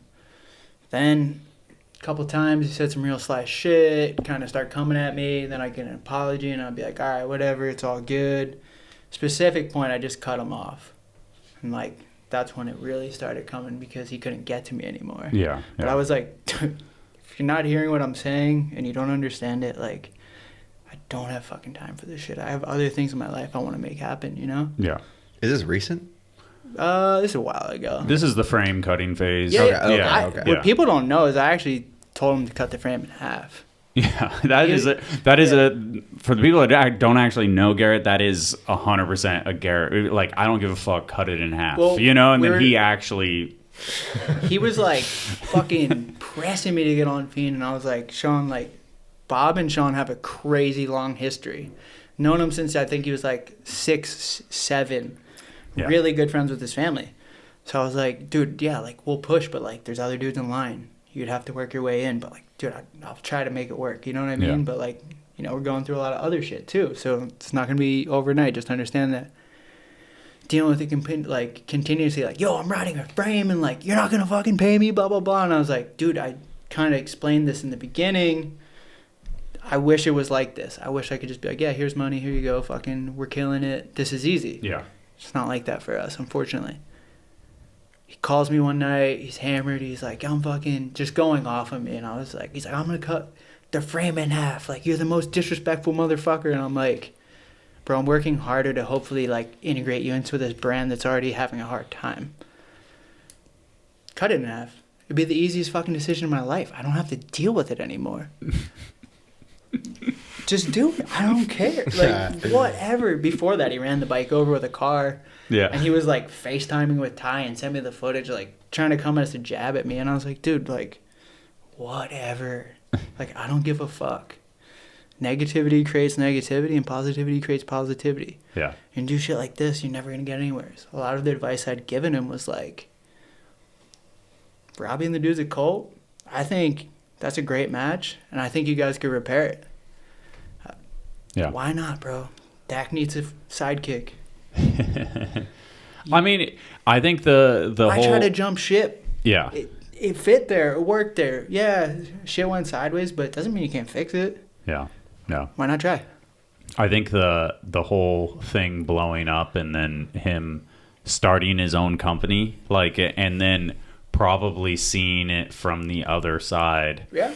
Then, a couple times, he said some real sly shit, kind of start coming at me. Then I get an apology, and I'll be like, "All right, whatever, it's all good." Specific point, I just cut him off, and like, that's when it really started coming because he couldn't get to me anymore. Yeah. But I was like, "Dude, if you're not hearing what I'm saying and you don't understand it, like, I don't have fucking time for this shit. I have other things in my life I want to make happen, you know?" Yeah. Is this recent? This is a while ago. This is the frame cutting phase. Yeah, Okay, yeah. okay. What people don't know is I actually told him to cut the frame in half. Yeah, that is for the people that don't actually know Garrett, that is 100% a Garrett. Like, I don't give a fuck, cut it in half, Well, you know. And we then were- he actually, He was like fucking pressing me to get on Fiend, and I was like, "Sean, like, Bob and Sean have a crazy long history. Known him since I think he was like 6, 7. Yeah. Really good friends with his family." So I was like, "Dude, yeah, like, we'll push, but like, there's other dudes in line. You'd have to work your way in, but like, dude, I'll try to make it work. You know what I mean? Yeah. But like, you know, we're going through a lot of other shit too, so it's not gonna be overnight. Just understand that." Dealing with it like continuously, like, "Yo, I'm riding a frame, and like, you're not gonna fucking pay me, blah blah blah." And I was like, "Dude, I kind of explained this in the beginning. I wish it was like this. I wish I could just be like, yeah, here's money, here you go, fucking, we're killing it. This is easy." yeah, It's not like that for us, unfortunately. He calls me one night, he's hammered, he's like, I'm fucking just going off on me. And I was like, he's like, I'm going to cut the frame in half. Like, you're the most disrespectful motherfucker. And I'm like, bro, I'm working harder to hopefully, like, integrate you into this brand that's already having a hard time. Cut it in half. It'd be the easiest fucking decision of my life. I don't have to deal with it anymore. Just do it. I don't care. Like, whatever. Before that, he ran the bike over with a car. Yeah. And he was, like, FaceTiming with Ty and sent me the footage, like, trying to come as a jab at me. And I was like, dude, like, whatever. Like, I don't give a fuck. Negativity creates negativity, and positivity creates positivity. Yeah. And do shit like this, you're never going to get anywhere. So a lot of the advice I'd given him was, like, Robbie and the dudes at Colt, I think that's a great match, and I think you guys could repair it. Yeah. Why not, bro? Dak needs a sidekick. I mean, I think the whole... I tried to jump ship. Yeah. It fit there. It worked there. Yeah, shit went sideways, but it doesn't mean you can't fix it. Yeah. No. Why not try? I think the whole thing blowing up and then him starting his own company, like, and then probably seeing it from the other side. Yeah.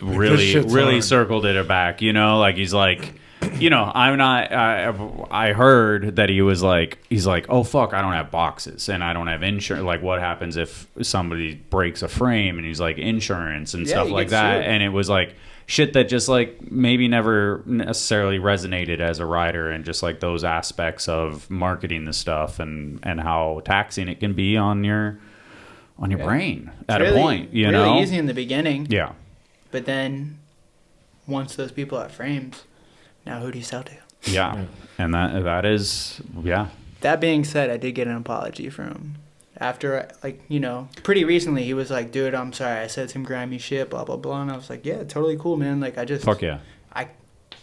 Really circled it back, you know, like he's like, you know, I heard that he was like, he's like, oh fuck, I don't have boxes and I don't have insurance. Like, what happens if somebody breaks a frame? And he's like, insurance and stuff like that. And it was like shit that just like maybe never necessarily resonated as a rider, and just like those aspects of marketing the stuff and how taxing it can be on your brain at really, a point, you really know? easy in the beginning. Yeah. But then once those people have frames, now who do you sell to? Yeah. And that is, yeah. That being said, I did get an apology from him. After, like, you know, pretty recently, he was like, dude, I'm sorry, I said some grimy shit, blah, blah, blah. And I was like, yeah, totally cool, man. Like, I just... Fuck yeah.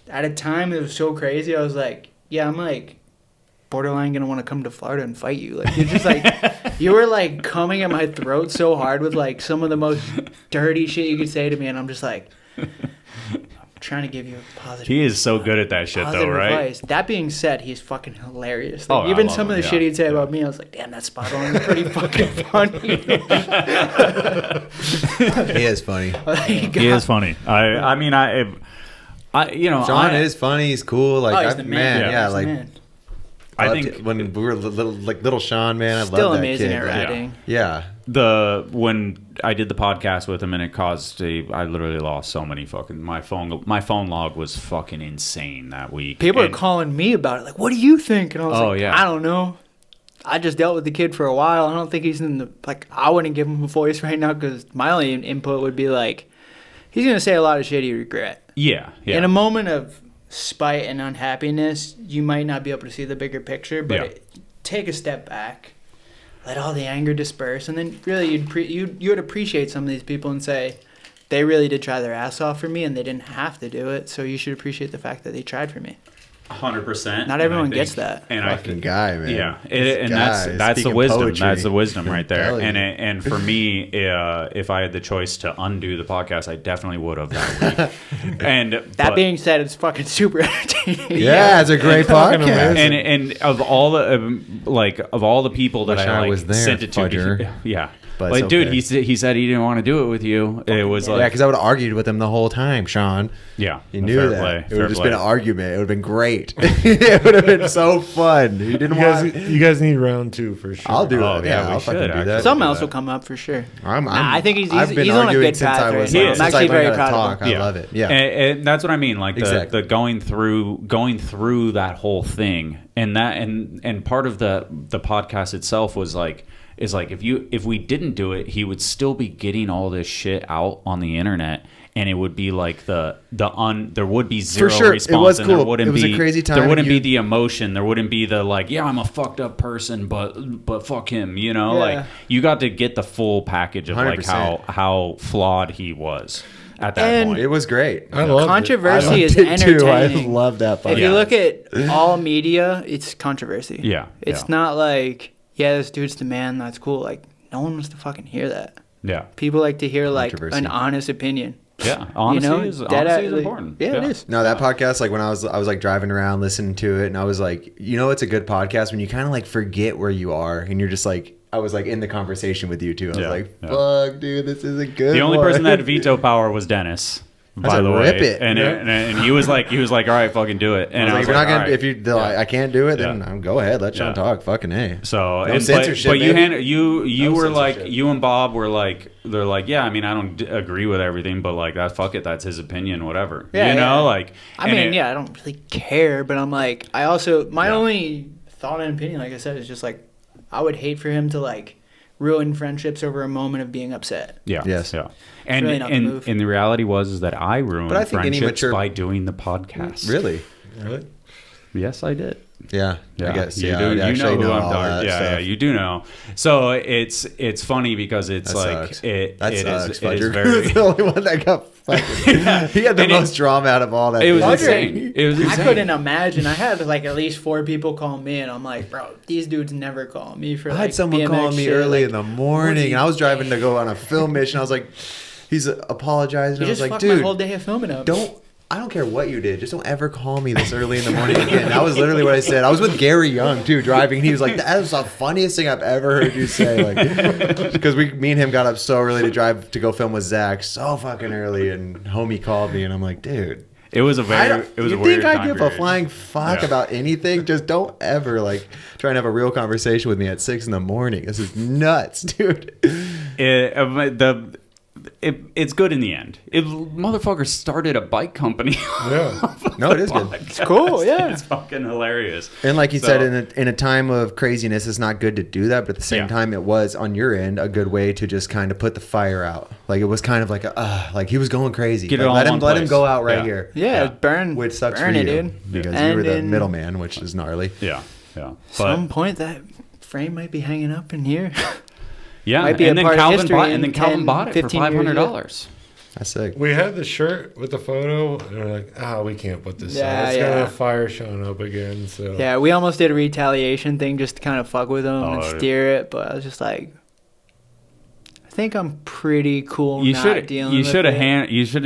At a time, it was so crazy, I was like, yeah, I'm like borderline going to want to come to Florida and fight you. Like, you're just like... You were, like, coming at my throat so hard with, like, some of the most dirty shit you could say to me, and I'm just like... trying to give you a positive. He is so good at that shit, though, right? Advice. That being said, he's fucking hilarious. Like, Oh, even I love some of the him, shit yeah. he'd say about me, I was like, damn, that's spot on. It's pretty fucking funny. He is funny. He is funny. I mean, you know, Sean is funny. He's cool. Like, he's the man. yeah, He's the like. man. I think loved it when we were little Sean, man, I Still love that amazing kid. at riding. Yeah. When I did the podcast with him and it caused I literally lost so many fucking my phone log was fucking insane that week. People are calling me about it. Like, what do you think? And I was like, yeah. I don't know. I just dealt with the kid for a while. I don't think he's in the, like, I wouldn't give him a voice right now because my only input would be like, he's going to say a lot of shit he regret. Yeah. In a moment of spite and unhappiness, you might not be able to see the bigger picture, but take a step back, let all the anger disperse, and then really you would appreciate some of these people and say, they really did try their ass off for me and they didn't have to do it, so you should appreciate the fact that they tried for me. 100%. Not everyone gets that. And Fucking guy, man. Yeah, This and guy that's the speaking wisdom. poetry. That's the wisdom right there. Hell yeah. And for me, if I had the choice to undo the podcast, I definitely would have that week. That being said, it's fucking super entertaining. Yeah, it's a great podcast. And of all the people that Wish I I like was there, sent it to, fudger. yeah. But Like, it's dude, okay. he said he didn't want to do it with you. It was Yeah, like, because I would have argued with him the whole time, Sean. yeah, You knew fair that. play, It would fair have just play. been an argument. It would have been great. It would have been so fun. You didn't want. You guys need round 2 for sure. I'll do it. Oh, yeah, we I'll should, fucking do actually. that. Something else will come up for sure. I think he's I've been on a arguing good since path I right was. now. I'm since actually I very learned how to proud of talk. him. I love it. Yeah. And that's what I mean, like Exactly. the going through that whole thing, and part of the podcast itself was like, is like if we didn't do it, he would still be getting all this shit out on the internet, and it would be like there would be zero For sure. It response, was and cool. there wouldn't It was a be crazy time, there wouldn't and be the emotion, there wouldn't be the like, yeah, I'm a fucked up person, but fuck him, you know, Yeah. like you got to get the full package of like 100%. how flawed he was at that And point. It was great. I loved Controversy is I loved it too. I entertaining. love that. If Yeah. you look at all media, it's controversy. Yeah, It's yeah. not like, yeah, this dude's the man, that's cool. Like, no one wants to fucking hear that. Yeah. People like to hear, like, Controversy. an honest opinion. Yeah, honesty is important. Yeah, it is. No, that podcast, like when I was like driving around listening to it, and I was like, you know, it's a good podcast when you kind of like forget where you are, and you're just like, I was like in the conversation with you too. I was like, fuck, dude, this is a good. The only person that had veto power was Dennis. By the way, rip it. And he was like, all right, fucking do it. And I was like, all right. if you, I can't do it, then go ahead, let Sean talk. Fucking A. So, no censorship. But you were like, you and Bob were like, they're like, yeah, I mean, I don't agree with everything, but like that, fuck it, that's his opinion, whatever. Yeah, you know, like. I mean, I don't really care, but I'm like, I also my only thought and opinion, like I said, is just like, I would hate for him to like ruin friendships over a moment of being upset. Yeah. Yes. Yeah. And the reality was that I ruined friendships by doing the podcast. Really? Yes, I did. Yeah. I guess. You do. You know who I'm talking. Yeah, you do know. So it's funny because it's that it sucks. is very. That's the only one that got fucking. He had the most drama out of all that. It was insane. I couldn't imagine. I had like at least 4 people call me, and I'm like, bro, these dudes never call me for. I had someone calling me early in the morning, and I was driving to go on a film mission. I was like, he's apologizing. I was like, dude, my whole day of filming up. I don't care what you did. Just don't ever call me this early in the morning again. That was literally what I said. I was with Gary Young, too, driving. And he was like, that was the funniest thing I've ever heard you say. Like, because me and him got up so early to drive to go film with Zach so fucking early. And homie called me. And I'm like, dude. It was a weird You think I give a flying fuck about anything? Just don't ever, like, try and have a real conversation with me at 6 in the morning. This is nuts, dude. It's good in the end. Motherfucker started a bike company. Yeah. No, it is good. It's cool, yeah. It's fucking hilarious. And like you said, in a time of craziness, it's not good to do that. But at the same time, it was, on your end, a good way to just kind of put the fire out. Like, it was kind of like, like he was going crazy. Get it like, all let him go out right here. Yeah, burn. Which sucks burn for you. Dude. Because you were the middleman, which is gnarly. Yeah. Some point, that frame might be hanging up in here. Yeah, Might be and then Calvin bought it for $500. That's sick. We had the shirt with the photo, and we're like, we can't put this Yeah, out. It's yeah. gonna have fire showing up again. So Yeah, we almost did a retaliation thing just to kind of fuck with them and steer it, but I was just like, I think I'm pretty cool. You should have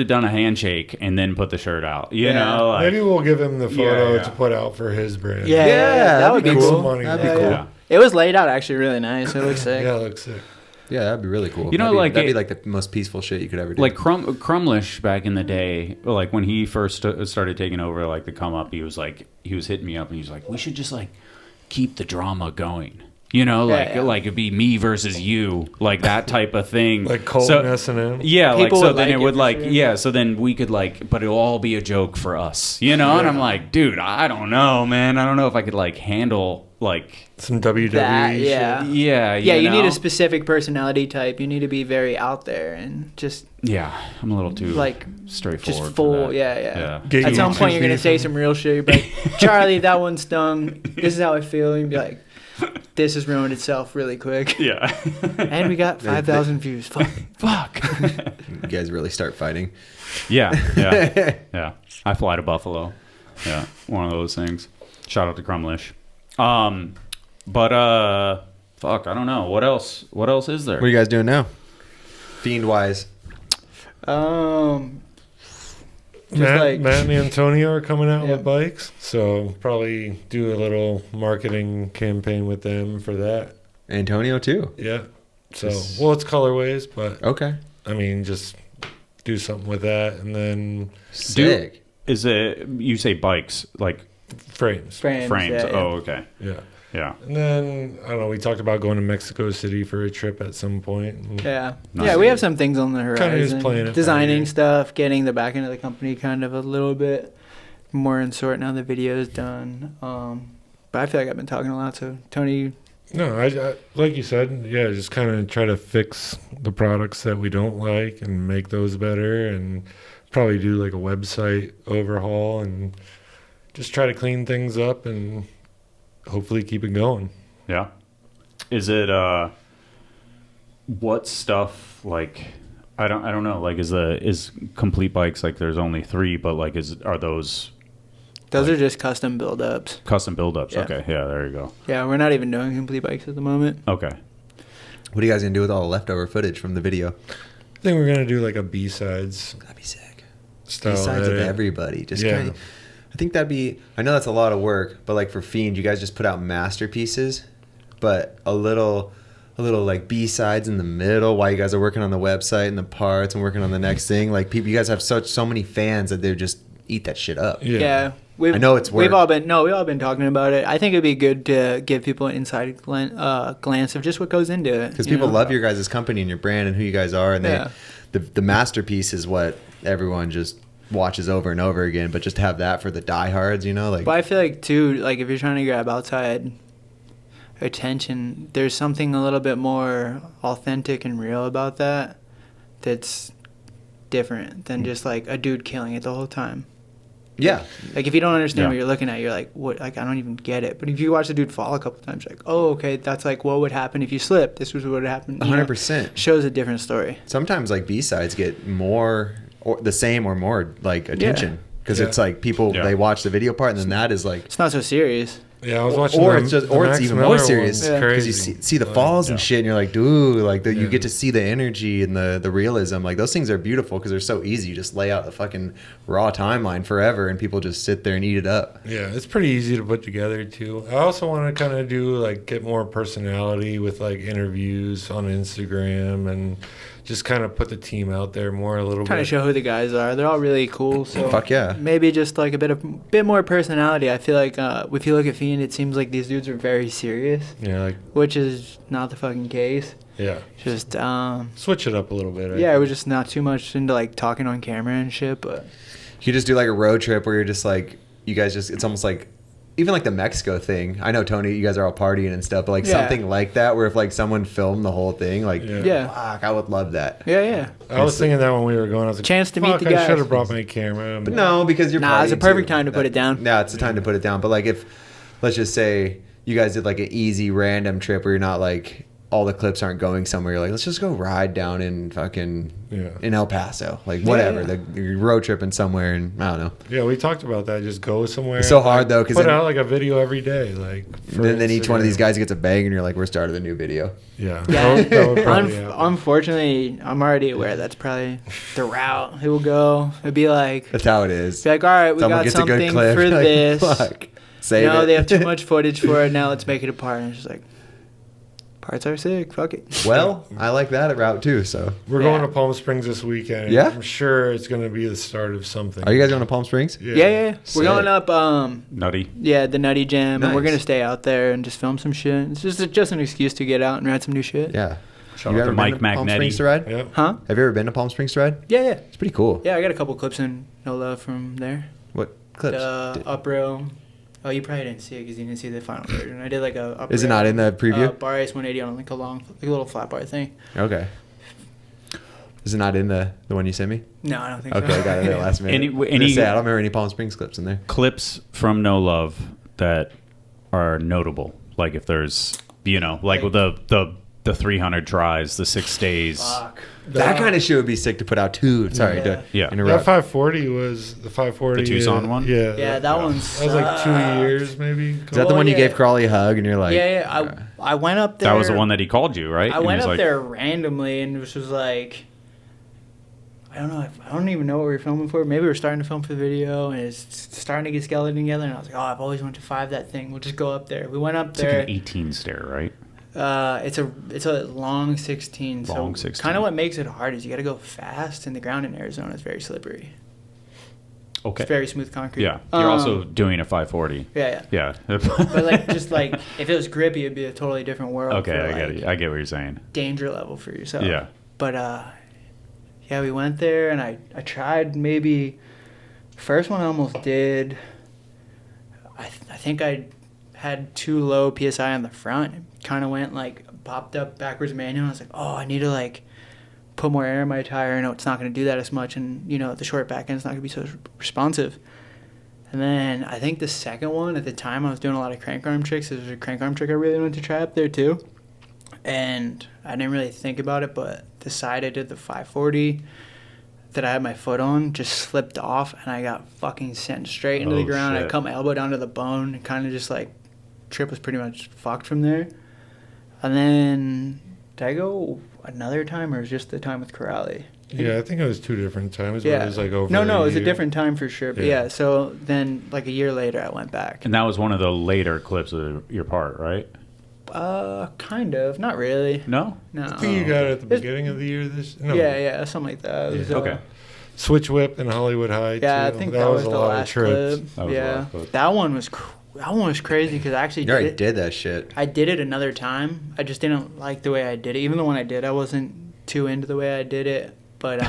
done a handshake and then put the shirt out. You know, like, maybe we'll give him the photo to put out for his brand. Yeah, that would be Make cool. some money. That'd be cool. Yeah. It was laid out actually really nice. It looks sick. Yeah, it looks sick. Yeah, that'd be really cool. You know, that'd be like the most peaceful shit you could ever do. Like Crumlish back in the day, like when he first started taking over, like the come up, he was hitting me up and he was like, we should just like keep the drama going. You know, like it'd be me versus you, like that type of thing. Like Colton S&M. Yeah, People so would then like it would like, sure. so then we could like, but it'll all be a joke for us, you know? And I'm like, dude, I don't know, man. I don't know if I could like handle like some WWE that, shit. Yeah, you need a specific personality type. You need to be very out there and just I'm a little too like straightforward. just full, for that. yeah. Get At some you point, you're gonna beef say and- some real shit. You're like, Charlie, that one stung. This is how I feel. And you'd be like, this has ruined itself really quick. Yeah. And we got 5,000 views. Fuck. you guys really start fighting. Yeah. I fly to Buffalo. Yeah, one of those things. Shout out to Crumlish. But fuck, I don't know. What else is there? What are you guys doing now? Fiend wise. Matt and Antonio are coming out with bikes, so probably do a little marketing campaign with them for that. Antonio too. Yeah. So, well, it's colorways, but okay. I mean, just do something with that, and then sick. Is it you say bikes like frames? Yeah, Oh, okay. Yeah. Yeah. And then I don't know. We talked about going to Mexico City for a trip at some point. Yeah. Nice. Yeah, we have some things on the horizon. Kinda just playing it designing by ear. stuff, getting the back end of the company kind of a little bit more in sort now the video is done. But I feel like I've been talking a lot. So Tony. No, I like you said, just kind of try to fix the products that we don't like and make those better, and probably do like a website overhaul and just try to clean things up and hopefully keep it going. Yeah. Is it what stuff like I don't know, like is Complete Bikes like there's only 3, but like are those are just custom build-ups. Custom build-ups. Yeah. Okay. Yeah, there you go. Yeah, we're not even doing Complete Bikes at the moment. Okay. What are you guys gonna do with all the leftover footage from the video? think we're gonna do like a B-sides. That'd be sick. Style B-sides of edit. everybody. Just Yeah. kind of, I think that'd be, I know that's a lot of work, but like for Fiend, you guys just put out masterpieces, but a little like B-sides in the middle while you guys are working on the website and the parts and working on the next thing. Like people, you guys have so many fans that they just eat that shit up. Yeah. I know it's work. We've all been talking about it. I think it'd be good to give people an inside glance of just what goes into it. Because people love your guys' company and your brand and who you guys are, and the masterpiece is what everyone just watches over and over again. But just to have that for the diehards, like. But I feel like too, like if you're trying to grab outside attention, there's something a little bit more authentic and real about that. That's different than just like a dude killing it the whole time. Yeah. Like if you don't understand what you're looking at, you're like, what? Like I don't even get it. But if you watch the dude fall a couple times, you're like, oh, okay, that's like what would happen if you slipped. This was what would happen. 100%. Shows a different story. Sometimes like B-sides get more or the same or more like attention because it's like people they watch the video part and then that is like it's not so serious. Yeah, I was watching. Or it's even more serious because you see the falls and yeah. shit, and you're like, dude, like you get to see the energy and the realism. Like those things are beautiful because they're so easy. You just lay out the fucking raw timeline forever, and people just sit there and eat it up. Yeah, it's pretty easy to put together too. I also want to kind of do like get more personality with like interviews on Instagram and just kind of put the team out there more a little bit. Kind of show who the guys are. They're all really cool. So fuck yeah. Maybe just like a bit more personality. I feel like if you look at Fiend, it seems like these dudes are very serious. Yeah, like which is not the fucking case. Yeah. Just switch it up a little bit. We're just not too much into like talking on camera and shit. But you just do like a road trip where you're just like you guys just it's almost like. Even like the Mexico thing. I know, Tony, you guys are all partying and stuff, but like something like that where if like someone filmed the whole thing, like, fuck, I would love that. Yeah. I was thinking that when we were going, I was like, chance to meet the I guys. should have brought my camera. But no, because you're it's a perfect time to put it down. Yeah, it's the time to put it down. But like if, let's just say you guys did like an easy random trip where you're not like, all the clips aren't going somewhere. You're like, let's just go ride down in fucking in El Paso, like whatever. You're road tripping somewhere, and I don't know. Yeah, we talked about that. Just go somewhere. It's so hard though because put out like a video every day, like. Then each one of these guys gets a bang, and you're like, we're starting a new video. Yeah. Unfortunately, I'm already aware that's probably the route it will go. It'd be like that's how it is. Be like, all right, we got something for this. Fuck. Save it. They have too much footage for it. Now let's make it a part. And it's just like. Parts are sick. Fuck it. Well, I like that route too. So we're going to Palm Springs this weekend. Yeah, I'm sure it's going to be the start of something. Are you guys going to Palm Springs? Yeah. We're going up. Nutty. Yeah, the Nutty Jam, nice. And we're gonna stay out there and just film some shit. It's just an excuse to get out and ride some new shit. Yeah. Shout out to Mike Palm Springs to ride? Yeah. Huh? Have you ever been to Palm Springs to ride? Yeah. It's pretty cool. Yeah, I got a couple clips in No Love from there. What clips? The up row. Oh, you probably didn't see it because you didn't see the final version. I did like a up Is it not in the preview? Bar Ice 180 on like a little flat bar thing. Okay. Is it not in the one you sent me? No, I don't think so. Okay, I got it at the last minute. I don't remember any Palm Springs clips in there. Clips from No Love that are notable. Like if there's, like with the 300 tries, the 6 days. Fuck. That kind of shit would be sick to put out too. Sorry to interrupt. That 540 was the 540. The Tucson one? Yeah. Yeah, that one's. That was like 2 years maybe. Is that the one you gave Crawley a hug and you're like. Yeah. I went up there. That was the one that he called you, right? I went up there randomly and this was like. I don't know. I don't even know what we were filming for. Maybe we were starting to film for the video, and it's starting to get skeleton together. And I was like, I've always wanted to 5 that thing. We'll just go up there. We went up there. It's like an 18 stair, right? It's a long 16. Long so 16. Kind of what makes it hard is you got to go fast, and the ground in Arizona is very slippery. Okay. It's very smooth concrete. Yeah. You're also doing a 540. Yeah. But like if it was grippy, it'd be a totally different world. Okay, I get it. I get what you're saying. Danger level for yourself. Yeah. But we went there and I tried maybe. First one I almost did. I think I had too low PSI on the front. It kind of went popped up backwards manual. I was like, I need to put more air in my tire. I know it's not going to do that as much, and the short back end's not going to be so responsive. And then I think the second one, at the time I was doing a lot of crank arm tricks. There was a crank arm trick I really wanted to try up there too. And I didn't really think about it, but the side I did the 540 that I had my foot on just slipped off, and I got fucking sent straight into the ground. Shit. I cut my elbow down to the bone, and kind of just trip was pretty much fucked from there. And then did I go another time, or was just the time with Corrali? Yeah, I think it was 2 different times. But Yeah. it was like over. No, it was a year. different time for sure. But yeah, so then like a year later, I went back. And that was one of the later clips of your part, right? Kind of. Not really. No? No. I think you got it at the beginning of the year. No. Yeah, something like that. It was, Okay. Switch Whip in Hollywood High. Yeah, too. I think that was a the lot last of trips. clip. That was the Yeah, last clip. that one was crazy because I actually You already did it. did that shit. I did it another time. I just didn't like the way I did it. Even the one I did, I wasn't too into the way I did it. But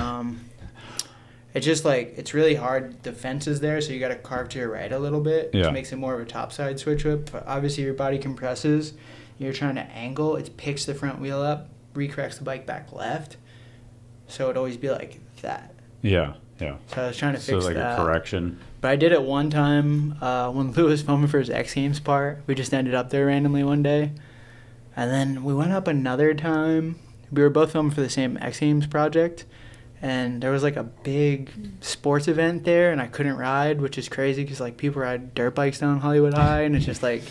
it's just like it's really hard. The fence is there, so you got to carve to your right a little bit, Yeah. which makes it more of a topside switch whip. But obviously, your body compresses. You're trying to angle. It picks the front wheel up, recorrects the bike back left. So it'd always be like that. Yeah. So I was trying to So fix like that. a correction. But I did it one time when Lou was filming for his X Games part. We just ended up there randomly one day. And then we went up another time. We were both filming for the same X Games project. And there was like a big sports event there, and I couldn't ride, which is crazy because like people ride dirt bikes down Hollywood High, and it's just like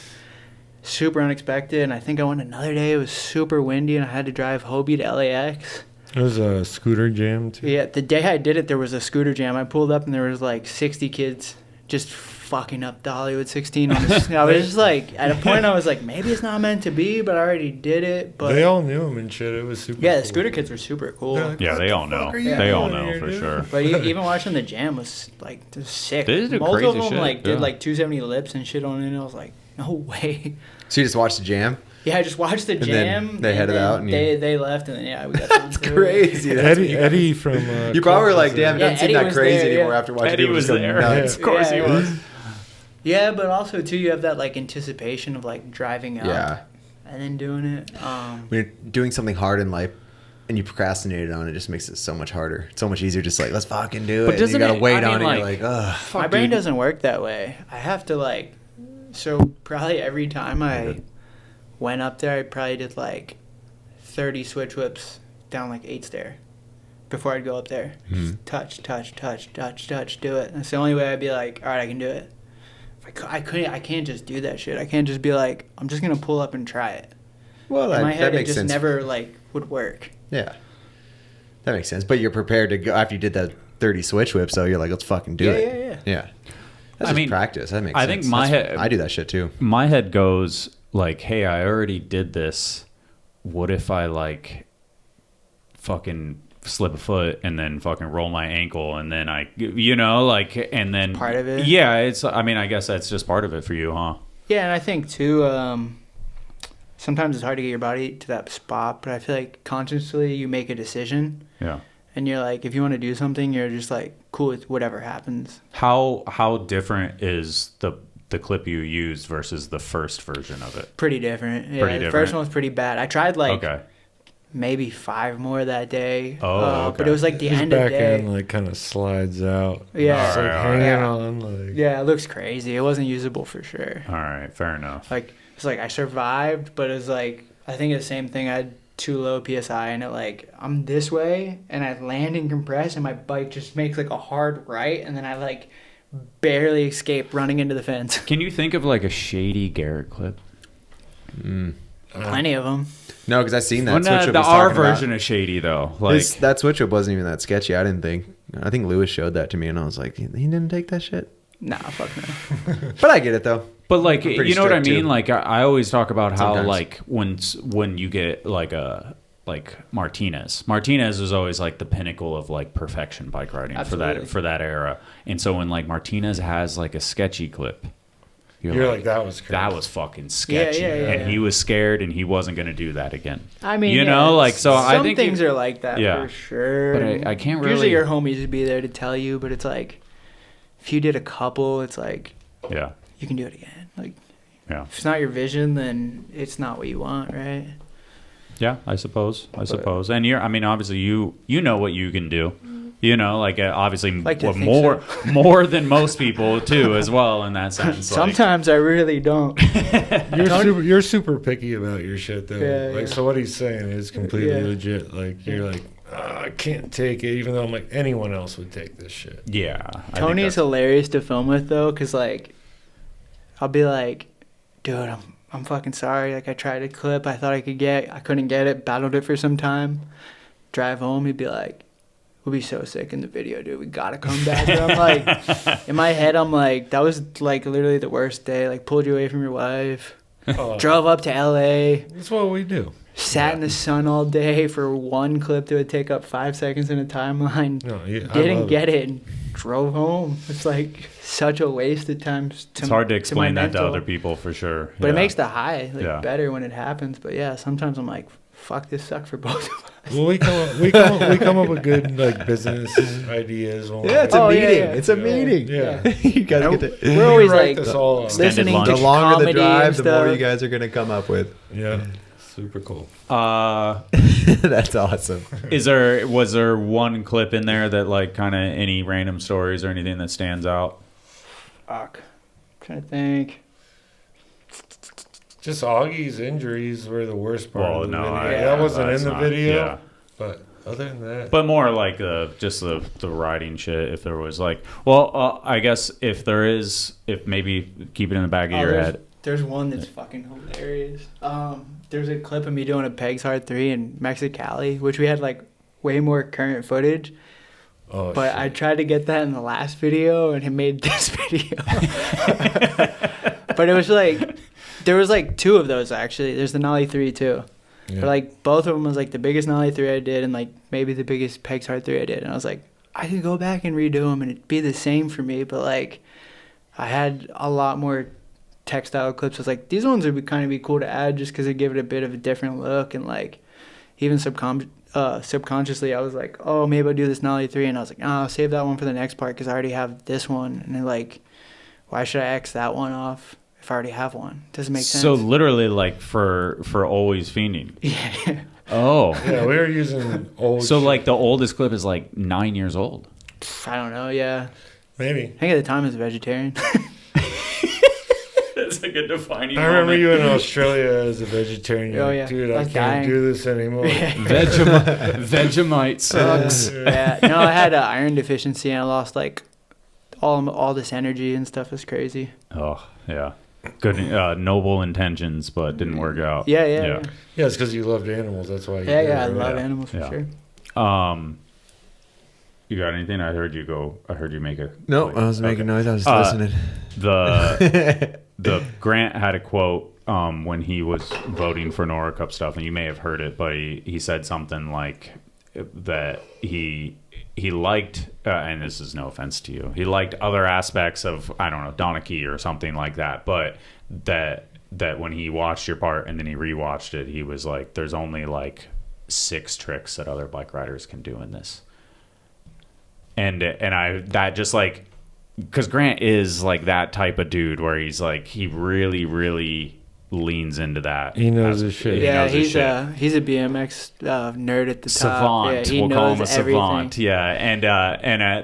super unexpected. And I think I went another day. It was super windy, and I had to drive Hobie to LAX. It was a scooter jam too. Yeah, the day I did it, there was a scooter jam. I pulled up and there was like 60 kids just fucking up the Hollywood 16. I was just like, at a point I was like, maybe it's not meant to be, but I already did it. But They all knew him and shit. It was super. yeah, the cool. scooter kids were super cool. They're like, Yeah, "What they the all know. fuck are you They all doing know here, for dude?" sure. But even watching the jam was like sick. They did Most crazy of them shit, like did yeah. like 270 lips and shit on it. And I was like, no way. So you just watched the jam? Yeah, I just watched the And jam. then they headed then out and you- they left, and then yeah, we got done. That's crazy. That's what Eddie from. you probably were like, damn, it Yeah, doesn't seem Eddie that was crazy there, anymore yeah. after watching Eddie people was just go there. nuts. Of course he Yeah. was. Yeah, but also too, you have that like anticipation of like driving up Yeah. and then doing it. When you're doing something hard in life and you procrastinated on it, just makes it so much harder. It's so much easier just like, let's fucking do it. But And you doesn't gotta it- wait I on mean, it. You're like, ugh. My brain dude. doesn't work that way. I have to like, so probably every time I went up there, I probably did like 30 switch whips down like 8 stair before I'd go up there. Just touch, do it. That's the only way I'd be like, all right, I can do it. If I can't just do that shit. I can't just be like, I'm just gonna pull up and try it. Well, In my that head, it makes just sense. never like would work. Yeah. That makes sense. But you're prepared to go after you did that 30 switch whips, so you're like, let's fucking do it. Yeah. That's I just mean, practice. That makes I sense. think my head- I do that shit too. My head goes like, hey, I already did this. What if I like fucking slip a foot and then fucking roll my ankle and then I, like, and then Part of it? Yeah, I guess that's just part of it for you, huh? Yeah, and I think too, sometimes it's hard to get your body to that spot, but I feel like consciously you make a decision, Yeah. and you're like, if you want to do something, you're just like, cool with whatever happens. How different is the clip you used versus the first version of it? Pretty different. Yeah, Pretty the different. first one was pretty bad. I tried like Okay. maybe 5 more that day. Oh, okay. But it was like the His end of the back day. end like kind of slides out. Yeah. It's like Alright, hanging alright. on. Like Yeah, it looks crazy. It wasn't usable for sure. All right, fair enough. Like it's like I survived, but it was like I think it's the same thing. I had too low PSI, and it like I'm this way, and I land and compress, and my bike just makes like a hard right, and then I like barely escape running into the fence. Can you think of like a shady Garrett clip? Plenty of them. No, because I seen that Well, switch no, whip the he's R talking about. version of shady though. Like That switch whip wasn't even that sketchy. I didn't think. I think Lewis showed that to me, and I was like, he didn't take that shit. Nah, fuck no. But I get it though. But like, pretty you know what I strict, mean? too. Like, I always talk about how Sometimes. like when you get like Martinez is always like the pinnacle of like perfection bike riding Absolutely. for that era. And so when like Martinez has like a sketchy clip, you're like, that was crazy. that was fucking sketchy, Yeah, and he was scared and he wasn't going to do that again. I mean, you yeah, know, like so. some I think things are like that Yeah. for sure. But and I can't Usually really- your homies would be there to tell you, but it's like if you did a couple, it's like yeah, you can do it again. Like yeah, if it's not your vision, then it's not what you want, right? yeah. I suppose. And you're. I mean, obviously, you know what you can do. You know, like obviously Like to what think more than most people too, as well in that sense. Like, Sometimes I really don't. You're super picky about your shit though. Yeah, like yeah. so what he's saying is completely Yeah. legit. Like you're like, I can't take it, even though I'm like anyone else would take this shit. yeah, I think Tony is that's- hilarious to film with though, cause like I'll be like, dude, I'm fucking sorry. Like I tried a clip, I thought I couldn't get it, battled it for some time. Drive home, he'd be like, we'll be so sick in the video, dude. We gotta come back. But I'm like, in my head, I'm like, that was like literally the worst day. Like, pulled you away from your wife, drove up to LA. That's what we do. Sat in the sun all day for one clip that would take up 5 seconds in a timeline. Didn't get it and drove home. It's like such a waste of time. It's hard to explain that to other people for sure. But it makes the high better when it happens. But yeah, sometimes I'm like, fuck, this sucked for both of us. Well, we come up with good like business ideas. It's a meeting. It's a meeting. Yeah. You guys get to, we're always like listening to the longer the comedy drive, and the more stuff. you guys are gonna come up with. Yeah. Super cool. That's awesome. Was there one clip in there that like kind of any random stories or anything that stands out? Fuck. I'm trying to think. Just Augie's injuries were the worst part of the video. Yeah, that wasn't in the video. Yeah. But other than that. But more like just the riding shit. If there was like, well, I guess if maybe keep it in the back of your head. There's one that's fucking hilarious. There's a clip of me doing a Pegs Hard 3 in Mexicali, which we had like way more current footage. Oh, but shit. I tried to get that in the last video, and it made this video. But it was like, there was like 2 of those actually. There's the Nollie 3 too. Yeah. But like both of them was like the biggest Nollie 3 I did, and like maybe the biggest Pegs Hard 3 I did. And I was like, I could go back and redo them, and it'd be the same for me. But like, I had a lot more textile clips. I was like, these ones would kind of be cool to add just because they give it a bit of a different look. And like, even subconsciously, I was like, oh, maybe I'll do this Nollie 3. And I was like, oh, I'll save that one for the next part because I already have this one. And then like, why should I X that one off if I already have one? Doesn't make sense. So literally like for always fiending. Yeah. Oh. Yeah, we were using old So shit. like the oldest clip is like 9 years old. I don't know, yeah. Maybe. I think at the time I was a vegetarian. It's like a defining I remember you in Australia as a vegetarian. You're Oh, like, yeah. dude, I I was can't dying. do this anymore. Vegemite sucks. Yeah. No, I had an iron deficiency and I lost like all this energy and stuff. Is crazy. Oh, yeah. Good, noble intentions, but didn't work out. Yeah. Yeah, it's because you loved animals. That's why. You did I it, right? love animals for sure. You got anything? I heard you make a... No, I was making noise. I was just listening. The Grant had a quote when he was voting for Nora Cup stuff, and you may have heard it, but he said something like that he liked, and this is no offense to you, he liked other aspects of, I don't know, Donachie or something like that, but that when he watched your part and then he rewatched it, he was like, there's only like 6 tricks that other bike riders can do in this. And that just like, because Grant is like that type of dude where he's like, he really, really leans into that. He knows his shit. Yeah, he's a BMX nerd at the top. Savant. Yeah, he we'll knows call him a everything. savant. Yeah, and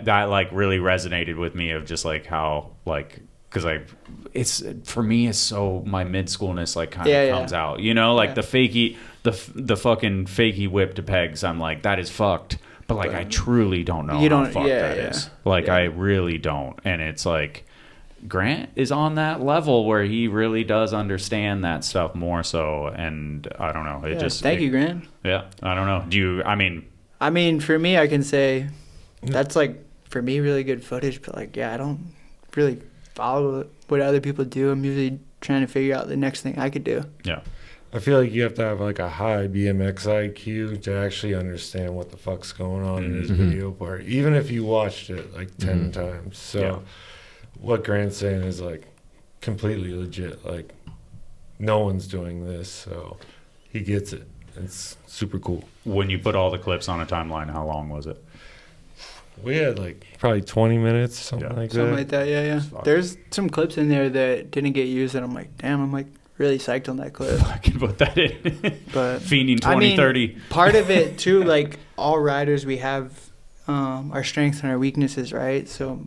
that like really resonated with me of just like how like, because it's for me it's so my mid schoolness like kind of comes out, you know, like the fakey, the fucking fakey whip to pegs. I'm like, that is fucked. But like, I truly don't know how fucked that is. Like, I really don't. And it's like, Grant is on that level where he really does understand that stuff more so. And I don't know. Thank you, Grant. Yeah. I don't know. I mean, for me, I can say that's like, for me, really good footage. But like, I don't really follow what other people do. I'm usually trying to figure out the next thing I could do. Yeah. I feel like you have to have like a high BMX IQ to actually understand what the fuck's going on in his video part, even if you watched it like 10 times. So what Grant's saying is like completely legit. Like no one's doing this, so he gets it. It's super cool. When you put all the clips on a timeline, how long was it? We had like probably 20 minutes, something like that. Something like that, yeah. There's some clips in there that didn't get used and I'm like, damn, I'm like really psyched on that clip. I can put that in. But Fiending 2030. Part of it too, like all riders, we have our strengths and our weaknesses, right? So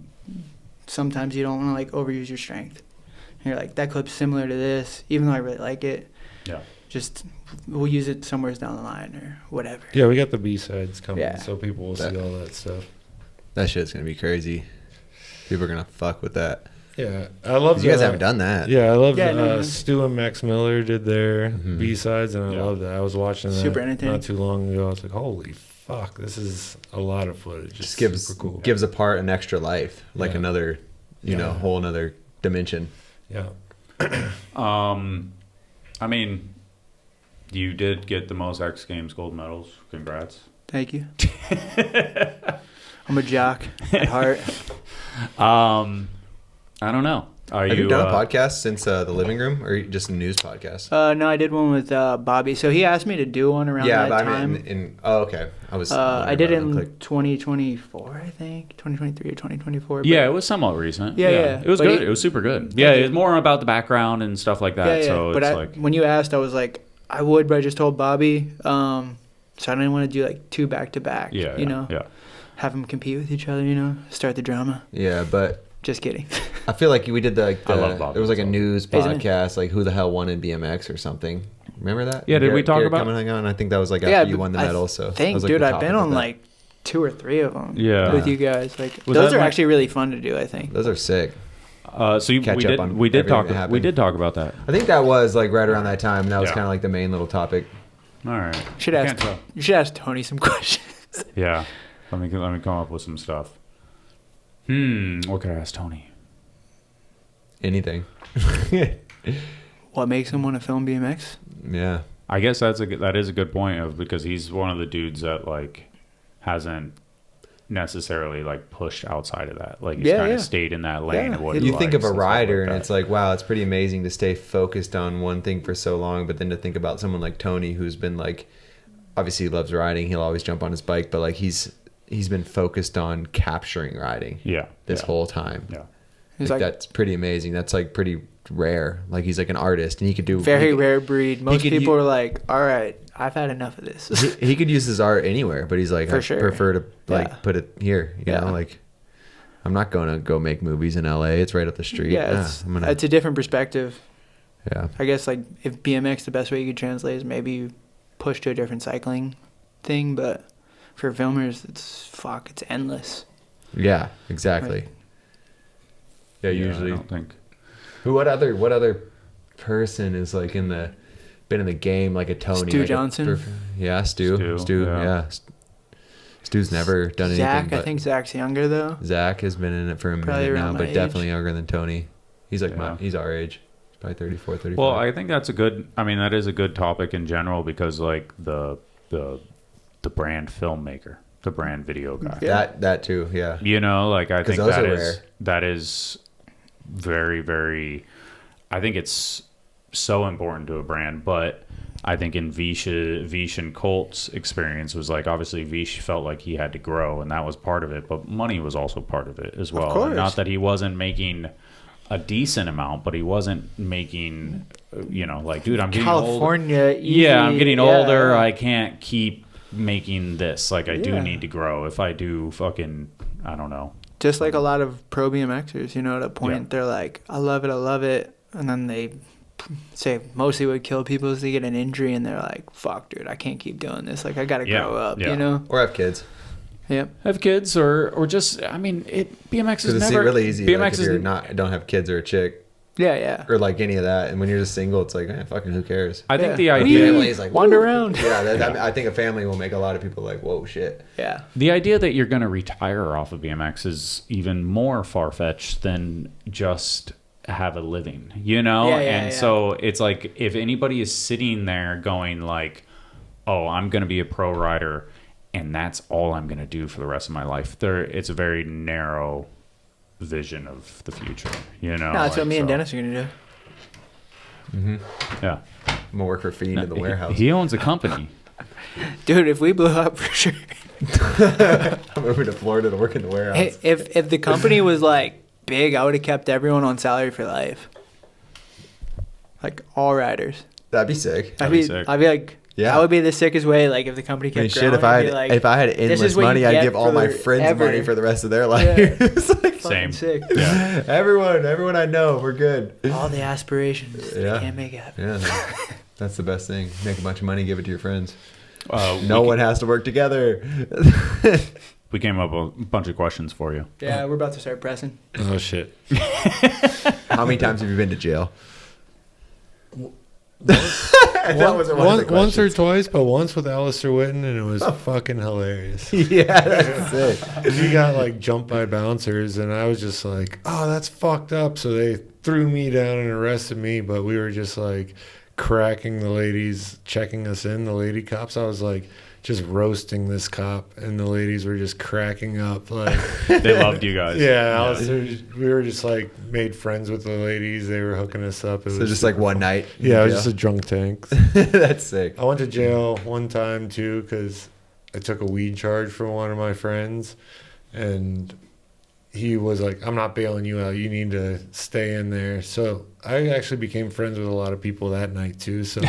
sometimes you don't want to like overuse your strength. And you're like, that clip's similar to this, even though I really like it. Yeah. Just we'll use it somewhere down the line or whatever. Yeah, we got the B-sides coming, Yeah. so people will see all that stuff. That shit's gonna be crazy. People are gonna fuck with that. Yeah, I love. You guys haven't done that. Yeah, I love. no. Stu and Max Miller did their B-sides, and I love that. I was watching that Super entertaining. not too long ago. I was like, holy fuck, this is a lot of footage. Just It's super cool. gives a part an extra life, like another, whole another dimension. Yeah. I mean, you did get the most X Games gold medals. Congrats. Thank you. I'm a jock at heart. I don't know. Have you done a podcast since the living room, or just a news podcast? No, I did one with Bobby. So he asked me to do one around that time. Okay. I did it in 2024, I think, 2023 or 2024. Yeah, it was somewhat recent. Yeah. It was good. It was super good. Yeah, it was more about the background and stuff like that. Yeah. So but it's when you asked, I was like, I would, but I just told Bobby. So I didn't want to do like 2 back-to-back. Yeah. Have them compete with each other. Start the drama. Yeah, but. Just kidding. I feel like we did I love Bobby. there was like a news podcast, like who the hell won in BMX or something. Remember that? Yeah, did we talk about coming on? I think that was like after you won the medal. So thank, like dude, I've been on like 2 or 3 of them. Yeah. With you guys, like those are actually really fun to do. I think those are sick. So we did talk about that. I think that was like right around that time. And that was kind of like the main little topic. All right. You should ask Tony some questions. Yeah. Let me come up with some stuff. What could I ask Tony? Anything. What makes him want to film BMX? Yeah. I guess that is a good point because he's one of the dudes that like hasn't necessarily like pushed outside of that. Like he's kind of stayed in that lane of what he you think likes of a rider like and it's like, wow, it's pretty amazing to stay focused on one thing for so long, but then to think about someone like Tony who's been like, obviously he loves riding, he'll always jump on his bike, but like he's been focused on capturing riding this whole time. Yeah. Like, that's pretty amazing. That's like pretty rare. Like he's like an artist and he could do rare breed. Most people are like, all right, I've had enough of this. he could use his art anywhere, but he's like, prefer to like put it here. You know, like I'm not going to go make movies in LA. It's right up the street. Yeah, it's a different perspective. Yeah. I guess like if BMX, the best way you could translate is maybe push to a different cycling thing, but for filmers, it's endless. Yeah, exactly. Like, yeah, usually. I don't think. What other person is like been in the game like a Tony? Stu like Johnson. Stu. Yeah. Stu's never done anything. Zach, I think Zach's younger though. Zach has been in it for a minute now, but definitely younger than Tony. He's like he's our age. He's probably 34, 35. Well, I think that is a good topic in general because like the brand filmmaker, the brand video guy. That too, yeah. You know, like I think that is very, very, I think it's so important to a brand, but I think in Vish and Colt's experience was like, obviously Vish felt like he had to grow and that was part of it, but money was also part of it as well. Of course. Not that he wasn't making a decent amount, but he wasn't making, like, dude, I'm getting California. Easy. Yeah, I'm getting older. I can't keep making this. Like, I do need to grow. If I do fucking, I don't know. Just like a lot of pro BMXers, at a point they're like, I love it. And then they say mostly what kill people is they get an injury and they're like, fuck, dude, I can't keep doing this. Like, I got to grow up, Or have kids. Yep. Have kids or just, I mean, BMX is never. It's really easy. BMX like if you're don't have kids or a chick. Yeah. Or like any of that. And when you're just single, it's like, fucking who cares? I think the idea. Family is like, wander around. Yeah, I think a family will make a lot of people like, whoa, shit. Yeah. The idea that you're going to retire off of BMX is even more far-fetched than just have a living, So it's like if anybody is sitting there going like, oh, I'm going to be a pro rider and that's all I'm going to do for the rest of my life. It's a very narrow vision of the future, No, that's what me and Dennis are going to do. Mm-hmm. Yeah. I'm going to work for Fiend in the warehouse. He owns a company. Dude, if we blew up, for sure. I'm moving to Florida to work in the warehouse. Hey, if the company was like big, I would have kept everyone on salary for life. Like all riders. That'd be sick. I'd be like, that would be the sickest way. Like if the company kept growing, if I had endless money, I'd give all my friends money for the rest of their life. Yeah. Same. Sick. Yeah. Everyone I know, we're good. All the aspirations they can't make it happen. Yeah, that's the best thing. Make a bunch of money, give it to your friends. No one has to work together. We came up with a bunch of questions for you. Yeah, we're about to start pressing. Oh shit! How many times have you been to jail? Once or twice, but once with Alistair Witten, and it was fucking hilarious. Yeah, that's it. He got like jumped by bouncers, and I was just like, oh, that's fucked up. So they threw me down and arrested me, but we were just like cracking the ladies, checking us in, the lady cops. I was like just roasting this cop, and the ladies were just cracking up. Like They loved you guys. Yeah, Alistair, we were just like made friends with the ladies. They were hooking us up. It So was just like one night. yeah, it was just a drunk tank. That's sick. I went to jail one time too because I took a weed charge from one of my friends, and he was like, I'm not bailing you out. You need to stay in there. So I actually became friends with a lot of people that night too. So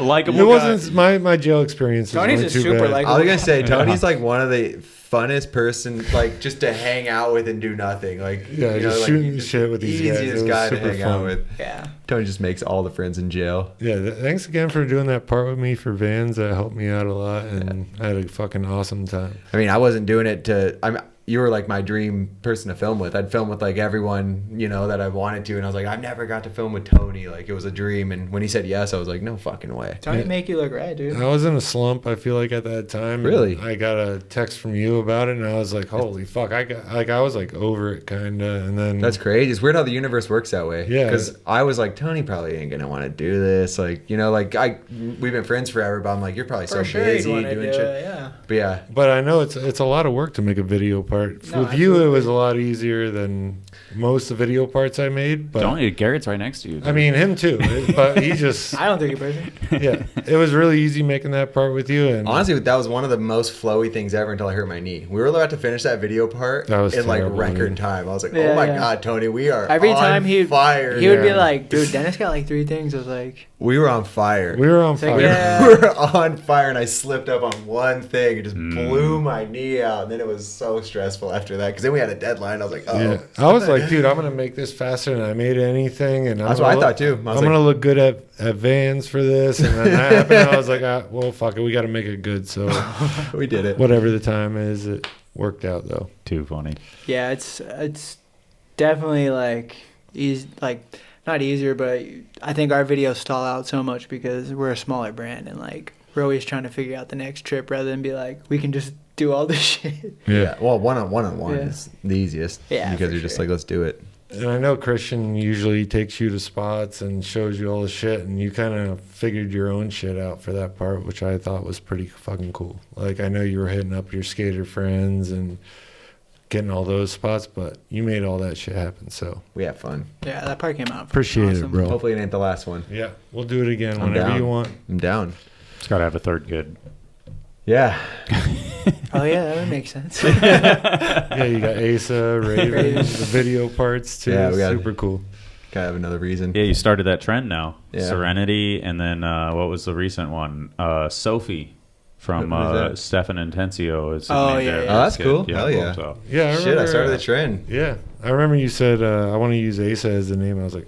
Likeable it wasn't my jail experience. Tony's wasn't a too super bad. likable. I was gonna say Tony's like one of the funnest person, like just to hang out with and do nothing. Like Yeah, you just know, shooting like, shit with these guys. It easiest was guy to super hang fun. out with. Yeah. Tony just makes all the friends in jail. Yeah, thanks again for doing that part with me for Vans. That helped me out a lot, and I had a fucking awesome time. I mean, I wasn't doing it to. You were like my dream person to film with. I'd film with like everyone, you know, that I wanted to, and I was like, I never got to film with Tony. Like it was a dream, and when he said yes, I was like, no fucking way. Tony make you look rad, dude. I was in a slump, I feel like, at that time. Really? I got a text from you about it, and I was like, holy fuck. I was like over it, kind of, and then... That's crazy. It's weird how the universe works that way. Yeah. Because I was like, Tony probably ain't gonna want to do this. Like, you know, like we've been friends forever, but I'm like, you're probably so For sure, he'd busy wanna doing do shit. it, yeah. But yeah, But I know it's a lot of work to make a video part. No, With you, it absolutely. was a lot easier than most of the video parts I made. But Don't you? Garrett's right next to you. I mean, him too. But he just... I don't think you're perfect. Yeah. It was really easy making that part with you. And honestly, that was one of the most flowy things ever until I hurt my knee. We were about to finish that video part That was in like terrible, record dude. time. I was like, Yeah, oh my yeah. god, Tony, we are Every on time fire. he would be Yeah. like, dude, Dennis got like 3 things. I was like, We were on fire. we were on It's like, fire. yeah. We were on fire, and I slipped up on one thing. It just blew my knee out, and then it was so stressful after that because then we had a deadline. I was like, oh. Yeah. I was like, dude, I'm going to make this faster than I made anything. And That's I'm what I gonna thought, too. I I'm was going to like- look good at Vans for this. And then that happened. I was like, well, fuck it. We got to make it good. So We did it. whatever the time is, it worked out, though. Too funny. yeah, it's definitely like easy, like not easier, but I think our videos stall out so much because we're a smaller brand and like we're always trying to figure out the next trip rather than be like we can just do all this shit. Yeah. Well, one Yeah. is the easiest. Yeah, Because for you're just sure. like, let's do it. And I know Christian usually takes you to spots and shows you all the shit, and you kind of figured your own shit out for that part, which I thought was pretty fucking cool. Like, I know you were hitting up your skater friends and getting all those spots, but you made all that shit happen, so We have fun. Yeah, that part came out. appreciate awesome. it, bro. Hopefully it ain't the last one. Yeah, we'll do it again I'm whenever down. you want. I'm down. It's got to have a third good. Yeah. Oh yeah, that would make sense. Yeah, you got Asa, Raven, the video parts too. Yeah, we got- Super cool. Gotta have another reason. Yeah, you started that trend now. Yeah. Serenity, and then what was the recent one? Sophie from Who is that? Stefan Intencio. Is his Oh, name yeah, there. yeah. Oh, that's Good. cool. Hell yeah. So. Yeah, I Shit, I remember, started the trend. Yeah, I remember you said I want to use Asa as the name. I was like,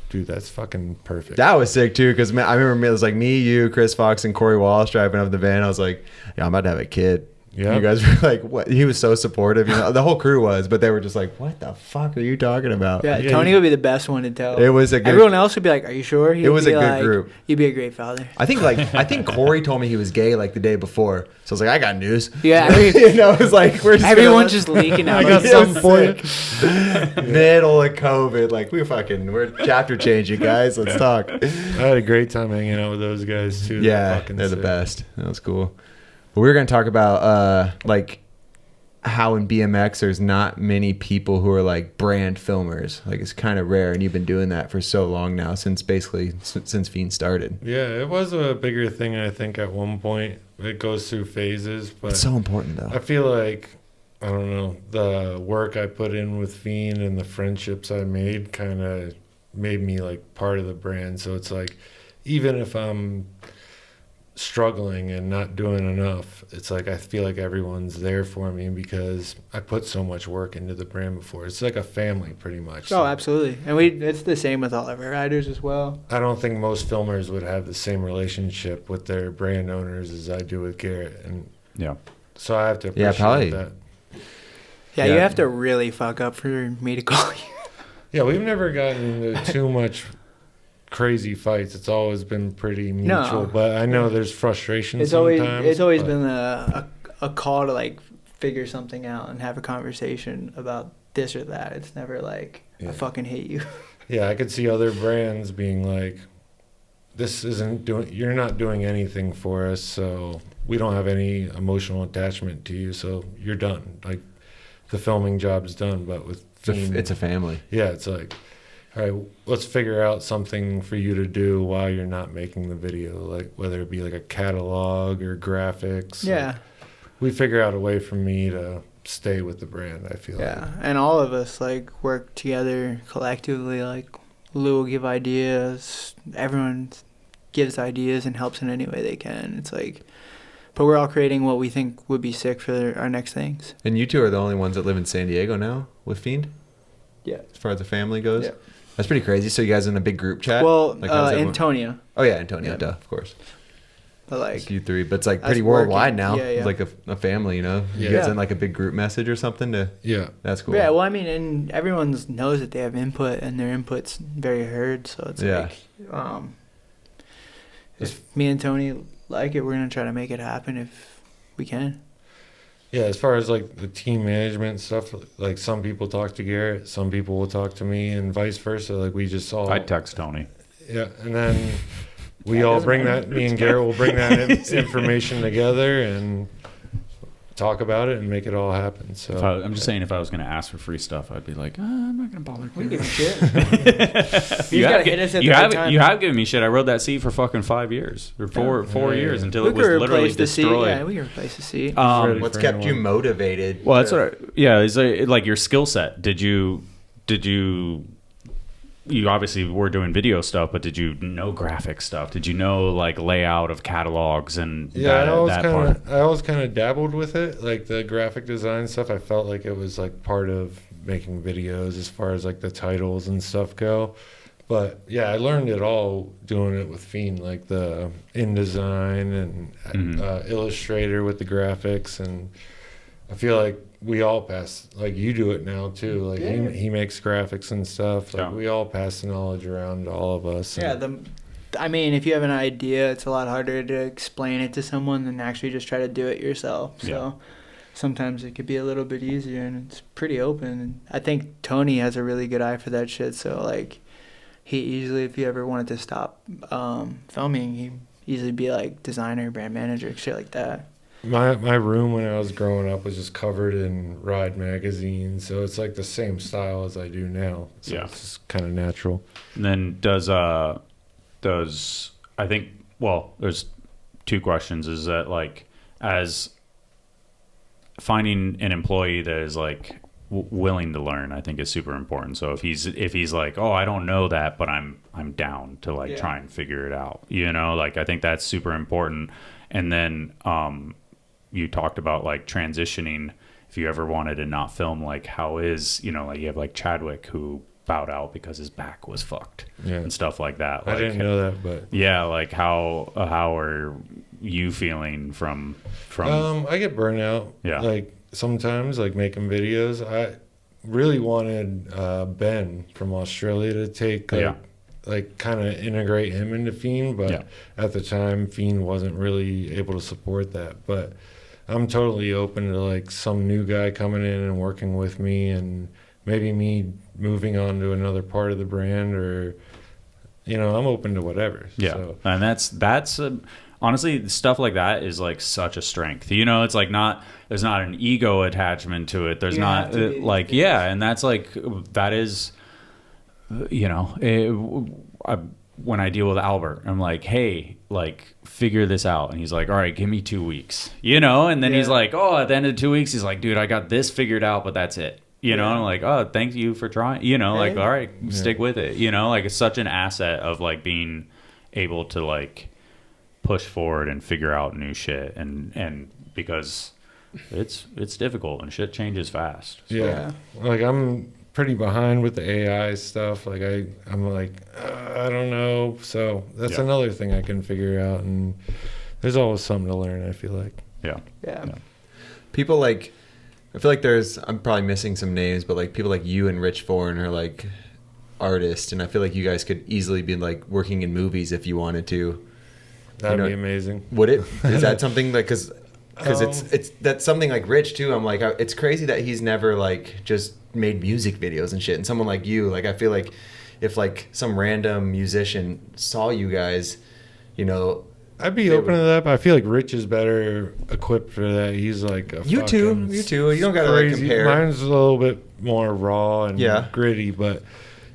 dude, that's fucking perfect. That was sick too, because I remember it was like me, you, Chris Fox, and Corey Wallace driving up the van. I was like, yeah, I'm about to have a kid. Yeah. You guys were like, what? He was so supportive. You know, the whole crew was, but they were just like, what the fuck are you talking about? Yeah, Yeah, Tony you- would be the best one to tell. It was a good. Everyone else would be like, "Are you sure?" He'd was a be good like, group. You'd be a great father. I think Corey told me he was gay like the day before, so I was like, I got news. Yeah, You know, it's like we're just everyone's just leaking out. I got It something was for you. sick. Middle of COVID, like we're chapter changing, guys. Let's talk. I had a great time hanging out with those guys too. Yeah, fucking they're the sick. best. That was cool. But we were gonna talk about like how in BMX there's not many people who are like brand filmers. Like it's kind of rare, and you've been doing that for so long now, since Fiend started. Yeah, it was a bigger thing, I think, at one point. It goes through phases, but It's so important though. I feel like, I don't know, the work I put in with Fiend and the friendships I made kind of made me like part of the brand. So it's like, even if I'm struggling and not doing enough, it's like I feel like everyone's there for me because I put so much work into the brand before. It's like a family pretty much. Oh, absolutely, and it's the same with all of our riders as well. I don't think most filmers would have the same relationship with their brand owners as I do with Garrett, and Yeah. so I have to Yeah, appreciate probably. that. Yeah, Yeah. you have to really fuck up for me to call you. Yeah, we've never gotten into too much crazy fights. It's always been pretty mutual. But I know there's frustration sometimes. It's always been a call to like figure something out and have a conversation about this or that. It's never like I fucking hate you. Yeah, I could see other brands being like, you're not doing anything for us, so we don't have any emotional attachment to you, so you're done. Like, the filming job's done. But with Fiend, it's a family. Yeah, it's like, all right, let's figure out something for you to do while you're not making the video, like whether it be like a catalog or graphics. Yeah. We figure out a way for me to stay with the brand, I feel like. Yeah, and all of us like work together collectively. Like Lou will give ideas, everyone gives ideas and helps in any way they can. It's like, but we're all creating what we think would be sick for our next things. And you two are the only ones that live in San Diego now with Fiend? Yeah. As far as the family goes? Yeah. That's pretty crazy. So you guys in a big group chat? Well, like, how's everyone- Antonio. Oh, yeah, Antonio, Yeah. duh, of course. But like, It's you three, but it's like pretty us worldwide working. now. Yeah, It's like a family, you know? You Yeah. guys in like a big group message or something? That's cool. yeah, well, I mean, and everyone knows that they have input and their input's very heard. So it's Yeah. like, if me and Tony like it, we're going to try to make it happen if we can. Yeah, as far as like the team management stuff, like some people talk to Garrett, some people will talk to me, and vice versa. Like we just all. I'd text Tony. Yeah, and then we all bring that. Me and Garrett will bring that information together and talk about it and make it all happen. So I'm just saying, if I was going to ask for free stuff, I'd be like, I'm not going to bother. We give a shit. You gotta hit us at the right time. you have given me shit. I rode that seat for fucking 5 years or four years until it was literally destroyed. Yeah, we can replace the seat. What's kept you motivated? Well, that's is like your skill set. Did you obviously were doing video stuff, but did you know graphic stuff? Did you know like layout of catalogs and yeah, part? I always kind of dabbled with it, like the graphic design stuff. I felt like it was like part of making videos as far as like the titles and stuff go. But yeah, I learned it all doing it with Fiend, like the InDesign and Illustrator with the graphics, and I feel like we all pass, like you do it now too. Like he makes graphics and stuff. Like we all pass the knowledge around to all of us. Yeah, I mean, if you have an idea, it's a lot harder to explain it to someone than actually just try to do it yourself. So sometimes it could be a little bit easier, and it's pretty open. And I think Tony has a really good eye for that shit. So like, he easily, if he ever wanted to stop filming, he'd easily be like designer, brand manager, shit like that. My room when I was growing up was just covered in Ride magazines, so it's like the same style as I do now. So it's just kind of natural. And then does I think, well, there's two questions. Is that like, as finding an employee that is like willing to learn, I think is super important. So if he's like, oh, I don't know that, but I'm down to like try and figure it out, you know, like I think that's super important. And then you talked about like transitioning, if you ever wanted to not film, like how is, you know, like you have like Chadwick who bowed out because his back was fucked and stuff like that. I like, didn't know that, but yeah, like how are you feeling from I get burnout. Yeah, like sometimes, like making videos. I really wanted Ben from Australia to take like kind of integrate him into Fiend, but at the time Fiend wasn't really able to support that. But I'm totally open to like some new guy coming in and working with me, and maybe me moving on to another part of the brand, or you know, I'm open to whatever. Yeah, so. And that's honestly, stuff like that is like such a strength. You know, it's like there's not an ego attachment to it. There's not like and that's like that is, you know, when I deal with Albert, I'm like, hey, like figure this out, and he's like, all right, give me 2 weeks, you know, and then he's like, oh, at the end of 2 weeks, he's like, dude, I got this figured out, but that's it. You know, and I'm like, oh, thank you for trying, you know, like, all right, stick with it. You know, like it's such an asset of like being able to like push forward and figure out new shit, and because it's difficult and shit changes fast. So. Yeah, like I'm pretty behind with the AI stuff. Like I'm like, I don't know. So that's another thing I can figure out, and there's always something to learn, I feel like. Yeah. People like, I feel like I'm probably missing some names, but like people like you and Rich Foreign are like artist, and I feel like you guys could easily be like working in movies if you wanted to. That'd be amazing. Would it? Is that something like because it's that's something like Rich too. I'm like, it's crazy that he's never like just made music videos and shit. And someone like you, like I feel like if like some random musician saw you guys, you know, I'd be open to that, but I feel like Rich is better equipped for that. He's like a you too. You don't gotta like compare. Mine's a little bit more raw and gritty, but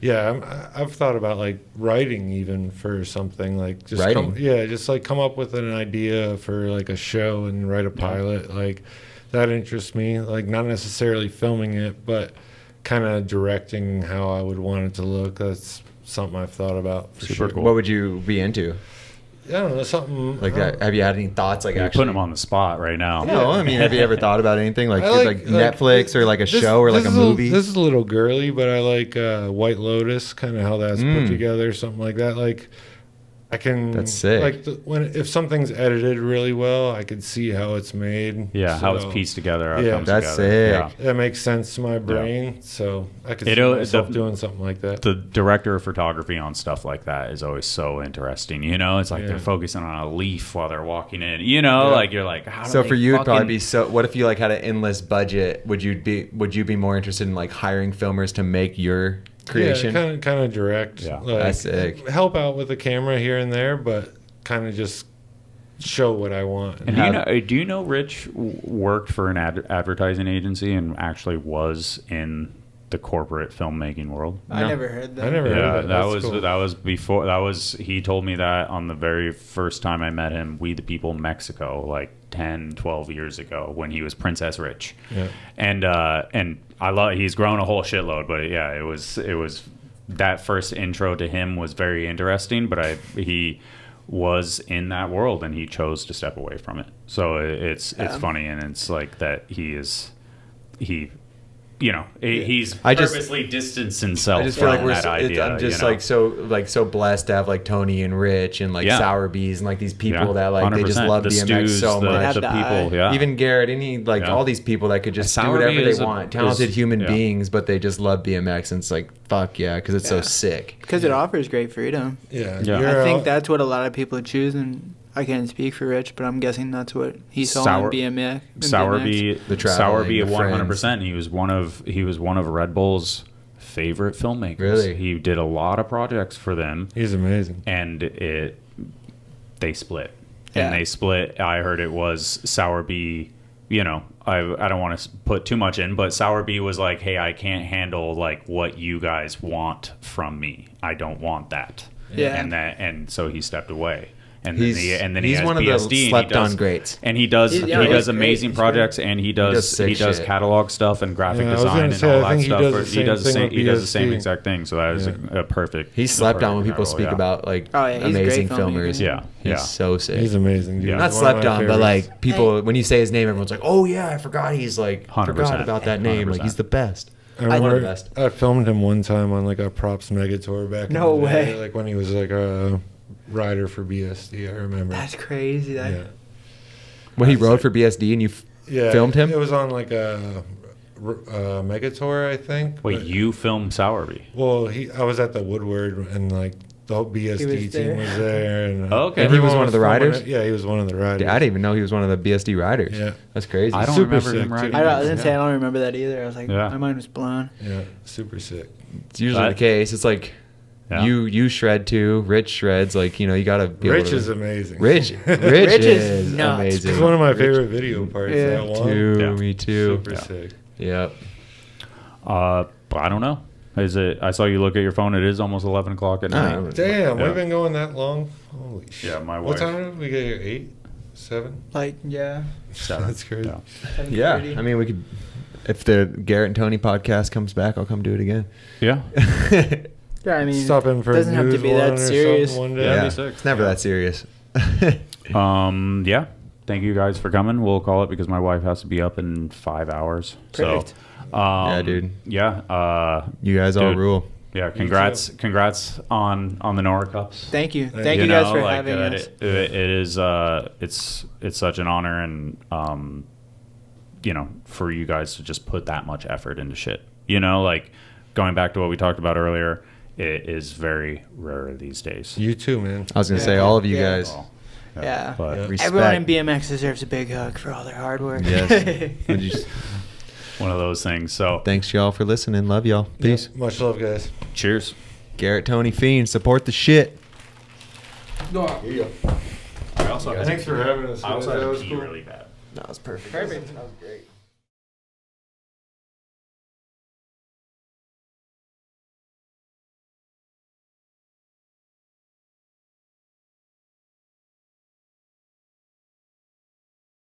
yeah, I've thought about like writing even for something like just writing. Just like come up with an idea for like a show and write a pilot. Like that interests me. Like not necessarily filming it, but kind of directing how I would want it to look. That's something I've thought about for sure. Cool. What would you be into? I don't know, something like that. Have you had any thoughts? Like, you're putting him on the spot right now. No, I mean, have you ever thought about anything like Netflix or like a show or like a movie? This is a little girly, but I like White Lotus, kind of how that's put together, something like that. Like, I can. That's sick. Like if something's edited really well, I could see how it's made. Yeah, how it's pieced together. That's sick. Yeah. That makes sense to my brain, so I could see myself doing something like that. The director of photography on stuff like that is always so interesting. You know, it's like they're focusing on a leaf while they're walking in. You know, like you're like, how do so they for you, it'd probably fucking... be so. What if you like had an endless budget? Would you be more interested in like hiring filmers to make your creation? Yeah, kind of direct. Yeah, like, that's sick. Help out with the camera here and there, but kind of just show what I want. And do you know Rich worked for an advertising agency and actually was in the corporate filmmaking world? I never heard that. I never heard that. That was before. He told me that on the very first time I met him, We the People Mexico, like 10, 12 years ago when he was Princess Rich. Yeah. And I love, he's grown a whole shitload, but yeah, it was that first intro to him was very interesting, but he was in that world and he chose to step away from it. So it's funny, and it's like that he's purposely distanced himself. I just feel like I'm just so blessed to have like Tony and Rich and like Sourbees and like these people that like 100%. They just love the BMX Stews, so much. The people, even Garrett, all these people that could just do whatever they want. Talented human beings, but they just love BMX, and it's like fuck yeah, because it's so sick. Because it offers great freedom. Yeah. I think that's what a lot of people choose, and I can't speak for Rich, but I'm guessing that's what he saw in BMX. Sourby, Sourby, 100%. He was one of Red Bull's favorite filmmakers. Really, he did a lot of projects for them. He's amazing. And they split. And they split. I heard it was Sourby. You know, I don't want to put too much in, but Sourby was like, "Hey, I can't handle like what you guys want from me. I don't want that." Yeah. And so he stepped away. And he's then he has one BSD, of the slept-on greats. And he does amazing projects, and he does catalog stuff and graphic design and all that stuff. He does the same exact thing. So that is a perfect. He's slept on when people speak about like amazing filmers. He's so sick. He's amazing, dude. Not slept on, but like people when you say his name, everyone's like, "Oh yeah, I forgot he's like 100%. Forgot about that name. 100%. Like he's the best." I filmed him one time on like a props mega tour back in the day, like when he was like a rider for BSD. I remember. That's crazy. When he rode for BSD and you filmed him? It was on like a mega tour, I think. Wait, you filmed Sourby? Well, I was at the Woodward, and like the whole BSD team was there. And, and he was one of the riders? Yeah, he was one of the riders. I didn't even know he was one of the BSD riders. Yeah. That's crazy. I don't remember him riding. I was going to say, I don't remember that either. I was like, my mind was blown. Yeah, super sick. It's usually the case. It's like... Yeah. You shred too. Rich shreds. Like, you know, you gotta be Rich is amazing. Rich is nuts. Amazing. It's one of my favorite video parts. Yeah. Me too. Super sick. Yep. But I don't know. Is it? I saw you look at your phone. It is almost 11 o'clock at night. Damn, we've been going that long. Holy shit. Yeah, my wife. What time did we get here? 8, 7? Like 7. That's crazy. Yeah. I mean, we could. If the Garrett and Tony podcast comes back, I'll come do it again. Yeah. Yeah, I mean, stop in for doesn't have to be that serious. One day. Yeah, it's never that serious. Yeah. Thank you guys for coming. We'll call it because my wife has to be up in 5 hours. Perfect. So, yeah, dude. Yeah. You guys all rule. Yeah. Congrats on the Nora Cups. Thank you. Thank you guys for having us. It is. It's such an honor, and for you guys to just put that much effort into shit. Like going back to what we talked about earlier. it is very rare these days. You too, man. I was gonna say all of you guys. Well, Yeah. But Respect. Everyone in BMX deserves a big hug for all their hard work. Yes. one of those things. So Thanks y'all for listening. Love y'all. Peace. Yep. Much love, guys. cheers. Garrett, Tony, Fiend, support the shit. I also Thanks for having us. I also guys. had That to was pee cool. really bad. That was perfect. Perfect. That was great.